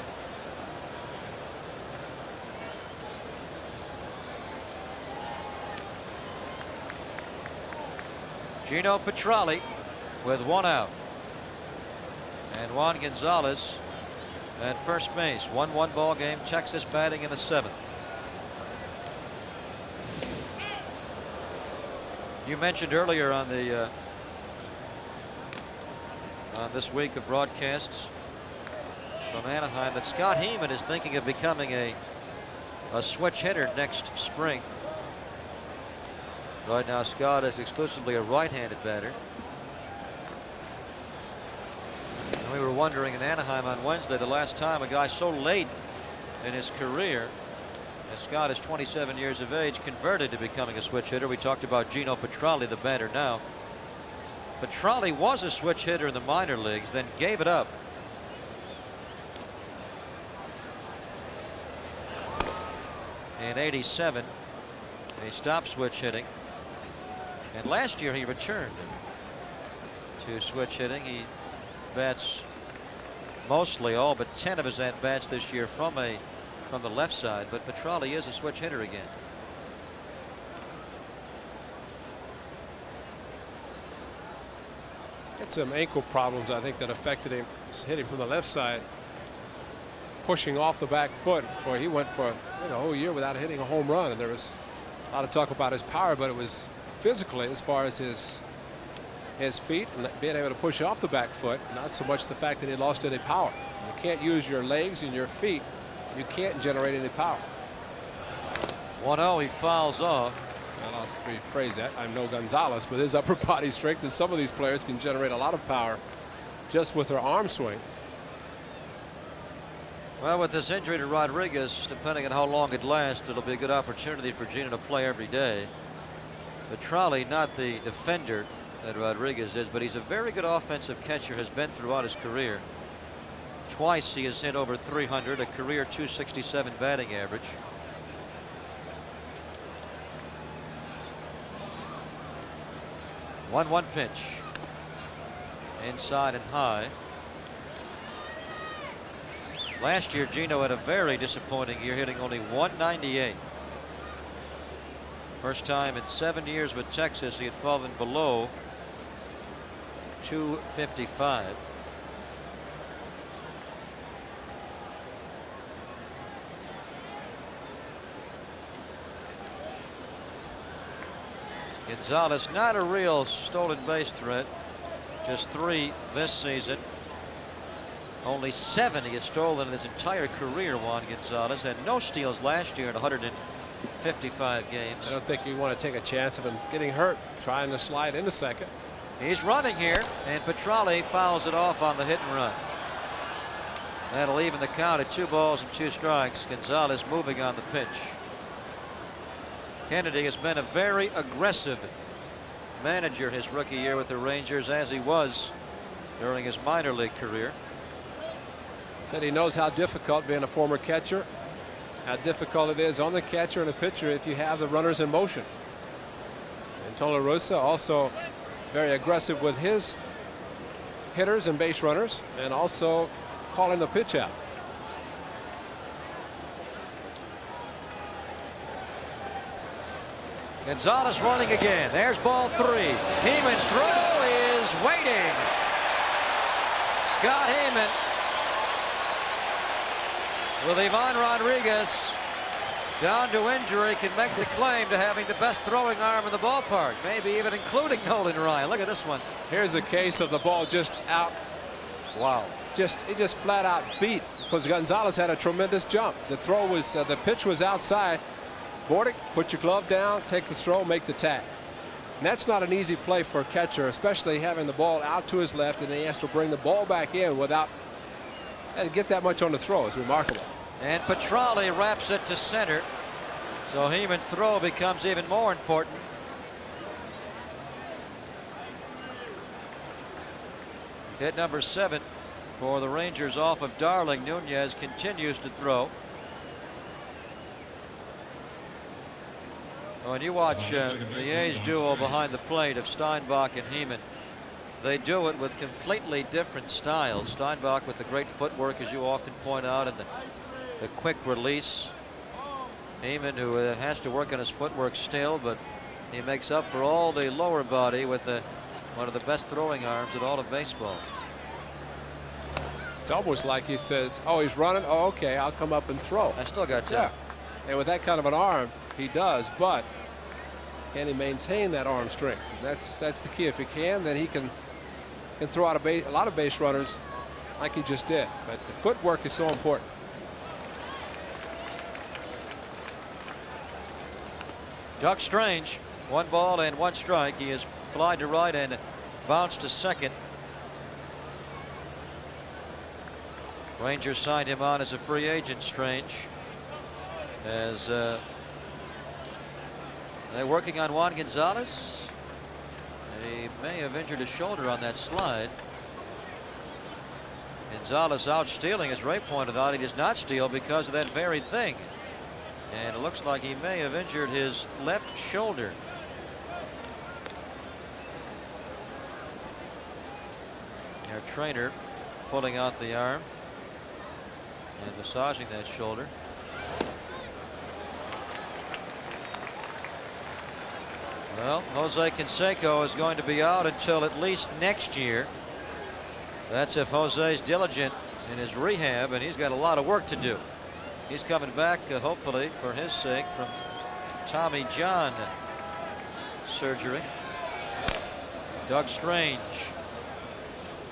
Gino Petralli with 1 out. And Juan Gonzalez at first base. 1-1 ball game. Texas batting in the 7th. You mentioned earlier on the on this week of broadcasts from Anaheim that Scott Heeman is thinking of becoming a switch hitter next spring. Right now, Scott is exclusively a right-handed batter. And we were wondering in Anaheim on Wednesday, the last time a guy so late in his career, as Scott is 27 years of age, converted to becoming a switch hitter. We talked about Gino Petralli, the batter now. Petralli was a switch hitter in the minor leagues, then gave it up. In '87, he stopped switch hitting. And last year he returned to switch hitting. He bats mostly all but 10 of his at-bats this year from the left side, but Petralli is a switch hitter again. Had some ankle problems, I think, that affected him. Hitting from the left side, pushing off the back foot. For he went for a whole year without hitting a home run, and there was a lot of talk about his power, but it was physically as far as his feet and being able to push off the back foot, not so much the fact that he lost any power. You can't use your legs and your feet. You can't generate any power. 1-0, he fouls off. Well, I'll rephrase that. I'm no Gonzalez with his upper body strength, and some of these players can generate a lot of power just with their arm swings. Well, with this injury to Rodriguez, depending on how long it lasts, it'll be a good opportunity for Gino to play every day. Petralli, not the defender that Rodriguez is, but he's a very good offensive catcher, has been throughout his career. Twice he has hit over 300, a career .267 batting average. One pitch. Inside and high. Last year, Gino had a very disappointing year, hitting only .198. First time in 7 years with Texas he had fallen below .255. Gonzalez, not a real stolen base threat, just 3 this season. Only 7 he has stolen in his entire career. Juan Gonzalez had no steals last year in 155 games. I don't think you want to take a chance of him getting hurt trying to slide into second. He's running here, and Petralli fouls it off on the hit and run. That'll even the count at 2 balls and 2 strikes. Gonzalez moving on the pitch. Kennedy has been a very aggressive manager his rookie year with the Rangers, as he was during his minor league career. Said he knows how difficult, being a former catcher, how difficult it is on the catcher and the pitcher if you have the runners in motion. And Tolarosa also very aggressive with his hitters and base runners, and also calling the pitch out. Gonzalez running again. There's ball 3. Heeman's throw is waiting. Scott Heeman with Ivan Rodriguez down to injury can make the claim to having the best throwing arm in the ballpark, maybe even including Nolan Ryan. Look at this one. Here's a case of the ball just out. Wow. It just flat out beat, because Gonzalez had a tremendous jump. The throw was the pitch was outside. Bordick, put your glove down, take the throw, make the tag. And that's not an easy play for a catcher, especially having the ball out to his left, and he has to bring the ball back in without and get that much on the throw. Is remarkable. And Petralli wraps it to center, so Heeman's throw becomes even more important. Hit number 7 for the Rangers off of Darling. Nunez continues to throw. When you watch the A's duo behind the plate of Steinbach and Heeman, they do it with completely different styles. Steinbach with the great footwork, as you often point out, and the quick release. Heeman, who has to work on his footwork still, but he makes up for all the lower body with one of the best throwing arms in all of baseball. It's almost like he says, oh, he's running. Oh, okay, I'll come up and throw. I still got 10. Yeah. And with that kind of an arm, he does, but can he maintain that arm strength? That's the key. If he can, then he can throw out a lot of base runners like he just did. But the footwork is so important. Doug Strange, 1 ball and 1 strike. He has flied to right and bounced to second. Rangers signed him on as a free agent, Strange, as they're working on Juan Gonzalez. He may have injured his shoulder on that slide. Gonzalez out stealing, as Ray pointed out. He does not steal because of that very thing. And it looks like he may have injured his left shoulder. Our trainer pulling out the arm and massaging that shoulder. Well, Jose Canseco is going to be out until at least next year. That's if Jose's diligent in his rehab, and he's got a lot of work to do. He's coming back, hopefully, for his sake, from Tommy John surgery. Doug Strange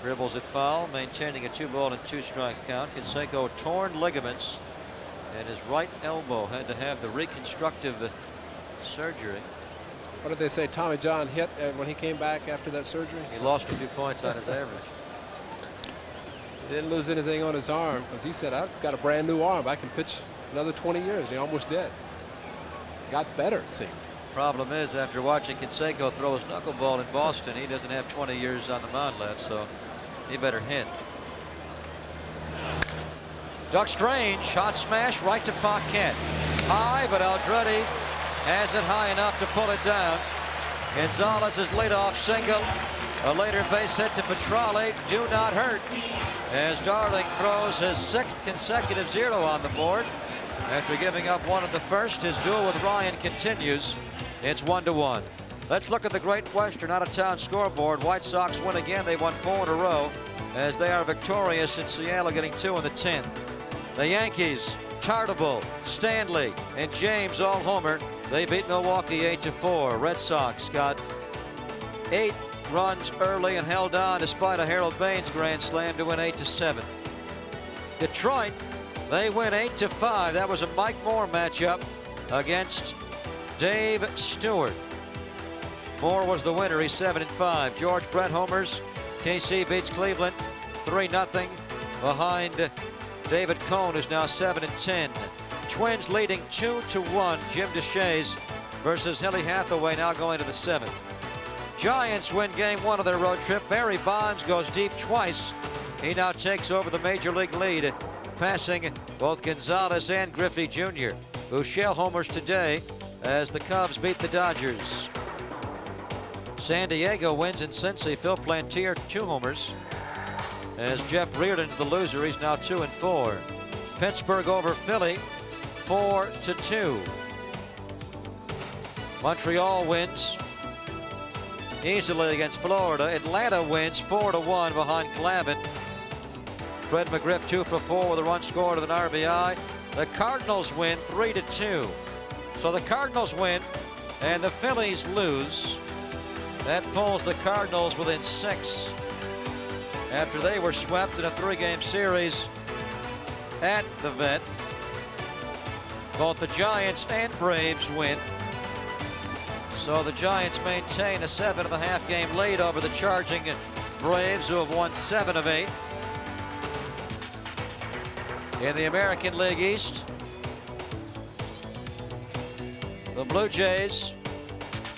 dribbles it foul, maintaining a 2-ball and 2-strike count. Canseco torn ligaments, and his right elbow had to have the reconstructive surgery. What did they say Tommy John hit when he came back after that surgery? He lost a few points on his average. He didn't lose anything on his arm, because he said, I've got a brand new arm. I can pitch another 20 years. He almost did. Got better, it seemed. Problem is, after watching Canseco throw his knuckleball in Boston, he doesn't have 20 years on the mound left, so he better hit. Doug Strange, hot smash right to Paquette. High, but Aldrete has it high enough to pull it down. Gonzalez's leadoff single. A later base hit to Petrale. Do not hurt. As Darling throws his 6th consecutive 0 on the board. After giving up 1 in the first, his duel with Ryan continues. It's 1-1. Let's look at the Great Western out-of-town scoreboard. White Sox win again. They won 4 in a row as they are victorious in Seattle, getting 2 in the 10th. The Yankees, Tartable, Stanley, and James all homer. They beat Milwaukee 8-4. Red Sox got 8 runs early and held on despite a Harold Baines grand slam to win 8-7. Detroit, they win 8-5. That was a Mike Moore matchup against Dave Stewart. Moore was the winner. He's 7-5. George Brett homers. KC beats Cleveland 3-0 behind David Cohn, who's now 7-10. Twins leading 2-1. Jim DeShays versus Hilly Hathaway now going to the 7th. Giants win game 1 of their road trip. Barry Bonds goes deep twice. He now takes over the major league lead, passing both Gonzalez and Griffey Jr. Buechele homers today as the Cubs beat the Dodgers. San Diego wins in Cincy. Phil Plantier 2 homers. As Jeff Reardon's the loser, he's now 2-4. Pittsburgh over Philly 4-2. Montreal wins easily against Florida. Atlanta wins 4-1 behind Glavine. Fred McGriff 2 for 4 with a run scored and an RBI. The Cardinals win 3-2. So the Cardinals win and the Phillies lose. That pulls the Cardinals within 6 after they were swept in a 3-game series at the Vet. Both the Giants and Braves win. So the Giants maintain a 7.5 game lead over the charging Braves, who have won 7 of 8. In the American League East, the Blue Jays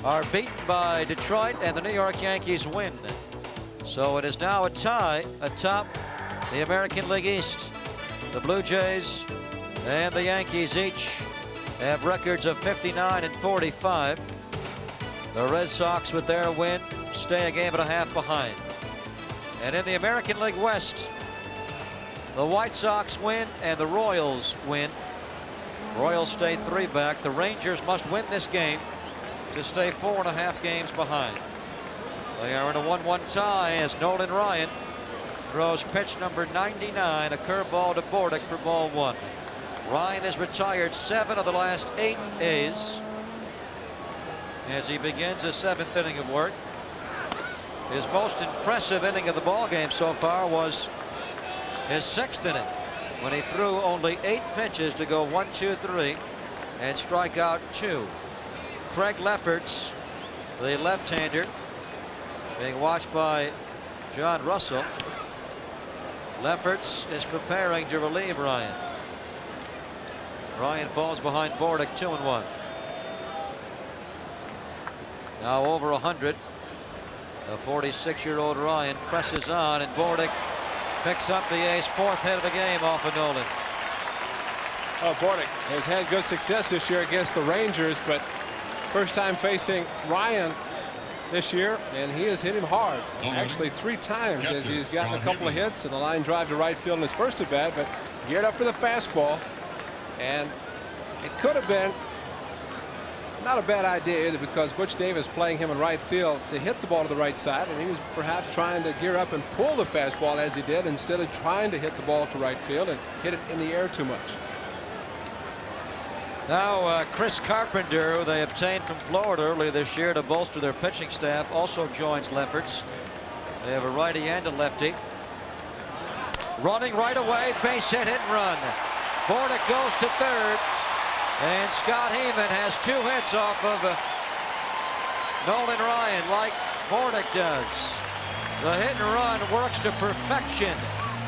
are beaten by Detroit and the New York Yankees win. So it is now a tie atop the American League East. The Blue Jays and the Yankees each have records of 59 and 45. The Red Sox, with their win, stay a game and a half behind. And in the American League West, the White Sox win and the Royals win. Royals stay 3 back. The Rangers must win this game to stay 4.5 games behind. They are in a 1-1 tie as Nolan Ryan throws pitch number 99, a curveball to Bordick for ball 1. Ryan has retired 7 of the last 8 A's as he begins his 7th inning of work. His most impressive inning of the ball game so far was his 6th inning, when he threw only 8 pitches to go 1, 2, 3 and strike out 2. Craig Lefferts, the left-hander, being watched by John Russell. Lefferts is preparing to relieve Ryan. Ryan falls behind Bordick, 2-1. Now over 100. The 46-year-old Ryan presses on, and Bordick picks up the A's 4th hit of the game off of Nolan. Oh, Bordick has had good success this year against the Rangers, but first time facing Ryan this year, and he has hit him hard. Actually 3 times as he's gotten a couple of hits, and the line drive to right field in his first at bat, but geared up for the fastball. And it could have been not a bad idea either, because Butch Davis playing him in right field to hit the ball to the right side, and he was perhaps trying to gear up and pull the fastball as he did, instead of trying to hit the ball to right field and hit it in the air too much. Now Chris Carpenter, who they obtained from Florida earlier this year to bolster their pitching staff, also joins Lefferts. They have a righty and a lefty. Running right away, base hit, hit and run. Bordick goes to 3rd, and Scott Heeman has 2 hits off of Nolan Ryan, like Bordick does. The hit and run works to perfection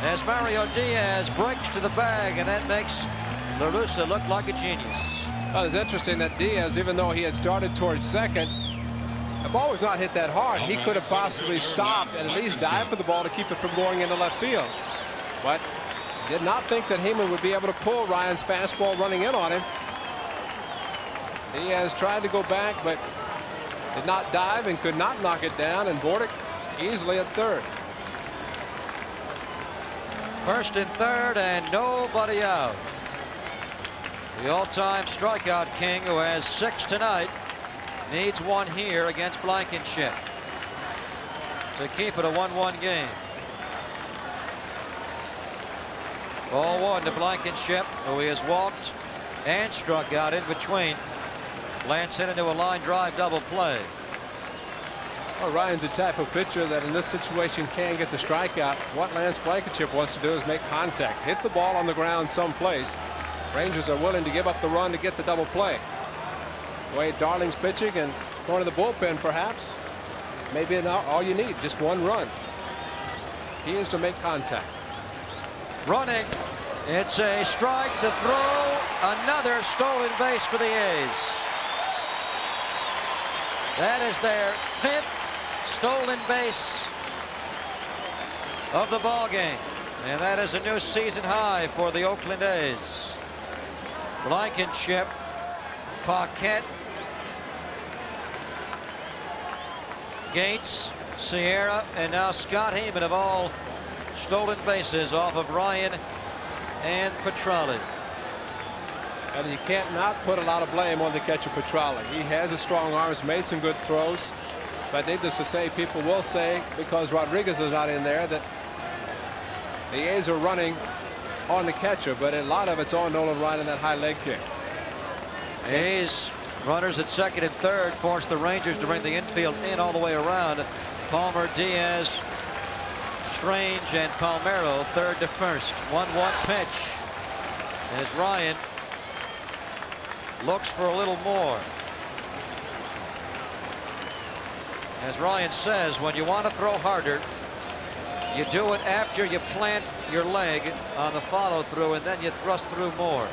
as Mario Diaz breaks to the bag, and that makes La Russa looked like a genius. Well, it's interesting that Diaz, even though he had started towards second, the ball was not hit that hard. He could have possibly stopped and at least dived for the ball to keep it from going into left field. But did not think that Heeman would be able to pull Ryan's fastball running in on him. Diaz tried to go back, but did not dive and could not knock it down, and Bordick easily at 3rd. 1st and 3rd, and nobody out. The all-time strikeout king, who has 6 tonight, needs 1 here against Blankenship to keep it a 1-1 game. Ball 1 to Blankenship, who he has walked and struck out in between. Lance hit into a line drive double play. Well, Ryan's the type of pitcher that in this situation can get the strikeout. What Lance Blankenship wants to do is make contact, hit the ball on the ground someplace. Rangers are willing to give up the run to get the double play. Wade Darling's pitching and going to the bullpen, perhaps. Maybe not all you need, just 1 run. He is to make contact. Running. It's a strike. The throw. Another stolen base for the A's. That is their 5th stolen base of the ball game, and that is a new season high for the Oakland A's. Blankenship, Paquette, Gates, Sierra, and now Scott Heeman have all stolen bases off of Ryan and Petrali. And you can't not put a lot of blame on the catcher Petrali. He has a strong arms, made some good throws. But needless to say, people will say, because Rodriguez is not in there, that the A's are running on the catcher, but a lot of it's on Nolan Ryan and that high leg kick. A's runners at 2nd and 3rd force the Rangers to bring the infield in all the way around. Palmer, Diaz, Strange, and Palmero 3rd to 1st. 1-1 pitch as Ryan looks for a little more. As Ryan says, when you want to throw harder, you do it after you plant your leg on the follow through, and then you thrust through more.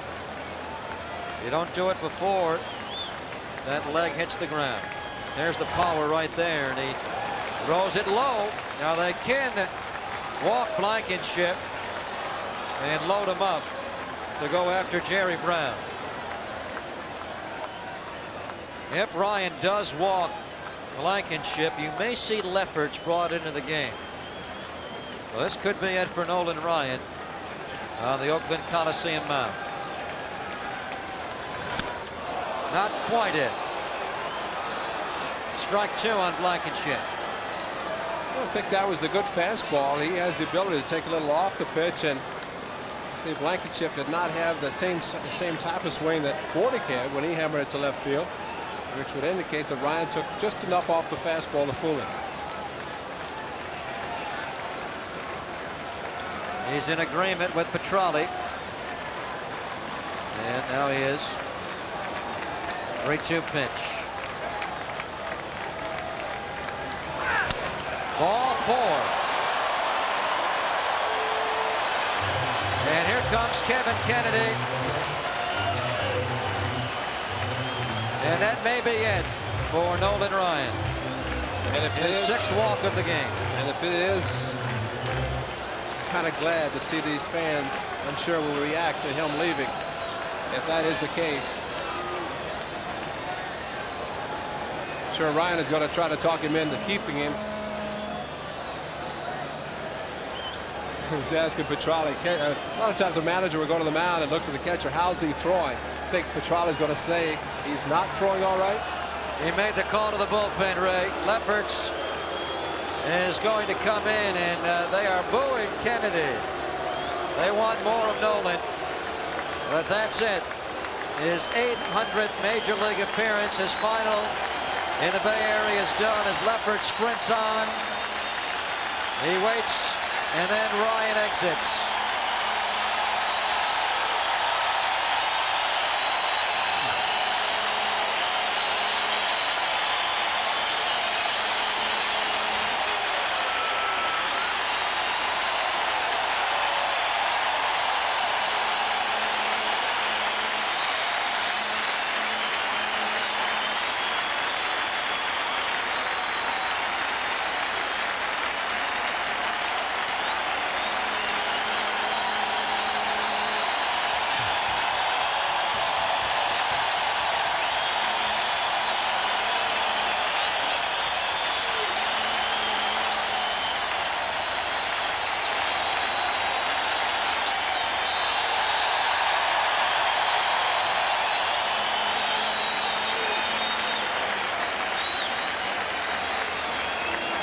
You don't do it before that leg hits the ground. There's the power right there, and he throws it low. Now they can walk Blankenship. and load him up to go after Jerry Brown. If Ryan does walk Blankenship, you may see Lefferts brought into the game. Well, this could be it for Nolan Ryan on the Oakland Coliseum mound. Not quite it. Strike 2 on Blankenship. I don't think that was a good fastball. He has the ability to take a little off the pitch, and see, Blankenship did not have the same type of swing that Bordick had when he hammered it to left field, which would indicate that Ryan took just enough off the fastball to fool him. He's in agreement with Petrali. And now he is. 3-2 pitch. Ball 4. And here comes Kevin Kennedy. And that may be it for Nolan Ryan. And if his 6th walk of the game. And if it is, kind of glad to see these fans, I'm sure, will react to him leaving if that is the case. I'm sure Ryan is going to try to talk him into keeping him. He's asking Petrali. A lot of times a manager will go to the mound and look to the catcher. How's he throwing? I think Petrali's going to say he's not throwing all right. He made the call to the bullpen, Ray. Lefferts is going to come in, and they are booing Kennedy. They want more of Nolan, but that's it. His 800th Major League appearance, his final in the Bay Area is done as Lefferts sprints on. He waits, and then Ryan exits.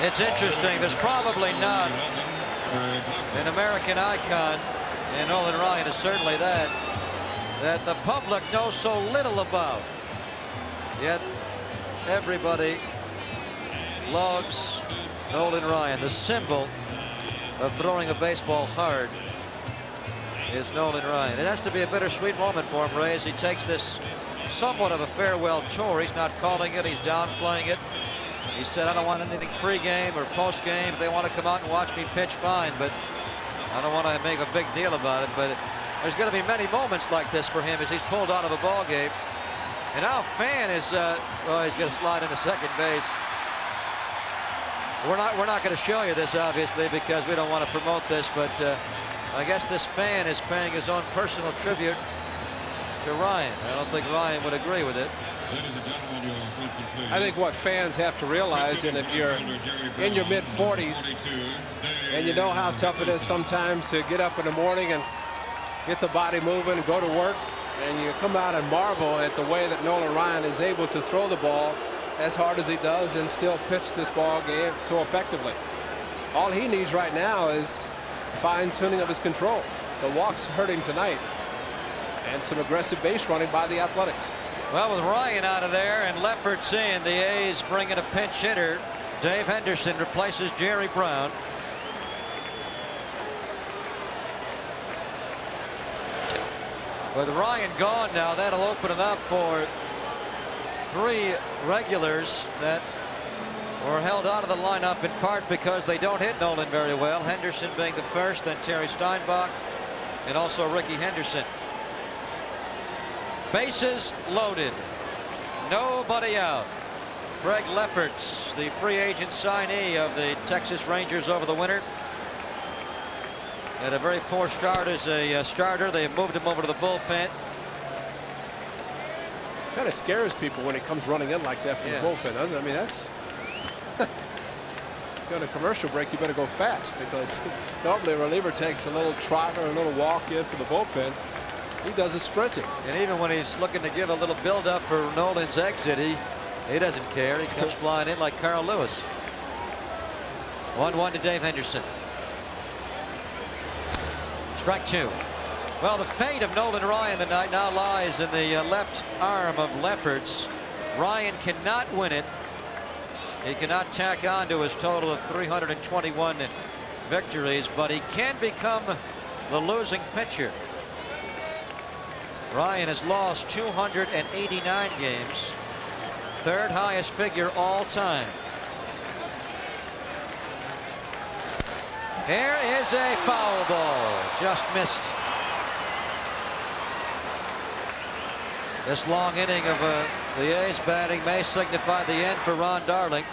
It's interesting. There's probably not an American icon, and Nolan Ryan is certainly that the public knows so little about. Yet everybody loves Nolan Ryan. The symbol of throwing a baseball hard is Nolan Ryan. It has to be a bittersweet moment for him, Ray, as he takes this somewhat of a farewell tour. He's not calling it. He's downplaying it. He said, I don't want anything pre-game or post-game. If they want to come out and watch me pitch, fine, but I don't want to make a big deal about it. But there's going to be many moments like this for him as he's pulled out of a ball game. And now Fan is, well, he's going to slide into second base. We're not going to show you this, obviously, because we don't want to promote this, but I guess this Fan is paying his own personal tribute to Ryan. I don't think Ryan would agree with it. I think what fans have to realize, and if you're in your mid-40s and you know how tough it is sometimes to get up in the morning and get the body moving and go to work, and you come out and marvel at the way that Nolan Ryan is able to throw the ball as hard as he does and still pitch this ball game so effectively. All he needs right now is fine-tuning of his control. The walks hurt him tonight, and some aggressive base running by the Athletics. Well, with Ryan out of there and Lefferts in, the A's bring in a pinch hitter. Dave Henderson replaces Jerry Brown. With Ryan gone now, that'll open it up for 3 regulars that were held out of the lineup in part because they don't hit Nolan very well. Henderson being the first, then Terry Steinbach, and also Ricky Henderson. Bases loaded. Nobody out. Greg Lefferts, the free agent signee of the Texas Rangers over the winter. Had a very poor start as a starter. They moved him over to the bullpen. Kind of scares people when he comes running in like that from the bullpen, doesn't it? I mean, that's got a commercial break. You better go fast, because normally a reliever takes a little trot or a little walk in for the bullpen. He does a sprinting. And even when he's looking to give a little build-up for Nolan's exit, he doesn't care. He comes flying in like Carl Lewis. 1-1 to Dave Henderson. Strike two. Well, the fate of Nolan Ryan tonight now lies in the left arm of Lefferts. Ryan cannot win it. He cannot tack on to his total of 321 victories, but he can become the losing pitcher. Ryan has lost 289 games, third highest figure all time. Here is a foul ball, just missed. This long inning of the A's batting may signify the end for Ron Darling,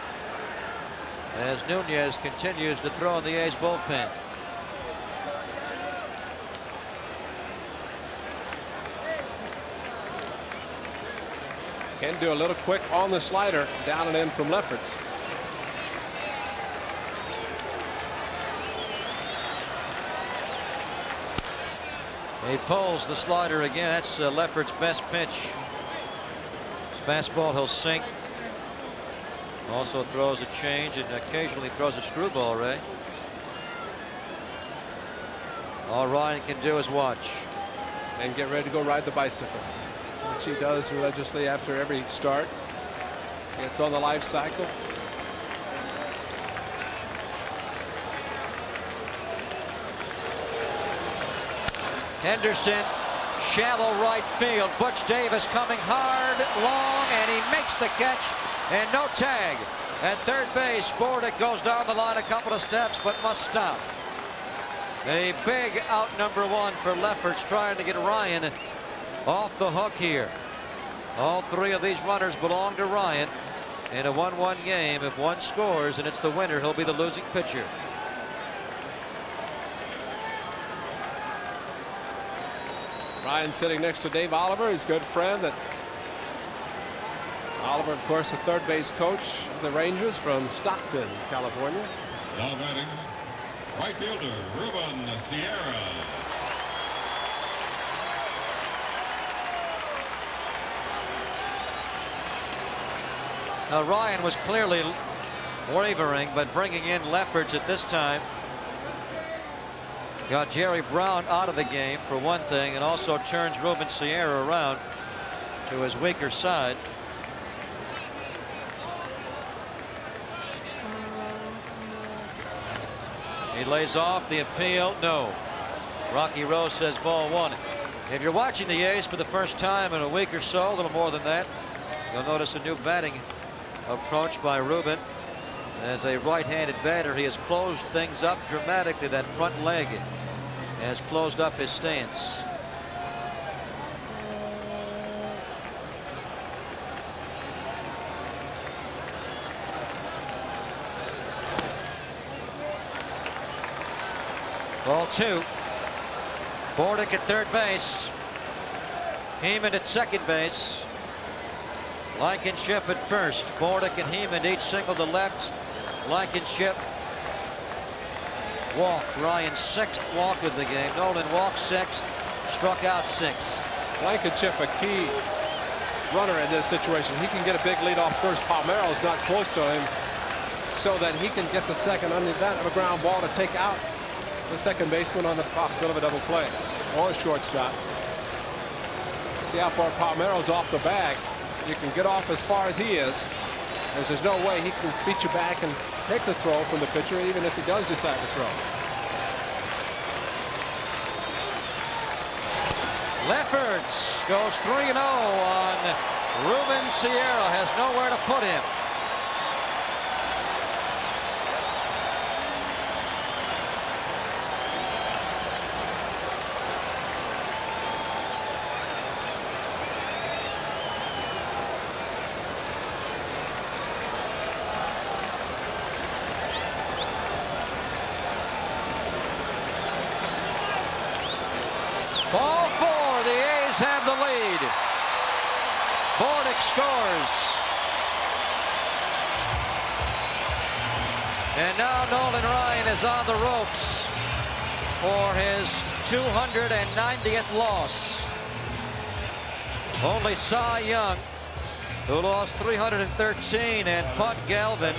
as Nunez continues to throw in the A's bullpen. Can do a little quick on the slider, down and in from Lefferts. He pulls the slider again. That's Lefferts' best pitch. His fastball he'll sink. Also throws a change and occasionally throws a screwball, Ray. All Ryan can do is watch. And get ready to go ride the bicycle, which he does religiously after every start. Gets on the life cycle. Henderson, shallow right field. Butch Davis coming hard, long, and he makes the catch, and no tag. At third base, Bordick goes down the line a couple of steps, but must stop. A big out number one for Lefferts, trying to get Ryan off the hook here. All three of these runners belong to Ryan in a 1-1 game. If one scores and it's the winner, he'll be the losing pitcher. Ryan sitting next to Dave Oliver, his good friend. Oliver, of course, a third base coach of the Rangers from Stockton, California. Now batting, right fielder Ruben Sierra. Now Ryan was clearly wavering, but bringing in Lefferts at this time got Jerry Brown out of the game for one thing, and also turns Ruben Sierra around to his weaker side. He lays off the appeal. No. Rocky Rose says ball one. If you're watching the A's for the first time in a week or so, a little more than that, you'll notice a new batting approach by Ruben. As a right-handed batter, he has closed things up dramatically. That front leg has closed up his stance. Ball two. Bordick at third base. Heeman at second base. Blankenship at first. Bordick and Heeman each single to left. Blankenship walked Ryan's sixth walk of the game. Nolan walked six, struck out six. Blankenship a key runner in this situation. He can get a big lead off first. Palmeiro's not close to him, so that he can get to second under that of a ground ball to take out the second baseman on the possibility of a double play or a shortstop. See how far Palmeiro's off the bag. You can get off as far as he is, as there's no way he can beat you back and take the throw from the pitcher, even if he does decide to throw. Lefferts goes 3-0 on Ruben Sierra. Has nowhere to put him. Bordick scores. And now Nolan Ryan is on the ropes for his 290th loss. Only Cy Young, who lost 313, and Putt Galvin,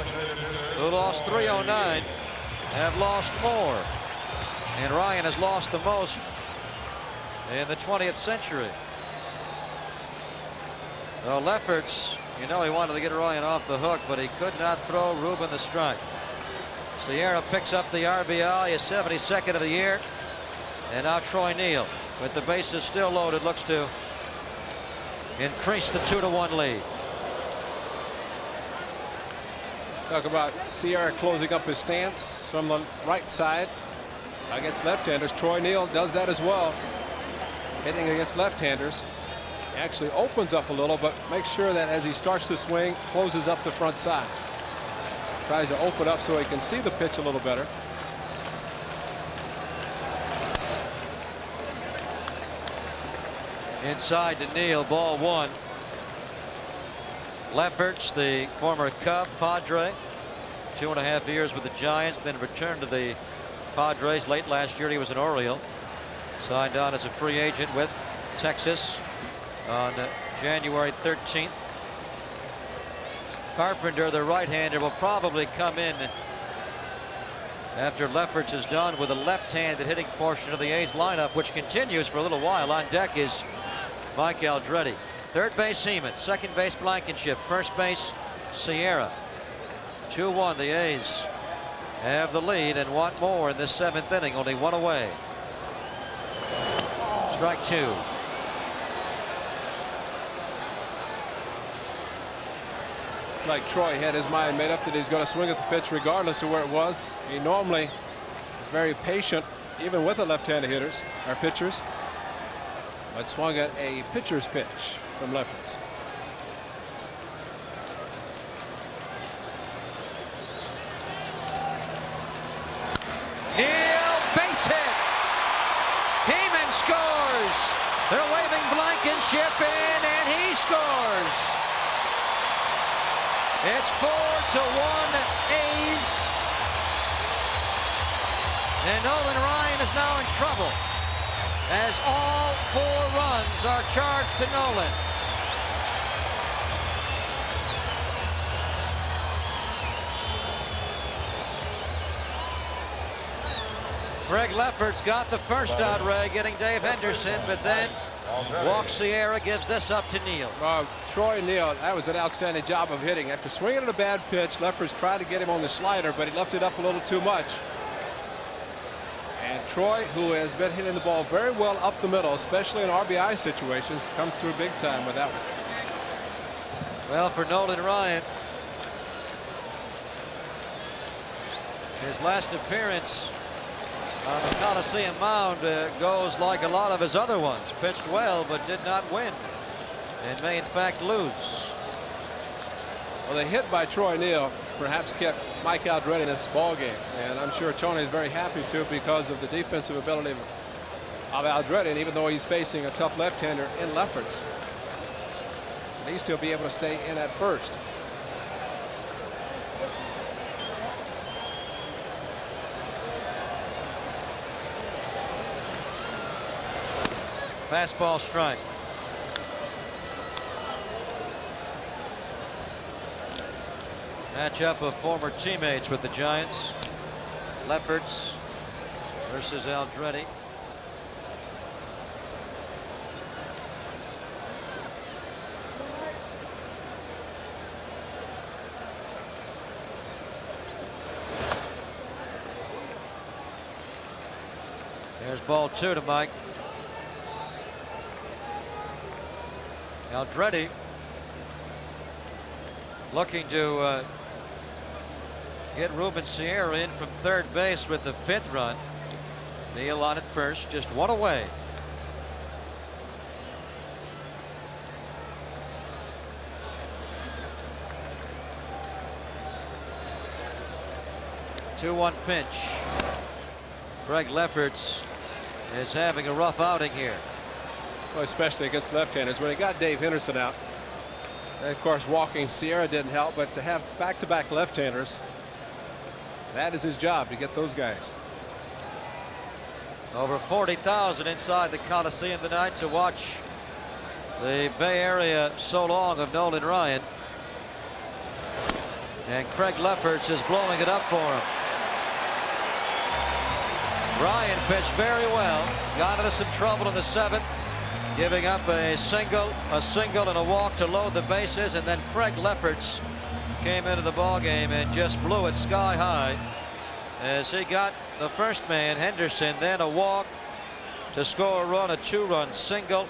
who lost 309, have lost more. And Ryan has lost the most in the 20th century. Well, Lefferts, you know, he wanted to get Ryan off the hook, but he could not throw Ruben the strike. Sierra picks up the RBI, his 72nd of the year. And now Troy Neal, with the bases still loaded, looks to increase the 2-1 lead. Talk about Sierra closing up his stance from the right side against left-handers. Troy Neal does that as well, hitting against left-handers. Actually opens up a little, but makes sure that as he starts to swing, closes up the front side. Tries to open up so he can see the pitch a little better. Inside to Neal, ball one. Lefferts, the former Cub Padre, 2.5 years with the Giants, then returned to the Padres late last year. He was an Oriole. Signed on as a free agent with Texas on January 13th. Carpenter, the right-hander, will probably come in after Lefferts is done with the left-handed hitting portion of the A's lineup, which continues for a little while. On deck is Mike Aldrete. Third base Heeman, second base Blankenship, first base Sierra. 2-1, the A's have the lead and want more in this 7th inning, only one away. Strike two. Like Troy had his mind made up that he's going to swing at the pitch regardless of where it was. He normally is very patient, even with the left-handed hitters, or pitchers, but swung at a pitcher's pitch from Lefferts. Neal, base hit. Heeman scores. They're waving Blankenship in, and he scores. It's 4-1 A's. And Nolan Ryan is now in trouble as all 4 runs are charged to Nolan. Greg Lefferts got the first out, Ray, getting Dave Henderson, but then walks Sierra, gives this up to Neal. Troy Neal, that was an outstanding job of hitting. After swinging at a bad pitch, Lefferts tried to get him on the slider, but he left it up a little too much. And Troy, who has been hitting the ball very well up the middle, especially in RBI situations, comes through big time with that one. Well, for Nolan Ryan, his last appearance on the Coliseum mound goes like a lot of his other ones. Pitched well, but did not win, and may in fact lose. Well, the hit by Troy Neal perhaps kept Mike Aldrete in this ball game, and I'm sure Tony is very happy to, because of the defensive ability of Aldrete. And even though he's facing a tough left-hander in Lefferts, at least he'll be able to stay in at first. Fastball strike. Matchup of former teammates with the Giants. Lefferts versus Aldrete. There's ball 2 to Mike. Aldrete looking to get Ruben Sierra in from third base with the 5th run. Neal on at first, just one away. Two-one pitch. Greg Lefferts is having a rough outing here. Well, especially against left-handers. When he got Dave Henderson out, And of course, walking Sierra didn't help, but to have back-to-back left-handers, that is his job, to get those guys. Over 40,000 inside the Coliseum tonight to watch the Bay Area so long of Nolan Ryan. And Craig Lefferts is blowing it up for him. Ryan pitched very well, got into some trouble in the 7th, giving up a single, and a walk to load the bases, and then Craig Lefferts came into the ball game and just blew it sky high as he got the first man, Henderson, then a walk to score a run, a 2-run single,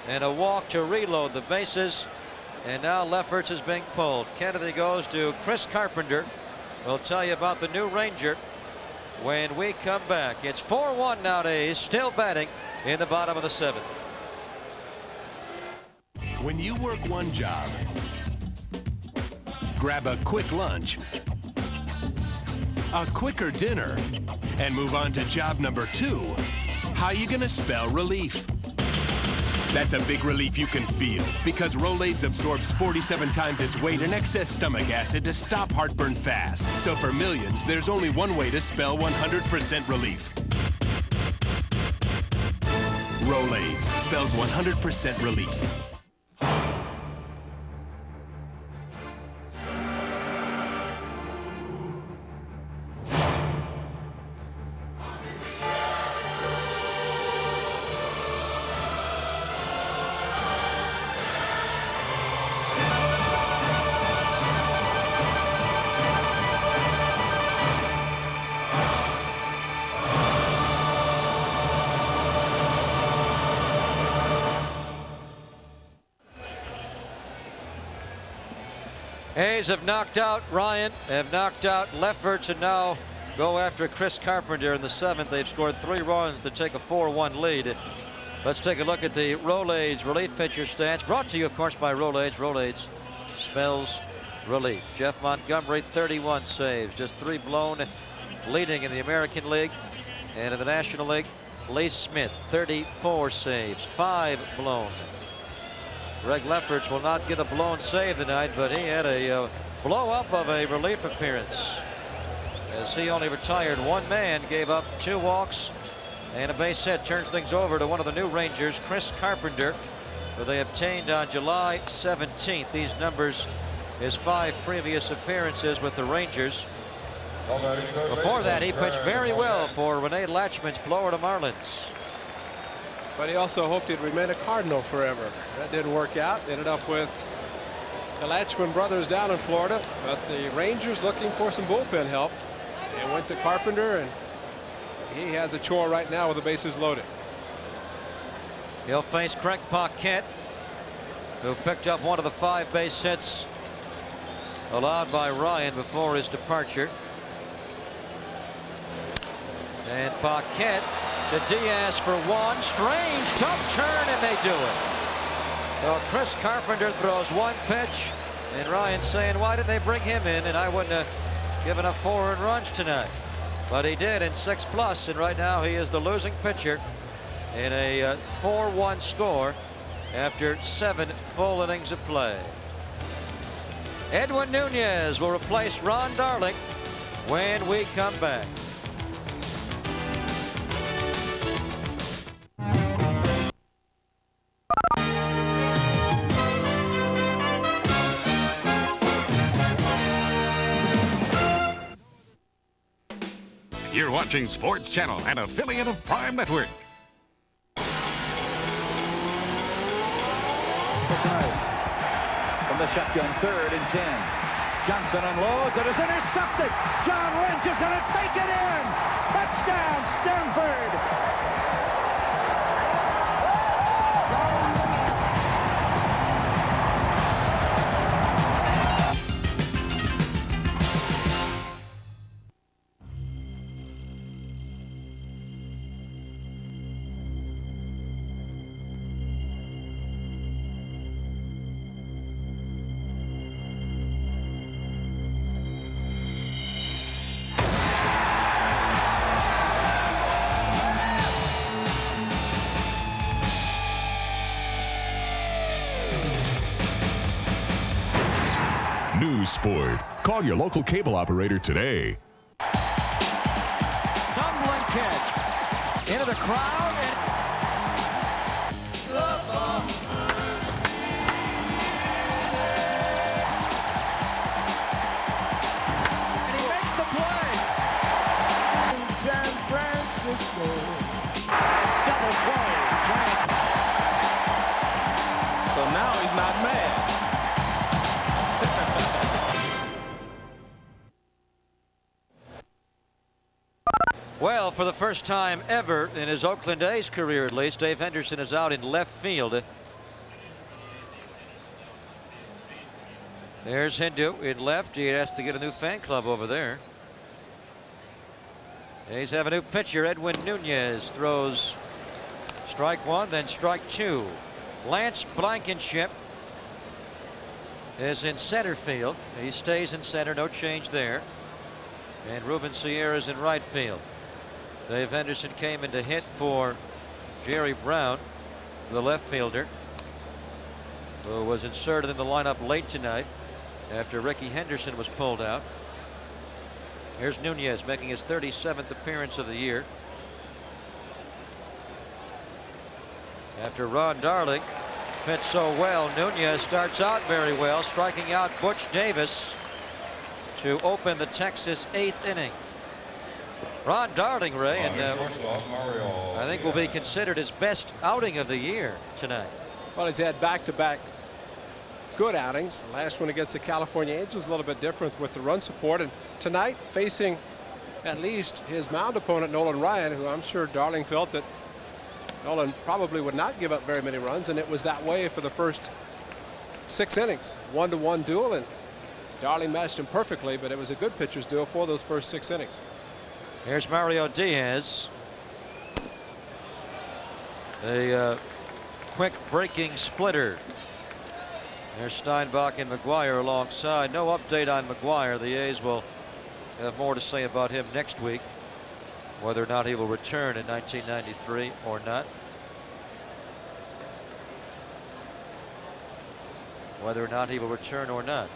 and a walk to reload the bases. And now Lefferts is being pulled. Kennedy goes to Chris Carpenter. We'll tell you about the new Ranger when we come back. It's 4-1 nowadays, still batting in the bottom of the 7th. When you work one job, grab a quick lunch, a quicker dinner, and move on to job number 2, how you gonna spell relief? That's a big relief you can feel because Rolaids absorbs 47 times its weight in excess stomach acid to stop heartburn fast. So for millions, there's only one way to spell 100% relief. Rolaids spells 100% relief. A's have knocked out Ryan, have knocked out Lefferts, and now go after Chris Carpenter in the 7th. They've scored 3 runs to take a 4-1 lead. Let's take a look at the Rolaids relief pitcher stats, brought to you, of course, by Rolaids. Rolaids spells relief. Jeff Montgomery, 31 saves, just 3 blown, leading in the American League. And in the National League, Lee Smith, 34 saves, 5 blown. Greg Lefferts will not get a blown save tonight, but he had a blow up of a relief appearance as he only retired 1 man, gave up 2 walks and a base hit. Turns things over to one of the new Rangers, Chris Carpenter, who they obtained on July 17th. These numbers, his 5 previous appearances with the Rangers. Before that, he pitched very well for Renee Latchman's Florida Marlins. But he also hoped he'd remain a Cardinal forever. That didn't work out. Ended up with the Latchman brothers down in Florida. But the Rangers looking for some bullpen help. They went to Carpenter, and he has a chore right now with the bases loaded. He'll face Craig Paquette, who picked up one of the 5 base hits allowed by Ryan before his departure. And Paquette to Diaz for 1. Strange, tough turn, and they do it. So Chris Carpenter throws 1 pitch, and Ryan's saying, why did they bring him in? And I wouldn't have given up 4 earned runs tonight. But he did in 6+, and right now he is the losing pitcher in a 4-1 score after 7 full innings of play. Edwin Nunez will replace Ron Darling when we come back. You're watching Sports Channel, an affiliate of Prime Network. From the shotgun, 3rd and 10. Johnson unloads. It is intercepted. John Lynch is going to take it in. Touchdown, Stanford. sport. Call your local cable operator today. Stumbling catch into the crowd. And he makes the play. In San Francisco. Double play. Giants. So now he's not mad. Well, for the first time ever in his Oakland A's career, at least, Dave Henderson is out in left field. There's Hindu in left. He has to get a new fan club over there. A's have a new pitcher. Edwin Nunez throws strike one, then strike two. Lance Blankenship is in center field. He stays in center, no change there. And Ruben Sierra is in right field. Dave Henderson came in to hit for Jerry Brown, the left fielder, who was inserted in the lineup late tonight after Ricky Henderson was pulled out. Here's Nunez making his 37th appearance of the year. After Ron Darling pitched so well, Nunez starts out very well, striking out Butch Davis to open the Texas 8th inning. Ron Darling, Ray, and I think will be considered his best outing of the year tonight. Well, he's had back-to-back good outings. The last one against the California Angels, a little bit different with the run support. And tonight, facing at least his mound opponent, Nolan Ryan, who I'm sure Darling felt that Nolan probably would not give up very many runs, and it was that way for the first 6 innings. 1-to-1 duel, and Darling matched him perfectly, but it was a good pitcher's duel for those first 6 innings. Here's Mario Diaz. A quick breaking splitter. There's Steinbach and McGuire alongside. No update on McGuire. The A's will have more to say about him next week, whether or not he will return in 1993 or not. Whether or not he will return or not.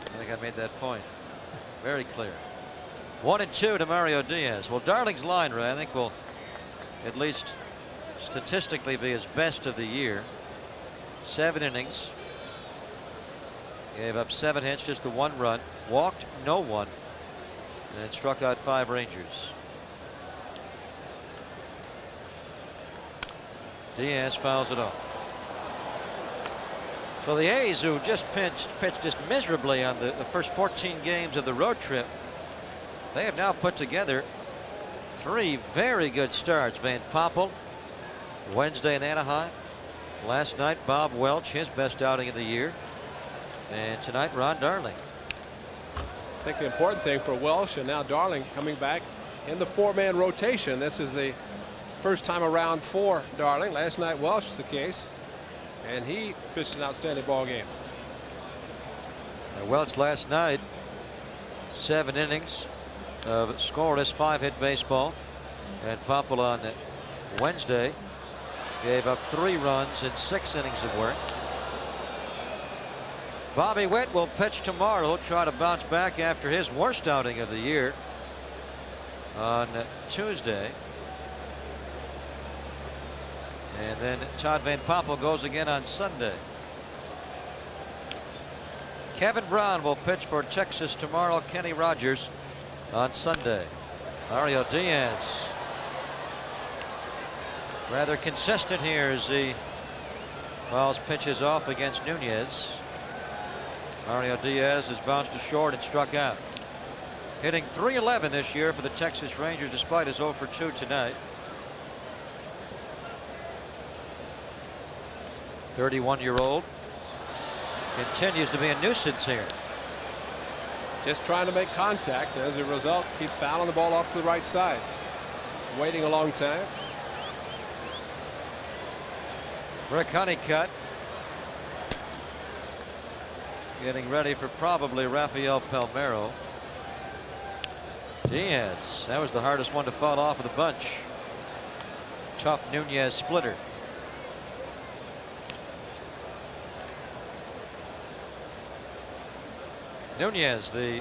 I think I made that point very clear. 1-2 to Mario Diaz. Well, Darling's line, Ray, I think will at least statistically be his best of the year. 7 innings. Gave up 7 hits, just the 1 run. Walked no one. And struck out 5 Rangers. Diaz fouls it off. So the A's, who just pitched just miserably on the first 14 games of the road trip, they have now put together 3 very good starts. Van Poppel Wednesday in Anaheim. Last night, Bob Welch, his best outing of the year. And tonight, Ron Darling. I think the important thing for Welsh and now Darling coming back in the 4-man rotation. This is the first time around for Darling. Last night, Welsh was the case, and he pitched an outstanding ball game. Welch last night, 7 innings of scoreless 5-hit baseball. And Poppel on Wednesday gave up 3 runs in 6 innings of work. Bobby Witt will pitch tomorrow, try to bounce back after his worst outing of the year on Tuesday. And then Todd Van Poppel goes again on Sunday. Kevin Brown will pitch for Texas tomorrow. Kenny Rogers on Sunday. Mario Diaz rather consistent here as he fouls pitches off against Nunez. Mario Diaz has bounced to short and struck out. Hitting .311 this year for the Texas Rangers despite his 0 for 2 tonight. 31-year-old continues to be a nuisance here. Just trying to make contact. As a result, keeps fouling the ball off to the right side. Waiting a long time. Rick Honeycutt getting ready for probably Rafael Palmeiro. Diaz, that was the hardest one to foul off of the bunch. Tough Nunez splitter. Nunez, the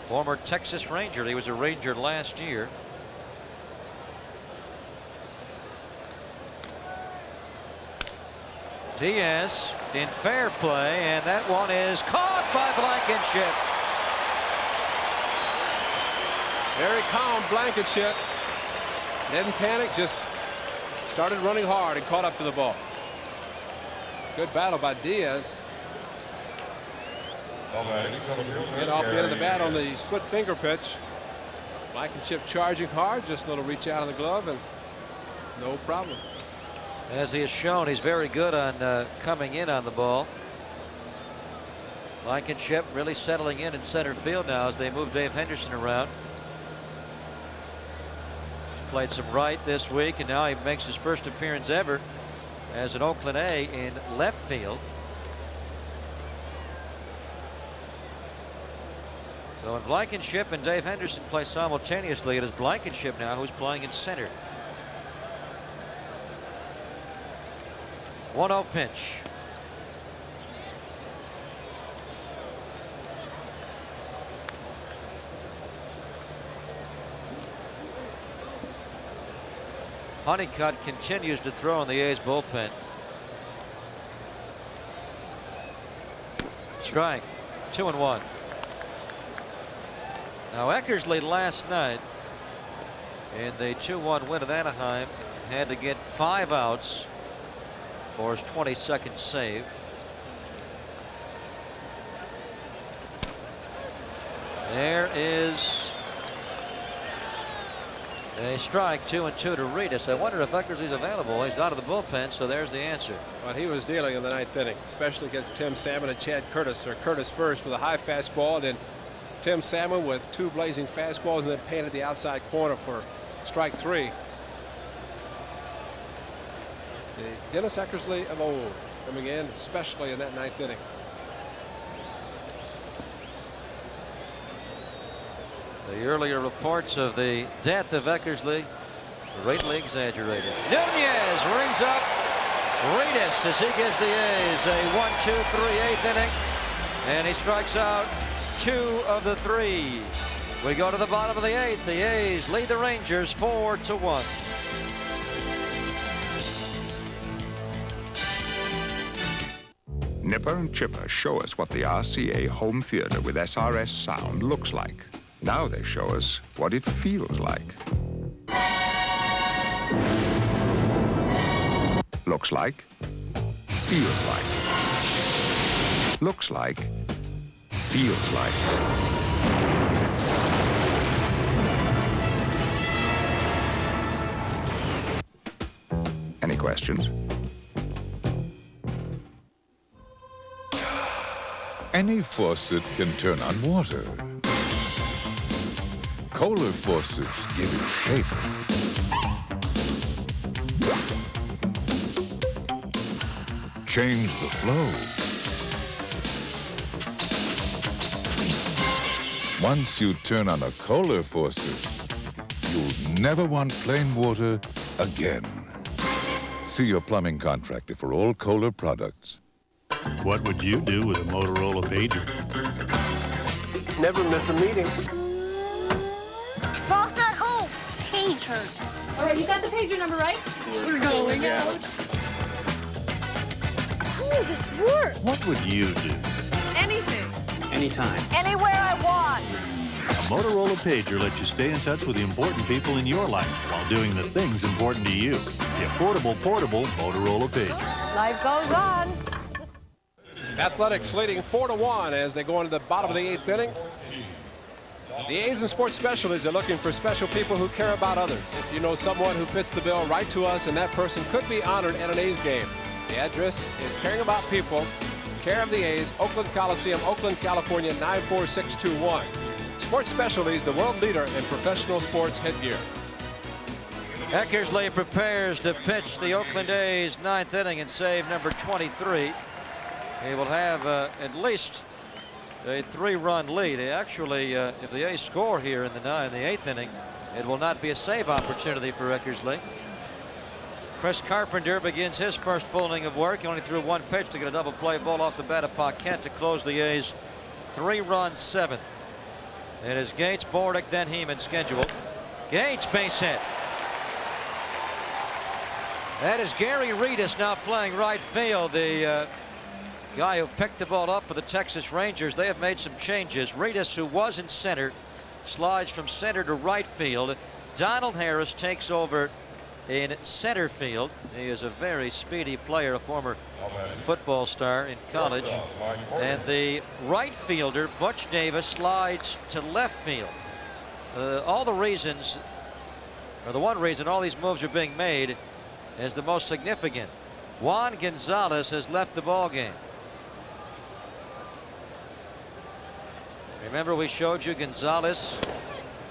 former Texas Ranger. He was a Ranger last year. Diaz in fair play, and that one is caught by Blankenship. Very calm Blankenship. Didn't panic, just started running hard and caught up to the ball. Good battle by Diaz. Get off the end of the bat on the split finger pitch. Blankenship charging hard, just a little reach out of the glove, and no problem. As he has shown, he's very good on coming in on the ball. Blankenship really settling in center field now as they move Dave Henderson around. He's played some right this week, and now he makes his first appearance ever as an Oakland A in left field. So when Blankenship and Dave Henderson play simultaneously, it is Blankenship now who's playing in center. 1-0 pitch. Honeycutt continues to throw in the A's bullpen. Strike. 2-1. Now Eckersley last night in the 2-1 win at Anaheim had to get 5 outs for his 22nd save. There is a strike. 2-2 to Reedus. I wonder if Eckersley's available. He's out of the bullpen, so there's the answer. Well, he was dealing in the 9th inning, especially against Tim Salmon and Chad Curtis, or Curtis first with a high fastball, and then Tim Salmon with 2 blazing fastballs, and then painted the outside corner for strike 3. The Dennis Eckersley of old coming in, especially in that 9th inning. The earlier reports of the death of Eckersley greatly exaggerated. Nunez rings up Reedus as he gives the A's a 1-2-3 8th inning, and he strikes out 2 of the 3. We go to the bottom of the 8th. The A's lead the Rangers 4-1. Nipper and Chipper show us what the RCA home theater with SRS sound looks like. Now they show us what it feels like. Looks like. Feels like. Looks like. Feels like. Any questions? Any faucet can turn on water. Kohler faucets give it shape. Change the flow. Once you turn on a Kohler faucet, you'll never want plain water again. See your plumbing contractor for all Kohler products. What would you do with a Motorola pager? Never miss a meeting. Boss at home. Pager. All right, you got the pager number, right? We're going out. Cool, just work. What would you do? Anything. Anytime. Anywhere I want. A Motorola pager lets you stay in touch with the important people in your life while doing the things important to you. The affordable, portable Motorola pager. Life goes on. Athletics leading 4-1 as they go into the bottom of the 8th inning. The A's and Sports Specialties are looking for special people who care about others. If you know someone who fits the bill, write to us, and that person could be honored at an A's game. The address is Caring About People, care of the A's, Oakland Coliseum, Oakland, California, 94621. Sports Specialties, the world leader in professional sports headgear. Eckersley prepares to pitch the Oakland A's 9th inning in save number 23. He will have at least a 3-run lead. Actually, if the A's score here in the 8th inning, it will not be a save opportunity for Eckersley. Chris Carpenter begins his first full inning of work. He only threw 1 pitch to get a double play ball off the bat of Paquette to close the A's 3-run seventh. It is Gates, Bordick, then Heeman scheduled. Gates, base hit. That is Gary Reedus now playing right field. The guy who picked the ball up for the Texas Rangers. They have made some changes. Reedus, who was in center, slides from center to right field. Donald Harris takes over in center field. He is a very speedy player, a former football star in college. And the right fielder, Butch Davis, slides to left field. All the reasons, or the one reason all these moves are being made is the most significant. Juan Gonzalez has left the ball game. Remember, we showed you Gonzalez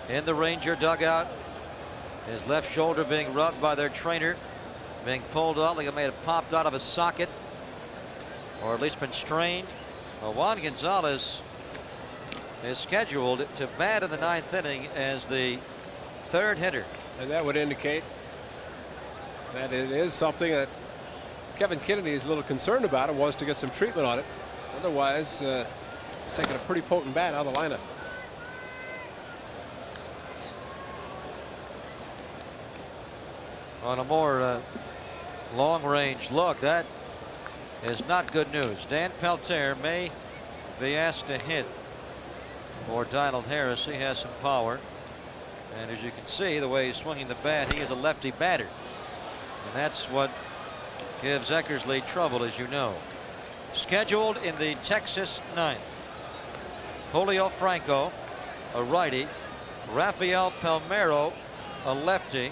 in the Ranger dugout, his left shoulder being rubbed by their trainer, being pulled out like it may have popped out of a socket, or at least been strained. Well, Juan Gonzalez is scheduled to bat in the 9th inning as the 3rd hitter. And that would indicate that it is something that Kevin Kennedy is a little concerned about and wants to get some treatment on it. Otherwise, taking a pretty potent bat out of the lineup. On a more long-range look, that is not good news. Dan Peltier may be asked to hit for Donald Harris. He has some power, and as you can see, the way he's swinging the bat, he is a lefty batter, and that's what gives Eckersley trouble, as you know. Scheduled in the Texas 9th, Julio Franco, a righty, Rafael Palmeiro, a lefty,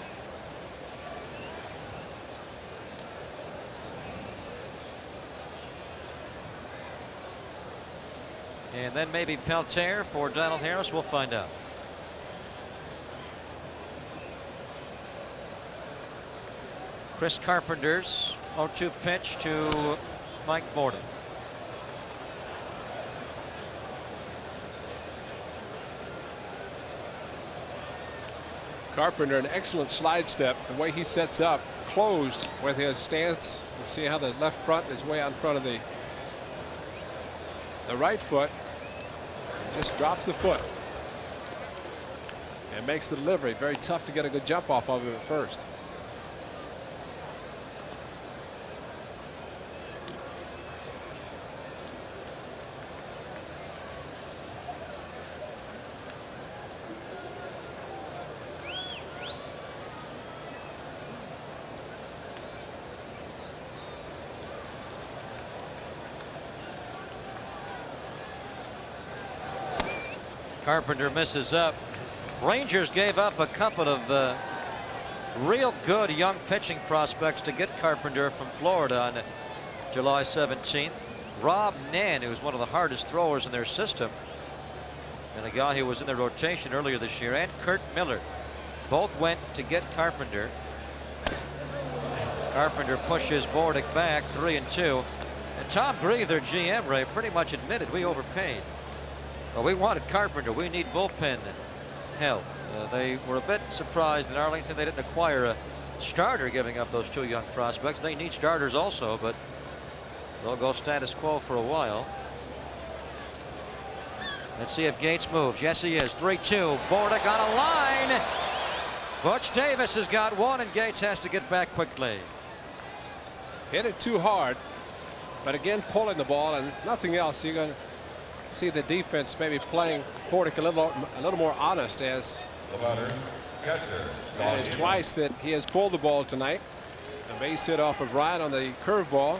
and then maybe Peltier for Donald Harris. We'll find out. Chris Carpenter's 0-2 pitch to Mike Bordick. Carpenter, an excellent slide step. The way he sets up, closed with his stance. You see how the left front is way out in front of the right foot. Just drops the foot and makes the delivery. Very tough to get a good jump off of him at first. Carpenter misses up. Rangers gave up a couple of real good young pitching prospects to get Carpenter from Florida on July 17th. Rob Nan, who was one of the hardest throwers in their system, and a guy who was in their rotation earlier this year, and Kurt Miller, both went to get Carpenter. Carpenter pushes Bordick back 3-2. And Tom Grieve, their GM, Ray, pretty much admitted we overpaid. Well, we wanted Carpenter. We need bullpen help. They were a bit surprised in Arlington they didn't acquire a starter, giving up those 2 young prospects. They need starters also, but they'll go status quo for a while. Let's see if Gates moves. Yes, he is. 3-2. Bordick on a line. Butch Davis has got one, and Gates has to get back quickly. Hit it too hard, but again pulling the ball and nothing else. You're going to see the defense maybe playing Bordick a little more honest, as it is twice that he has pulled the ball tonight. A base hit off of Ryan on the curveball,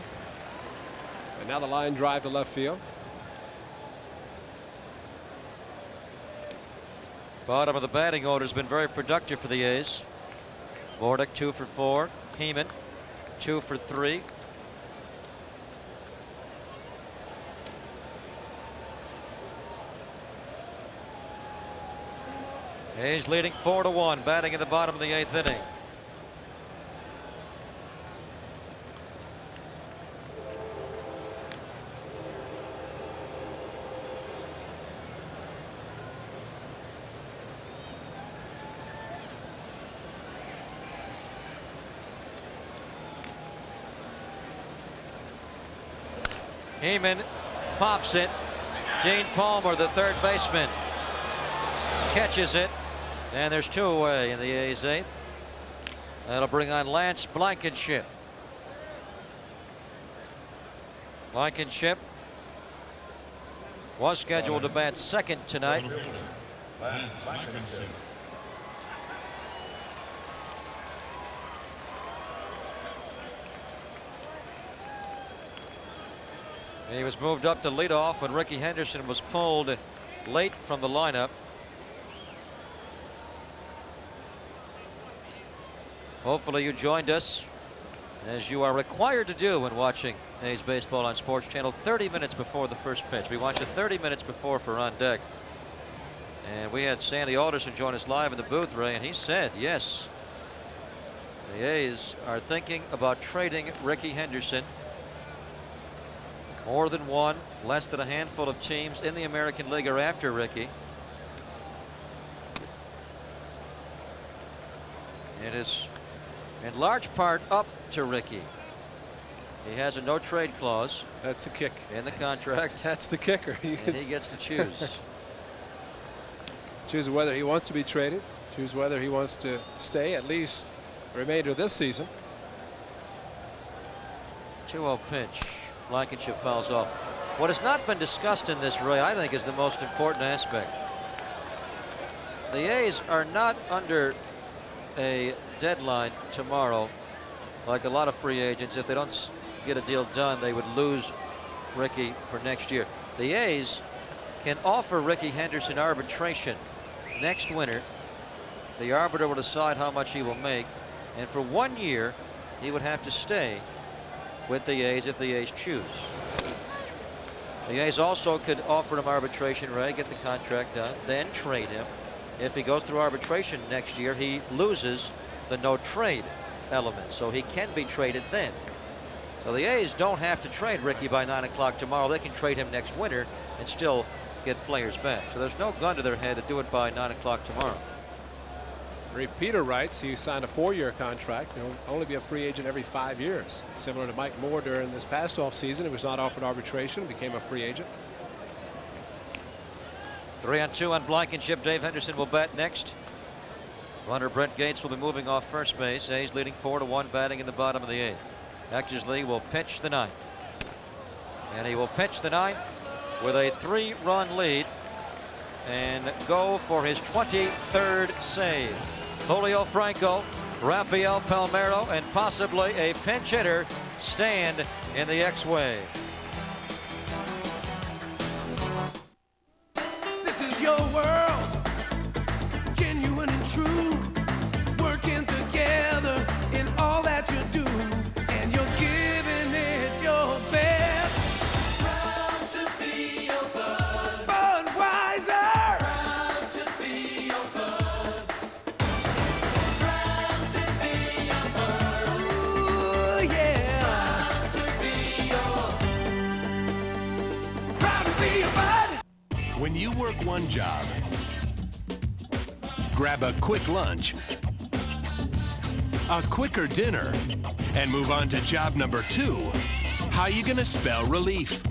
and now the line drive to left field. Bottom of the batting order has been very productive for the A's. Bordick 2 for 4. Heeman 2 for 3. A's leading 4-1, batting in the bottom of the 8th inning. Heeman pops it. Dean Palmer, the third baseman, catches it, and there's 2 away in the A's 8th. That'll bring on Lance Blankenship. Blankenship was scheduled to bat second tonight. He was moved up to leadoff when Ricky Henderson was pulled late from the lineup. Hopefully you joined us, as you are required to do when watching A's baseball on Sports Channel, 30 minutes before the first pitch. We want you 30 minutes before for on deck. And we had Sandy Alderson join us live in the booth, Ray, and he said, yes, the A's are thinking about trading Ricky Henderson. More than one, less than a handful of teams in the American League are after Ricky. It is in large part up to Ricky. He has a no trade clause. That's the kick in the contract. That's the kicker. And he gets to choose. Choose whether he wants to be traded, choose whether he wants to stay at least the remainder of this season. 2-0 pitch. Blankenship fouls off. What has not been discussed in this, Ray, I think is the most important aspect. The A's are not under a deadline tomorrow like a lot of free agents. If they don't get a deal done, they would lose Ricky for next year. The A's can offer Ricky Henderson arbitration next winter. The arbiter will decide how much he will make, and for 1 year he would have to stay with the A's if the A's choose. The A's also could offer him arbitration, Ray, get the contract done, then trade him. If he goes through arbitration next year, he loses the no trade element, so he can be traded then. So the A's don't have to trade Ricky by 9 o'clock tomorrow. They can trade him next winter and still get players back. So there's no gun to their head to do it by 9 o'clock tomorrow. Peter writes he signed a 4-year contract. He'll only be a free agent every 5 years. Similar to Mike Moore during this past offseason. He was not offered arbitration, became a free agent. 3-2 on Blankenship. Dave Henderson will bat next. Runner Brent Gates will be moving off first base. A's leading 4-1, batting in the bottom of the 8th. Eckersley will pitch the 9th. And he will pitch the 9th with a 3-run lead and go for his 23rd save. Julio Franco, Rafael Palmeiro, and possibly a pinch hitter stand in the X-Way. This is your world, genuine and true, working together in all that you do, and you're giving it your best. Proud to be your bud, Budweiser. Proud to be your bud. Proud to be your bud. Ooh, yeah. Proud to be your. Proud to be your bud. When you work one job, grab a quick lunch, a quicker dinner, and move on to job number 2. How you gonna spell relief?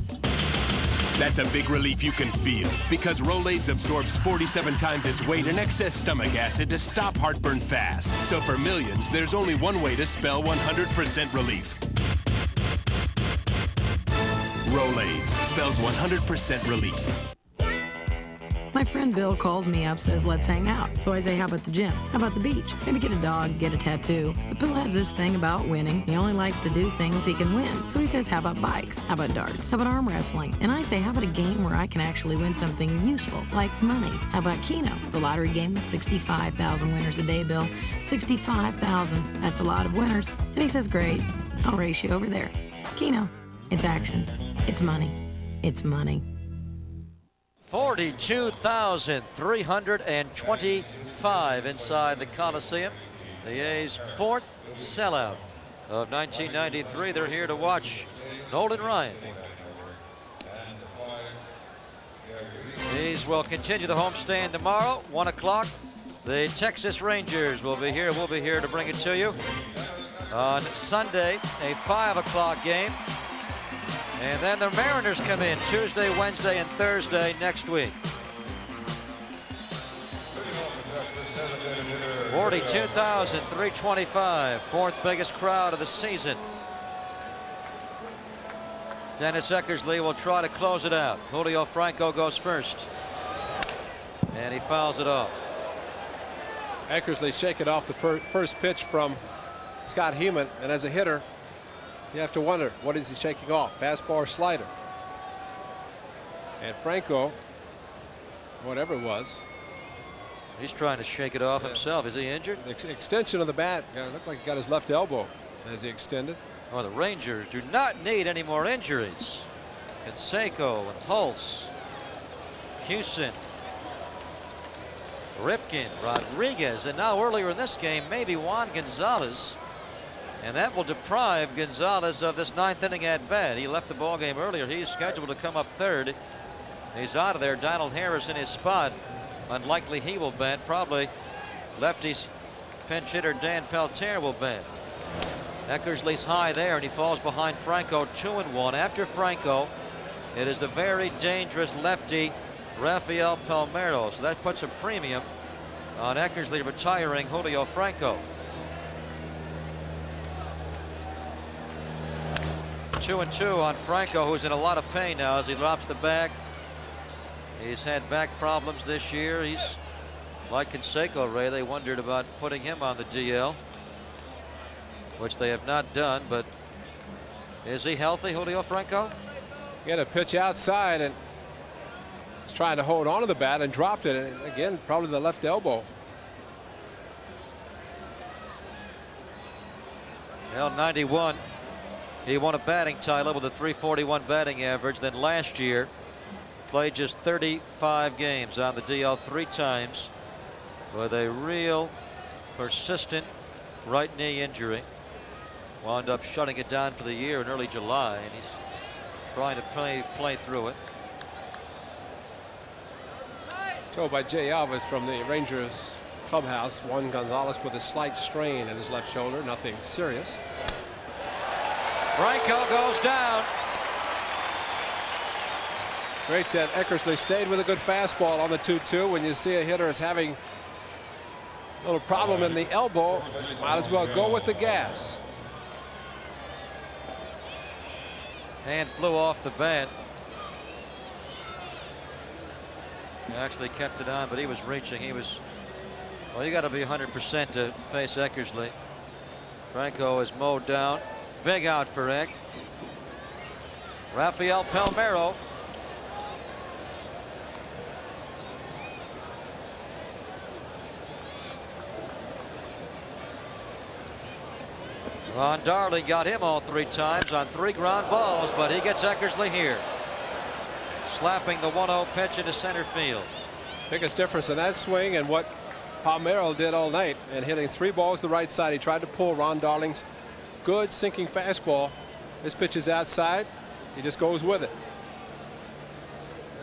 That's a big relief you can feel, because Rolaids absorbs 47 times its weight in excess stomach acid to stop heartburn fast. So for millions, there's only one way to spell 100% relief. Rolaids spells 100% relief. My friend Bill calls me up, says, let's hang out. So I say, how about the gym? How about the beach? Maybe get a dog, get a tattoo. But Bill has this thing about winning. He only likes to do things he can win. So he says, how about bikes? How about darts? How about arm wrestling? And I say, how about a game where I can actually win something useful, like money? How about Keno? The lottery game with 65,000 winners a day, Bill. 65,000. That's a lot of winners. And he says, great. I'll race you over there. Keno. It's action. It's money. It's money. 42,325 inside the Coliseum. The A's 4th sellout of 1993. They're here to watch Nolan Ryan. A's will continue the homestand tomorrow, 1 o'clock. The Texas Rangers will be here. We'll be here to bring it to you. On Sunday, a 5 o'clock game. And then the Mariners come in Tuesday, Wednesday, and Thursday next week. 42,325, fourth biggest crowd of the season. Dennis Eckersley will try to close it out. Julio Franco goes first. And he fouls it off. Eckersley shaking off the first pitch from Scott Heumann, and as a hitter, you have to wonder, what is he shaking off, fastball or slider? And Franco, whatever it was, he's trying to shake it off himself. Is he injured? The extension of the bat looked like he got his left elbow as he extended. Oh, the Rangers do not need any more injuries. Canseco and Hulse, Houston, Ripken, Rodriguez, and now earlier in this game, maybe Juan Gonzalez. And that will deprive Gonzalez of this ninth inning at bat. He left the ball game earlier. He's scheduled to come up third. He's out of there. Donald Harris in his spot. Unlikely he will bat. Probably lefty's pinch hitter Dan Peltier will bat. Eckersley's high there, and he falls behind Franco 2-1. After Franco, it is the very dangerous lefty Rafael Palmeiro. So that puts a premium on Eckersley retiring Julio Franco. 2-2 on Franco, who's in a lot of pain now as he drops the back. He's had back problems this year. He's like Canseco, Ray. They wondered about putting him on the DL, which they have not done. But is he healthy, Julio Franco? He had a pitch outside and he's trying to hold on to the bat and dropped it. And again, probably the left elbow. Well, 91. He won a batting title with a .341 batting average. Then last year, played just 35 games on the DL 3 times with a real persistent right knee injury. Wound up shutting it down for the year in early July, and he's trying to play through it. Told by Jay Alvis from the Rangers clubhouse, Juan Gonzalez with a slight strain in his left shoulder, nothing serious. Franco goes down. Great that Eckersley stayed with a good fastball on the 2-2. When you see a hitter is having a little problem in the elbow, might as well go with the gas. Hand flew off the bat. He actually kept it on, but he was reaching. He was, well, you got to be 100% to face Eckersley. Franco is mowed down. Big out for Eck. Rafael Palmeiro. Ron Darling got him all 3 times on 3 ground balls, but he gets Eckersley here. Slapping the 1-0 pitch into center field. Biggest difference in that swing and what Palmeiro did all night, and hitting 3 balls to the right side. He tried to pull Ron Darling's good sinking fastball. This pitch is outside. He just goes with it.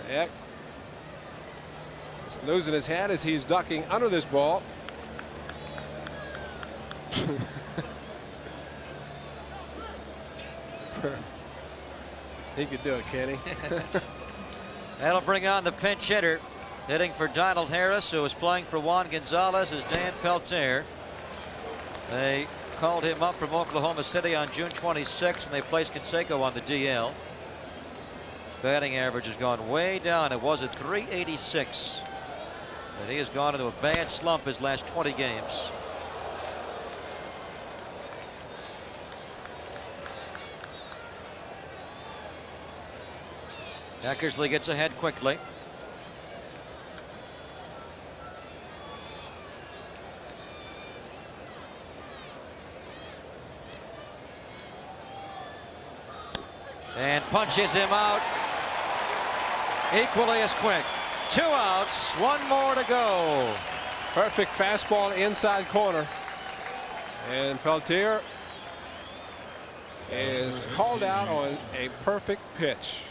Eck is losing his head as he's ducking under this ball. He could do it, can he? That'll bring on the pinch hitter. Hitting for Donald Harris, who is playing for Juan Gonzalez, is Dan Peltier. They called him up from Oklahoma City on June 26th, and they placed Canseco on the DL. His batting average has gone way down. It was at .386. And he has gone into a bad slump his last 20 games. Eckersley gets ahead quickly. And punches him out equally as quick. 2 outs, 1 more to go. Perfect fastball inside corner. And Peltier is called out on a perfect pitch.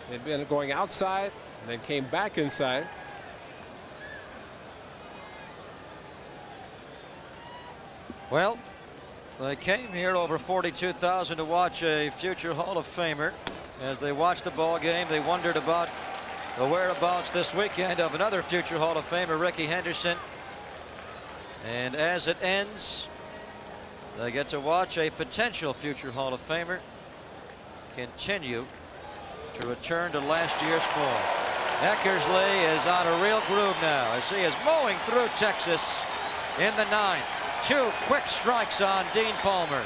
They'd been going outside, and then came back inside. Well, they came here over 42,000 to watch a future Hall of Famer As they watched the ball game, they wondered about the whereabouts this weekend of another future Hall of Famer, Rickey Henderson. And as it ends, they get to watch a potential future Hall of Famer continue to return to last year's form. Eckersley is on a real groove now as he is mowing through Texas in the 9th. 2 quick strikes on Dean Palmer.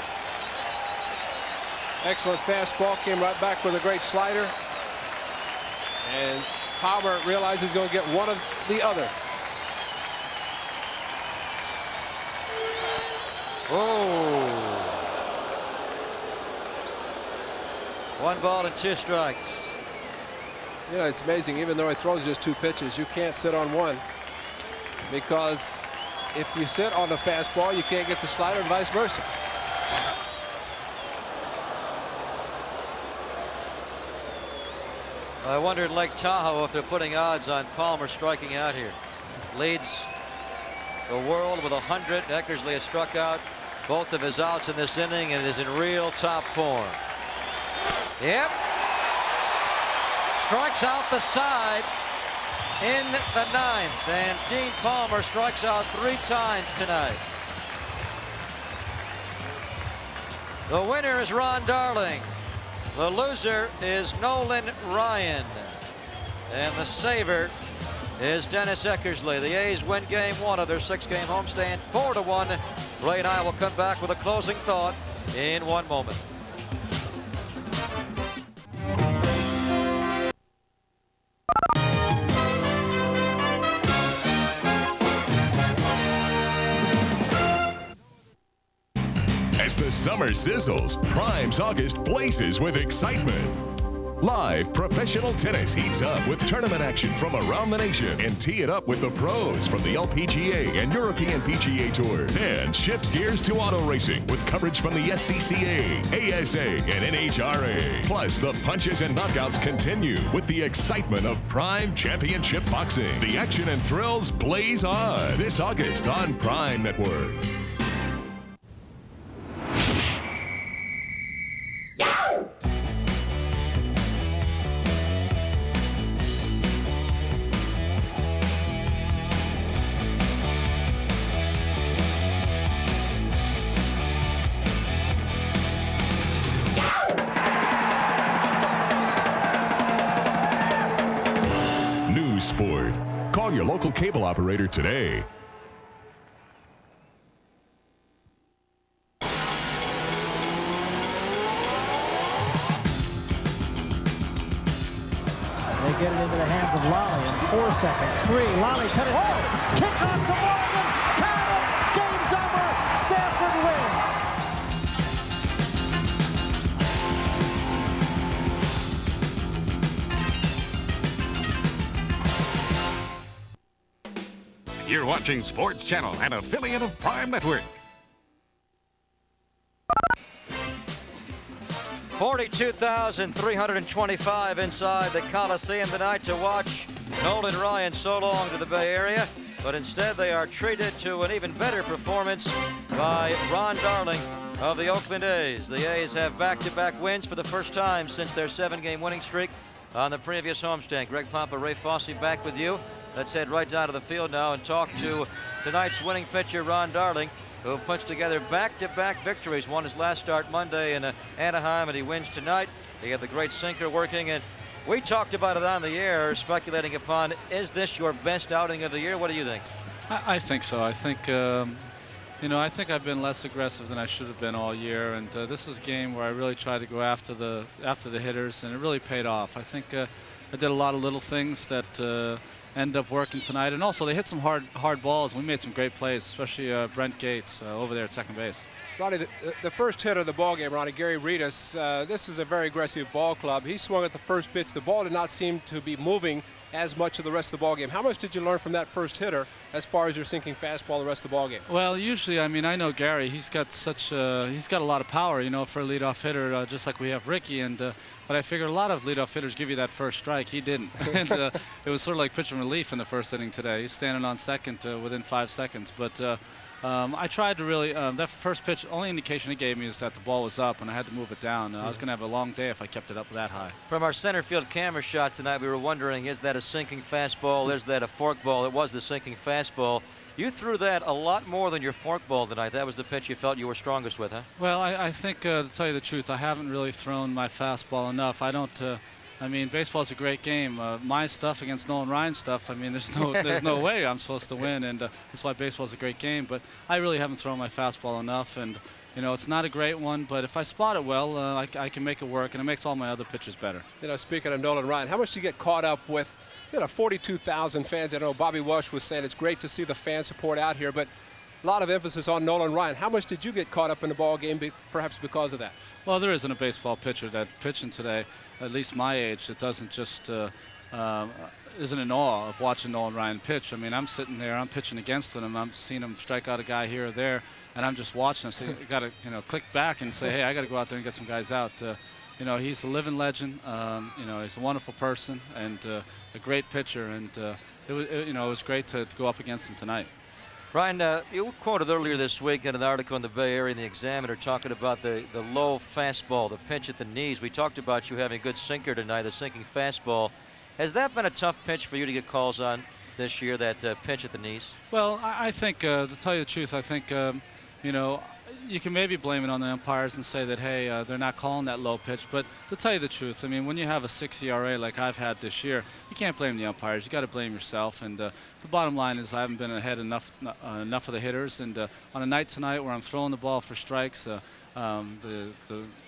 Excellent fastball, came right back with a great slider. And Palmer realizes he's going to get one of the other. Oh. 1 ball and 2 strikes. You know, it's amazing, even though he throws just 2 pitches, you can't sit on one. Because if you sit on the fastball, you can't get the slider and vice versa. I wonder in Lake Tahoe if they're putting odds on Palmer striking out here. Leads the world with 100. Eckersley has struck out both of his outs in this inning and is in real top form. Yep. Strikes out the side in the 9th, and Dean Palmer strikes out 3 times tonight. The winner is Ron Darling. The loser is Nolan Ryan. And the saver is Dennis Eckersley. The A's win game 1 of their 6-game homestand, 4-1. Ray and I will come back with a closing thought in 1 moment. As the summer sizzles, Prime's August blazes with excitement. Live professional tennis heats up with tournament action from around the nation, and tee it up with the pros from the LPGA and European PGA Tours. And shift gears to auto racing with coverage from the SCCA, ASA, and NHRA. Plus, the punches and knockouts continue with the excitement of Prime Championship Boxing. The action and thrills blaze on this August on Prime Network. Sport. Call your local cable operator today. They get it into the hands of Lally in 4 seconds. 3. Lally cut it. Oh! Kick off to Morgan. Count it. Game's over. Stanford wins. You're watching Sports Channel, an affiliate of Prime Network. 42,325 inside the Coliseum tonight to watch Nolan Ryan so long to the Bay Area, but instead they are treated to an even better performance by Ron Darling of the Oakland A's. The A's have back-to-back wins for the first time since their 7-game winning streak on the previous homestand. Greg Pompa, Ray Fosse back with you. Let's head right down to the field now and talk to tonight's winning pitcher, Ron Darling, who puts together back-to-back victories. Won his last start Monday in Anaheim, and he wins tonight. He had the great sinker working, and we talked about it on the air, speculating upon, is this your best outing of the year? What do you think? I think so. I think, you know, I think I've been less aggressive than I should have been all year, and this is a game where I really tried to go after the hitters, and it really paid off. I think I did a lot of little things that end up working tonight, and also they hit some hard balls, and we made some great plays, especially Brent Gates over there at second base. Ronnie, the first hit of the ball game, Ronnie, Gary Reedus, this is a very aggressive ball club. He swung at the first pitch. The ball did not seem to be moving as much of the rest of the ball game. How much did you learn from that first hitter as far as your sinking fastball the rest of the ball game? Well, usually, I mean, I know Gary. He's got he's got a lot of power, you know, for a leadoff hitter, just like we have Ricky. And but I figured a lot of leadoff hitters give you that first strike. He didn't. And it was sort of like pitching relief in the first inning today. He's standing on second within 5 seconds. But I tried to really, that first pitch, only indication it gave me is that the ball was up and I had to move it down. I was going to have a long day if I kept it up that high. From our center field camera shot tonight, we were wondering, is that a sinking fastball? Is that a forkball? It was the sinking fastball. You threw that a lot more than your forkball tonight. That was the pitch you felt you were strongest with, huh? Well, I think, to tell you the truth, I haven't really thrown my fastball enough. I don't, I mean, baseball's a great game. My stuff against Nolan Ryan's stuff, I mean, there's no way I'm supposed to win, and that's why baseball's a great game. But I really haven't thrown my fastball enough, and, you know, it's not a great one, but if I spot it well, I can make it work, and it makes all my other pitches better. You know, speaking of Nolan Ryan, how much do you get caught up with, you know, 42,000 fans? I know Bobby Walsh was saying it's great to see the fan support out here, but a lot of emphasis on Nolan Ryan. How much did you get caught up in the ball game, perhaps because of that? Well, there isn't a baseball pitcher that pitching today, at least my age, that doesn't just isn't in awe of watching Nolan Ryan pitch. I mean, I'm sitting there, I'm pitching against him, I'm seeing him strike out a guy here or there, and I'm just watching him. So you got to, you know, click back and say, hey, I got to go out there and get some guys out. You know, he's a living legend. You know, he's a wonderful person and a great pitcher, and it was great to go up against him tonight. Ryan, you quoted earlier this week in an article in the Bay Area in the Examiner talking about the low fastball, the pinch at the knees. We talked about you having a good sinker tonight, the sinking fastball. Has that been a tough pitch for you to get calls on this year, that pinch at the knees? Well, I think, to tell you the truth, I think, you know, you can maybe blame it on the umpires and say that, hey, they're not calling that low pitch. But to tell you the truth, I mean, when you have a 6 ERA like I've had this year, you can't blame the umpires. You got to blame yourself. And the bottom line is I haven't been ahead enough of the hitters. And on a night tonight where I'm throwing the ball for strikes, the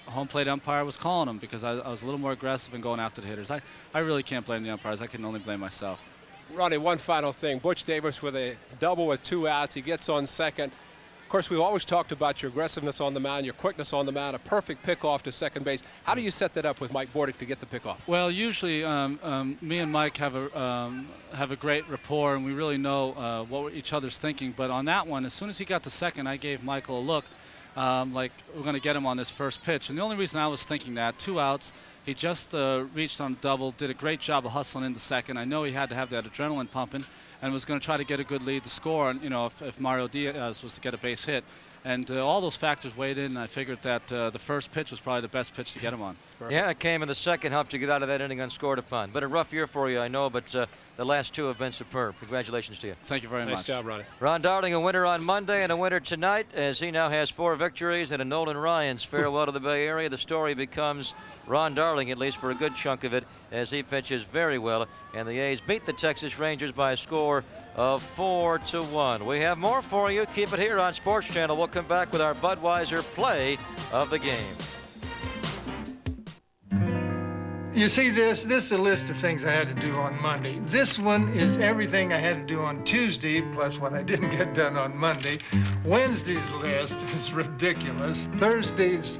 home plate umpire was calling them because I was a little more aggressive and going after the hitters. I really can't blame the umpires. I can only blame myself. Ronnie, one final thing. Butch Davis with a double with 2 outs. He gets on second. Of course, we've always talked about your aggressiveness on the mound, your quickness on the mound, a perfect pickoff to second base. How do you set that up with Mike Bordick to get the pickoff? Well, usually me and Mike have a great rapport, and we really know what each other's thinking. But on that one, as soon as he got to second, I gave Michael a look like we're going to get him on this first pitch. And the only reason I was thinking that, 2 outs, he just reached on double, did a great job of hustling into second. I know he had to have that adrenaline pumping and was going to try to get a good lead to score, and, you know, if Mario Diaz was to get a base hit. And all those factors weighed in, and I figured that the first pitch was probably the best pitch to get him on. Yeah, it came in the second, helped you get out of that inning unscored upon. Been a rough year for you, I know, but the last 2 have been superb. Congratulations to you. Thank you very much. Nice job, Ronnie. Ron Darling, a winner on Monday and a winner tonight, as he now has 4 victories and a Nolan Ryan's farewell to the Bay Area. The story becomes Ron Darling, at least for a good chunk of it, as he pitches very well, and the A's beat the Texas Rangers by a score of 4-1. We have more for you. Keep it here on Sports Channel. We'll come back with our Budweiser play of the game. You see this is a list of things I had to do on Monday. This one is everything I had to do on Tuesday, plus what I didn't get done on Monday. Wednesday's list is ridiculous. Thursday's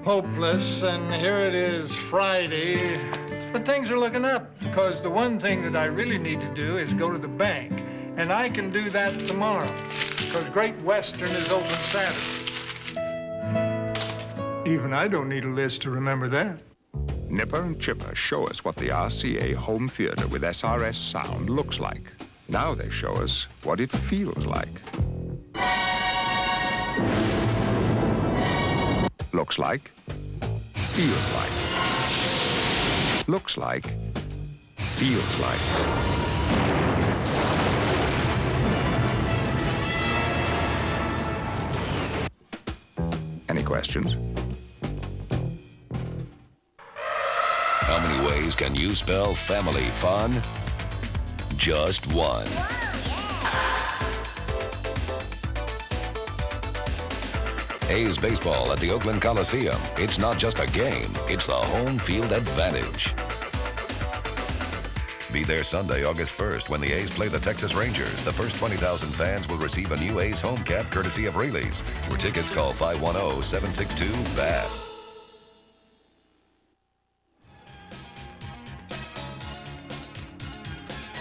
hopeless, and here it is Friday. But things are looking up, because the one thing that I really need to do is go to the bank. And I can do that tomorrow, because Great Western is open Saturday. Even I don't need a list to remember that. Nipper and Chipper show us what the RCA home theater with SRS sound looks like. Now they show us what it feels like. Looks like. Feels like. Looks like. Feels like. Any questions? How many ways can you spell family fun? Just one. A's baseball at the Oakland Coliseum. It's not just a game, it's the home field advantage. Be there Sunday, August 1st, when the A's play the Texas Rangers. The first 20,000 fans will receive a new A's home cap courtesy of Rayleigh's. For tickets, call 510-762-BASS.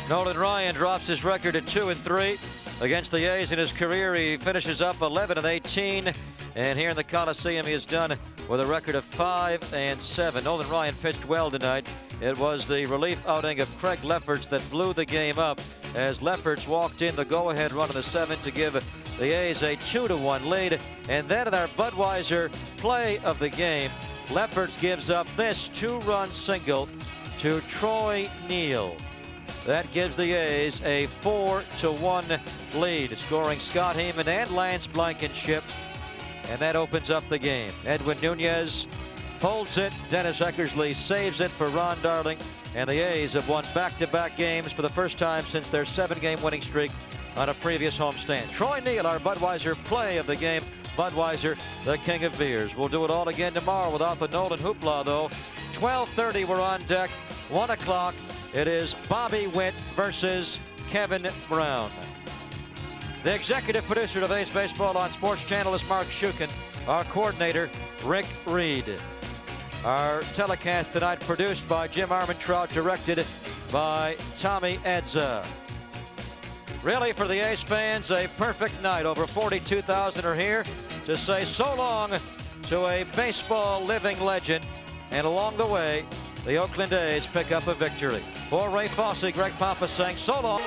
Nolan Ryan drops his record at 2-3 against the A's in his career. He finishes up 11-18 And here in the Coliseum, he is done with a record of 5-7. Nolan Ryan pitched well tonight. It was the relief outing of Craig Lefferts that blew the game up as Lefferts walked in the go-ahead run in the 7th to give the A's a 2-1 lead. And then in our Budweiser play of the game, Lefferts gives up this 2-run single to Troy Neal. That gives the A's a 4-1 lead, scoring Scott Heeman and Lance Blankenship. And that opens up the game. Edwin Nunez holds it. Dennis Eckersley saves it for Ron Darling. And the A's have won back-to-back games for the first time since their 7-game winning streak on a previous homestand. Troy Neal, our Budweiser play of the game. Budweiser, the king of beers. We'll do it all again tomorrow without the Nolan hoopla, though. 12:30, we're on deck. 1 o'clock, it is Bobby Witt versus Kevin Brown. The executive producer of A's Baseball on Sports Channel is Mark Shukin. Our coordinator, Rick Reed. Our telecast tonight produced by Jim Armentrout, directed by Tommy Edza. Really, for the A's fans, a perfect night. Over 42,000 are here to say so long to a baseball living legend. And along the way, the Oakland A's pick up a victory. For Ray Fosse, Greg Papa saying so long.